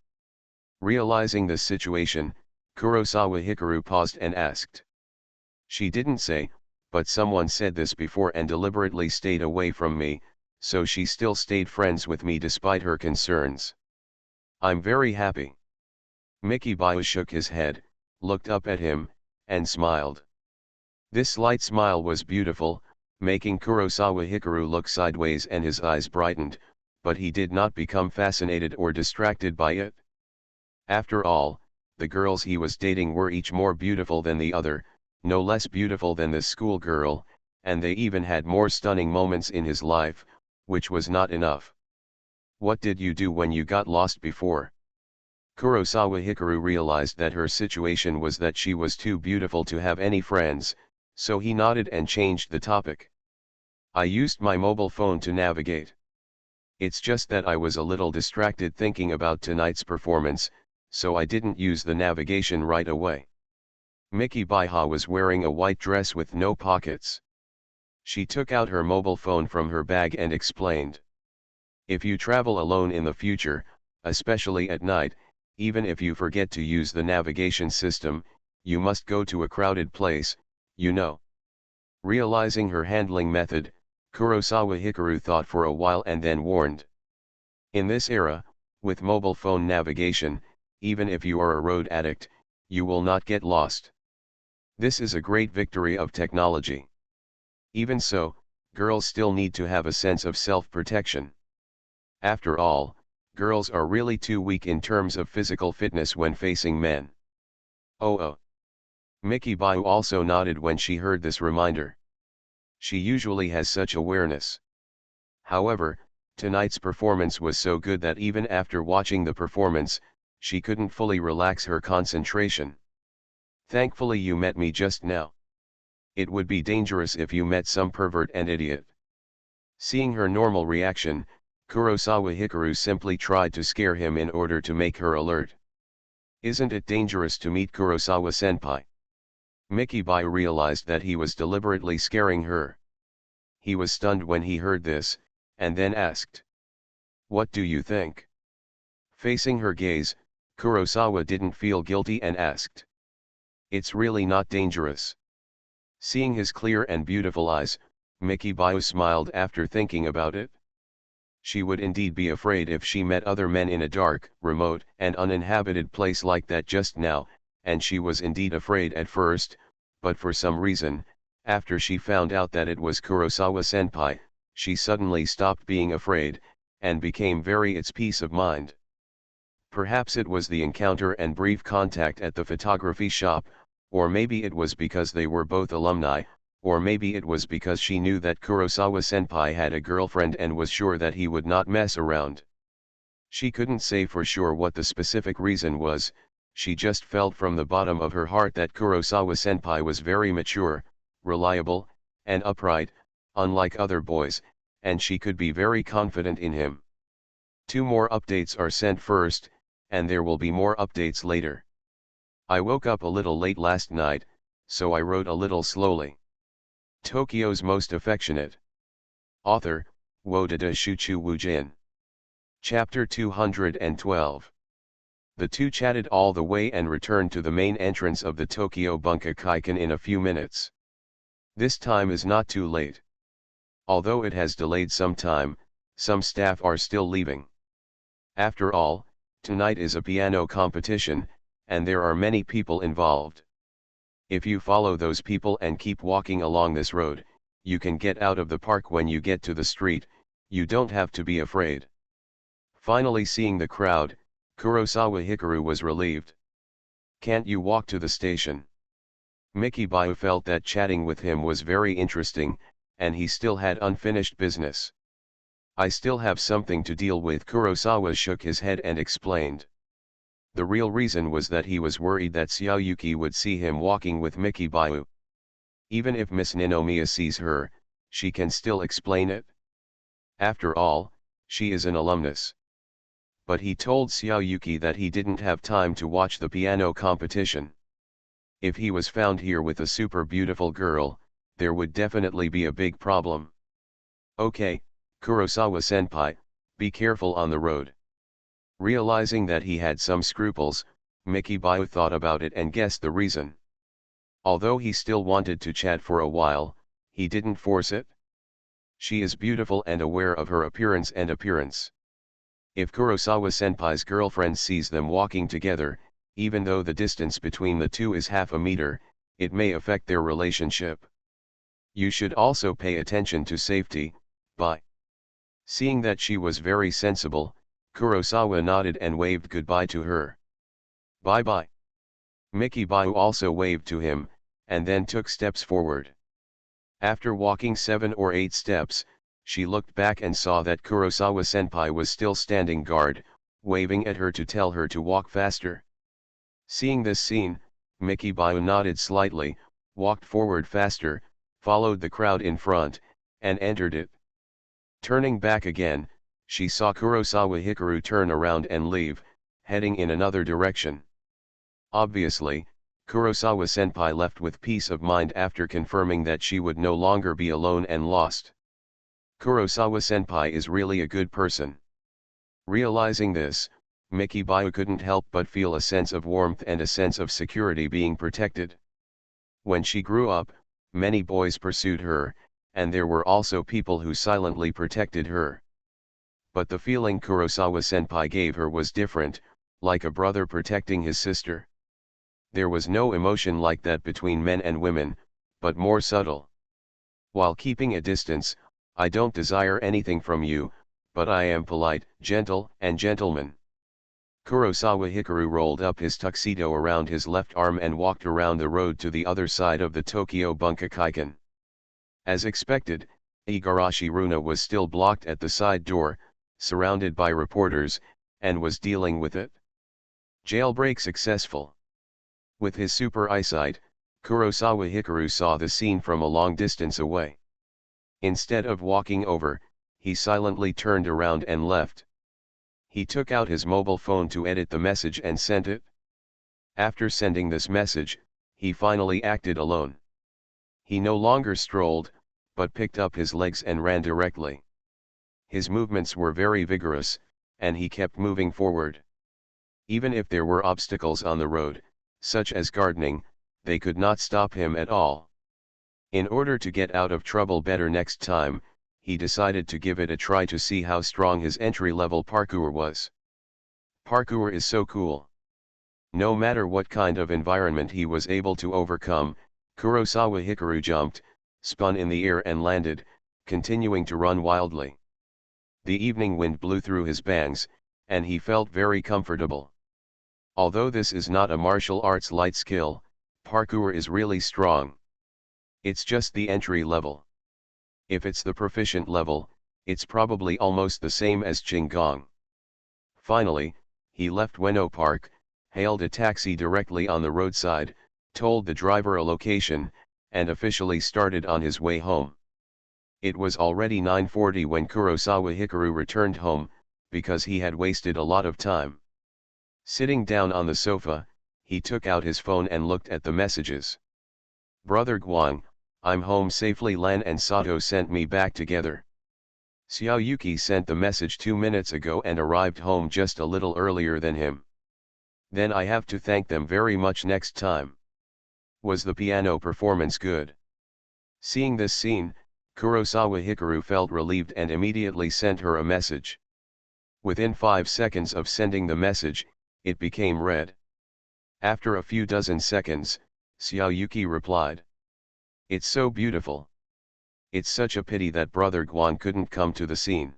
Realizing the situation, Kurosawa Hikaru paused and asked. She didn't say, but someone said this before and deliberately stayed away from me, so she still stayed friends with me despite her concerns. I'm very happy. Miki Bayo shook his head, looked up at him, and smiled. This slight smile was beautiful, making Kurosawa Hikaru look sideways and his eyes brightened, but he did not become fascinated or distracted by it. After all, the girls he was dating were each more beautiful than the other, no less beautiful than this schoolgirl, and they even had more stunning moments in his life, which was not enough. What did you do when you got lost before? Kurosawa Hikaru realized that her situation was that she was too beautiful to have any friends, so he nodded and changed the topic. I used my mobile phone to navigate. It's just that I was a little distracted thinking about tonight's performance, so I didn't use the navigation right away. Miki Baiha was wearing a white dress with no pockets. She took out her mobile phone from her bag and explained. If you travel alone in the future, especially at night, even if you forget to use the navigation system, you must go to a crowded place, you know. Realizing her handling method, Kurosawa Hikaru thought for a while and then warned. In this era, with mobile phone navigation, even if you are a road addict, you will not get lost. This is a great victory of technology. Even so, girls still need to have a sense of self-protection. After all, girls are really too weak in terms of physical fitness when facing men. Oh. Miki Bayo also nodded when she heard this reminder. She usually has such awareness. However, tonight's performance was so good that even after watching the performance, she couldn't fully relax her concentration. Thankfully you met me just now. It would be dangerous if you met some pervert and idiot. Seeing her normal reaction, Kurosawa Hikaru simply tried to scare him in order to make her alert. Isn't it dangerous to meet Kurosawa-senpai? Miki Bayo realized that he was deliberately scaring her. He was stunned when he heard this, and then asked. What do you think? Facing her gaze, Kurosawa didn't feel guilty and asked. It's really not dangerous. Seeing his clear and beautiful eyes, Miki Bayo smiled after thinking about it. She would indeed be afraid if she met other men in a dark, remote, and uninhabited place like that just now, and she was indeed afraid at first, but for some reason, after she found out that it was Kurosawa-senpai, she suddenly stopped being afraid, and became very at peace of mind. Perhaps it was the encounter and brief contact at the photography shop, or maybe it was because they were both alumni, or maybe it was because she knew that Kurosawa-senpai had a girlfriend and was sure that he would not mess around. She couldn't say for sure what the specific reason was. She just felt from the bottom of her heart that Kurosawa-senpai was very mature, reliable, and upright, unlike other boys, and she could be very confident in him. 2 more updates are sent first, and there will be more updates later. I woke up a little late last night, so I wrote a little slowly. Tokyo's Most Affectionate. Author, Wodada Shuchu Wujin. Chapter 212. The two chatted all the way and returned to the main entrance of the Tokyo Bunkakuiken in a few minutes. This time is not too late. Although it has delayed some time, some staff are still leaving. After all, tonight is a piano competition, and there are many people involved. If you follow those people and keep walking along this road, you can get out of the park when you get to the street, you don't have to be afraid. Finally seeing the crowd, Kurosawa Hikaru was relieved. Can't you walk to the station? Mikibayu felt that chatting with him was very interesting, and he still had unfinished business. I still have something to deal with. Kurosawa shook his head and explained. The real reason was that he was worried that Xiaoyuki would see him walking with Mikibayu. Even if Miss Ninomiya sees her, she can still explain it. After all, she is an alumnus. But he told Xiaoyuki that he didn't have time to watch the piano competition. If he was found here with a super beautiful girl, there would definitely be a big problem. Okay, Kurosawa-senpai, be careful on the road. Realizing that he had some scruples, Mikibayu thought about it and guessed the reason. Although he still wanted to chat for a while, he didn't force it. She is beautiful and aware of her appearance and appearance. If Kurosawa-senpai's girlfriend sees them walking together, even though the distance between the two is half a meter, it may affect their relationship. You should also pay attention to safety. Bye. Seeing that she was very sensible, Kurosawa nodded and waved goodbye to her. Bye-bye. Mikibayu also waved to him, and then took steps forward. After walking 7 or 8 steps, she looked back and saw that Kurosawa-senpai was still standing guard, waving at her to tell her to walk faster. Seeing this scene, Mikibayu nodded slightly, walked forward faster, followed the crowd in front, and entered it. Turning back again, she saw Kurosawa Hikaru turn around and leave, heading in another direction. Obviously, Kurosawa-senpai left with peace of mind after confirming that she would no longer be alone and lost. Kurosawa-senpai is really a good person. Realizing this, Mikibayu couldn't help but feel a sense of warmth and a sense of security being protected. When she grew up, many boys pursued her, and there were also people who silently protected her. But the feeling Kurosawa-senpai gave her was different, like a brother protecting his sister. There was no emotion like that between men and women, but more subtle. While keeping a distance, I don't desire anything from you, but I am polite, gentle, and gentleman. Kurosawa Hikaru rolled up his tuxedo around his left arm and walked around the road to the other side of the Tokyo Bunkakuiken. As expected, Igarashi Runa was still blocked at the side door, surrounded by reporters, and was dealing with it. Jailbreak successful. With his super eyesight, Kurosawa Hikaru saw the scene from a long distance away. Instead of walking over, he silently turned around and left. He took out his mobile phone to edit the message and sent it. After sending this message, he finally acted alone. He no longer strolled, but picked up his legs and ran directly. His movements were very vigorous, and he kept moving forward. Even if there were obstacles on the road, such as gardening, they could not stop him at all. In order to get out of trouble better next time, he decided to give it a try to see how strong his entry-level parkour was. Parkour is so cool. No matter what kind of environment he was able to overcome, Kurosawa Hikaru jumped, spun in the air and landed, continuing to run wildly. The evening wind blew through his bangs, and he felt very comfortable. Although this is not a martial arts light skill, parkour is really strong. It's just the entry level. If it's the proficient level, it's probably almost the same as Qinggong. Finally, he left Ueno Park, hailed a taxi directly on the roadside, told the driver a location, and officially started on his way home. It was already 9:40 when Kurosawa Hikaru returned home, because he had wasted a lot of time. Sitting down on the sofa, he took out his phone and looked at the messages. Brother Guang, I'm home safely. Lan and Sato sent me back together. Xiaoyuki sent the message 2 minutes ago and arrived home just a little earlier than him. Then I have to thank them very much next time. Was the piano performance good? Seeing this scene, Kurosawa Hikaru felt relieved and immediately sent her a message. Within 5 seconds of sending the message, it became read. After a few dozen seconds, Xiaoyuki replied. It's so beautiful. It's such a pity that Brother Guan couldn't come to the scene.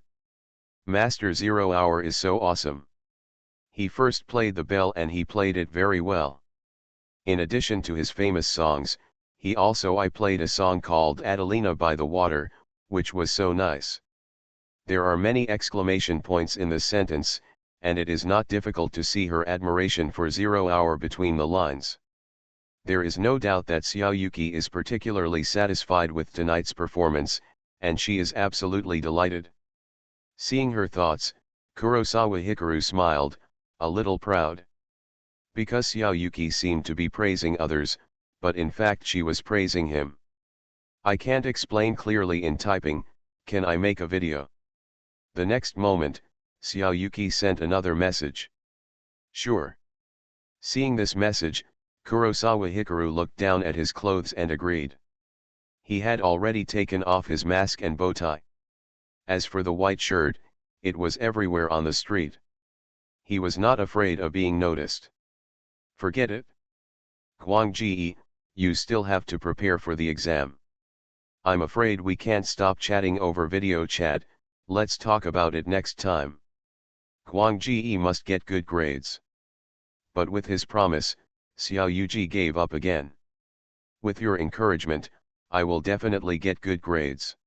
Master 0 Hour is so awesome. He first played the bell and he played it very well. In addition to his famous songs, he also played a song called Adelina by the Water, which was so nice. There are many exclamation points in the sentence, and it is not difficult to see her admiration for 0 Hour between the lines. There is no doubt that Xiaoyuki is particularly satisfied with tonight's performance, and she is absolutely delighted. Seeing her thoughts, Kurosawa Hikaru smiled, a little proud. Because Xiaoyuki seemed to be praising others, but in fact she was praising him. I can't explain clearly in typing, can I make a video? The next moment, Xiaoyuki sent another message. Sure. Seeing this message, Kurosawa Hikaru looked down at his clothes and agreed. He had already taken off his mask and bow tie. As for the white shirt, it was everywhere on the street. He was not afraid of being noticed. Forget it. Guangji, you still have to prepare for the exam. I'm afraid we can't stop chatting over video chat, let's talk about it next time. Guangji must get good grades. But with his promise, Xiaoyuki gave up again. With your encouragement, I will definitely get good grades.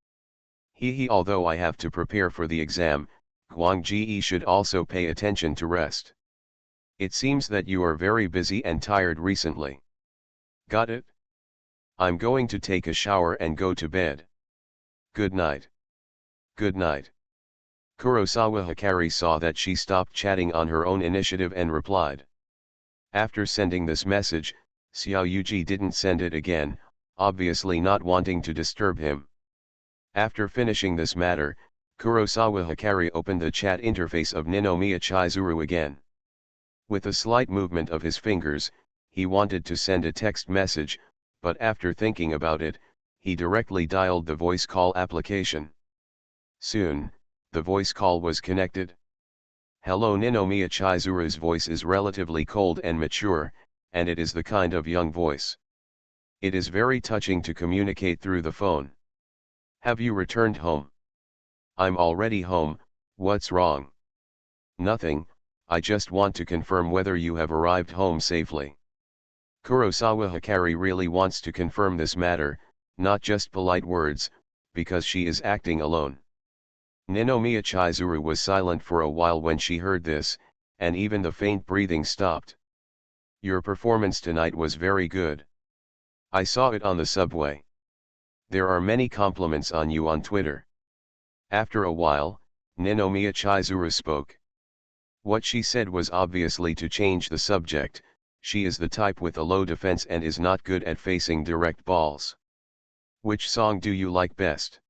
Although I have to prepare for the exam, Guangji should also pay attention to rest. It seems that you are very busy and tired recently. Got it? I'm going to take a shower and go to bed. Good night. Good night. Kurosawa Hikaru saw that she stopped chatting on her own initiative and replied. After sending this message, Xiaoyuki didn't send it again, obviously not wanting to disturb him. After finishing this matter, Kurosawa Hikaru opened the chat interface of Ninomiya Chizuru again. With a slight movement of his fingers, he wanted to send a text message, but after thinking about it, he directly dialed the voice call application. Soon, the voice call was connected. Hello, Ninomiya Chizuru's voice is relatively cold and mature, and it is the kind of young voice. It is very touching to communicate through the phone. Have you returned home? I'm already home, what's wrong? Nothing, I just want to confirm whether you have arrived home safely. Kurosawa Hikaru really wants to confirm this matter, not just polite words, because she is acting alone. Ninomiya Chizuru was silent for a while when she heard this, and even the faint breathing stopped. Your performance tonight was very good. I saw it on the subway. There are many compliments on you on Twitter. After a while, Ninomiya Chizuru spoke. What she said was obviously to change the subject. She is the type with a low defense and is not good at facing direct balls. Which song do you like best?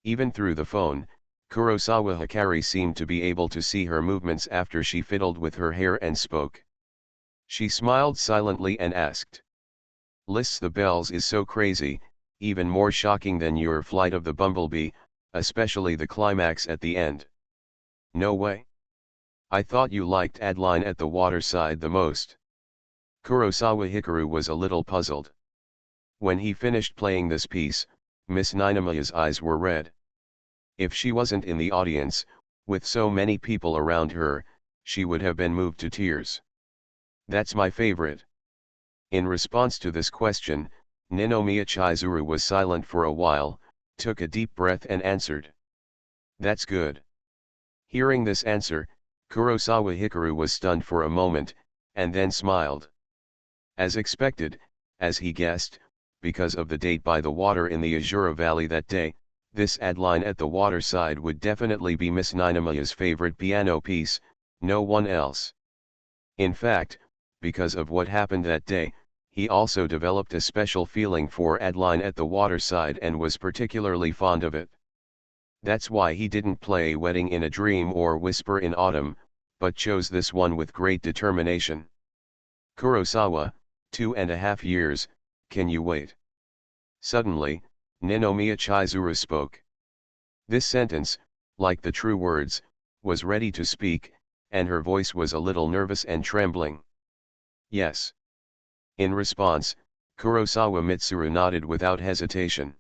Even through the phone, Kurosawa Hikaru seemed to be able to see her movements after she fiddled with her hair and spoke. She smiled silently and asked. Lists the Bells is so crazy, even more shocking than your Flight of the Bumblebee, especially the climax at the end. No way. I thought you liked Adeline at the Waterside the most. Kurosawa Hikaru was a little puzzled. When he finished playing this piece, Miss Ninomiya's eyes were red. If she wasn't in the audience, with so many people around her, she would have been moved to tears. That's my favorite. In response to this question, Ninomiya Chizuru was silent for a while, took a deep breath and answered. That's good. Hearing this answer, Kurosawa Hikaru was stunned for a moment, and then smiled. As expected, as he guessed, because of the date by the water in the Azura Valley that day, this Adeline at the Waterside would definitely be Miss Ninomiya's favorite piano piece, no one else. In fact, because of what happened that day, he also developed a special feeling for Adeline at the Waterside and was particularly fond of it. That's why he didn't play Wedding in a Dream or Whisper in Autumn, but chose this one with great determination. Kurosawa, 2.5 years, can you wait? Suddenly, Ninomiya Chizuru spoke. This sentence, like the true words, was ready to speak, and her voice was a little nervous and trembling. Yes. In response, Kurosawa Mitsuru nodded without hesitation.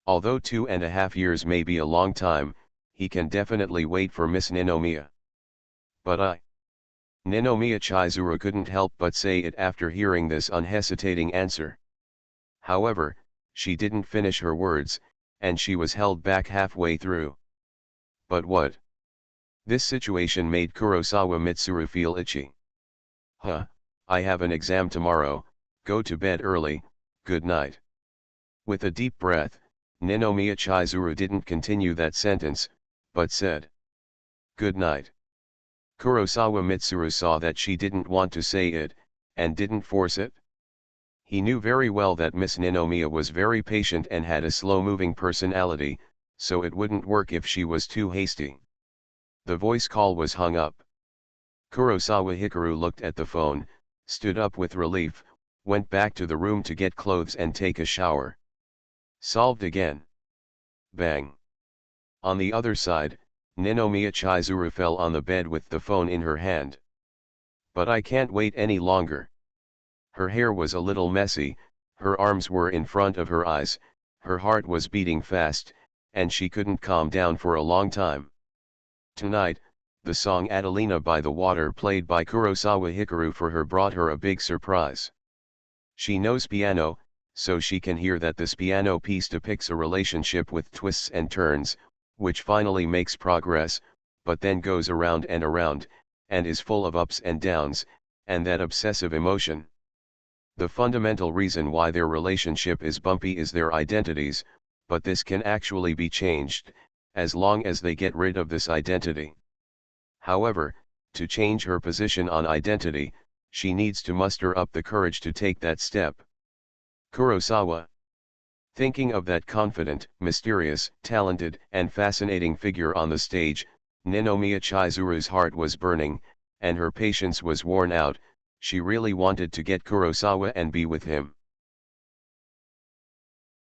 Although 2.5 years may be a long time, he can definitely wait for Miss Ninomiya. But Ninomiya Chizuru couldn't help but say it after hearing this unhesitating answer. However, she didn't finish her words, and she was held back halfway through. But what? This situation made Kurosawa Mitsuru feel itchy. I have an exam tomorrow, go to bed early, good night. With a deep breath, Ninomiya Chizuru didn't continue that sentence, but said, good night. Kurosawa Mitsuru saw that she didn't want to say it, and didn't force it. He knew very well that Miss Ninomiya was very patient and had a slow-moving personality, so it wouldn't work if she was too hasty. The voice call was hung up. Kurosawa Hikaru looked at the phone, stood up with relief, went back to the room to get clothes and take a shower. Solved again. Bang. On the other side, Ninomiya Chizuru fell on the bed with the phone in her hand. But I can't wait any longer. Her hair was a little messy, her arms were in front of her eyes, her heart was beating fast, and she couldn't calm down for a long time. Tonight, the song Adelina by the Water played by Kurosawa Hikaru for her brought her a big surprise. She knows piano, so she can hear that this piano piece depicts a relationship with twists and turns, which finally makes progress, but then goes around, and is full of ups and downs, and that obsessive emotion. The fundamental reason why their relationship is bumpy is their identities, but this can actually be changed, as long as they get rid of this identity. However, to change her position on identity, she needs to muster up the courage to take that step. Kurosawa. Thinking of that confident, mysterious, talented, and fascinating figure on the stage, Ninomiya Chizuru's heart was burning, and her patience was worn out. She really wanted to get Kurosawa and be with him.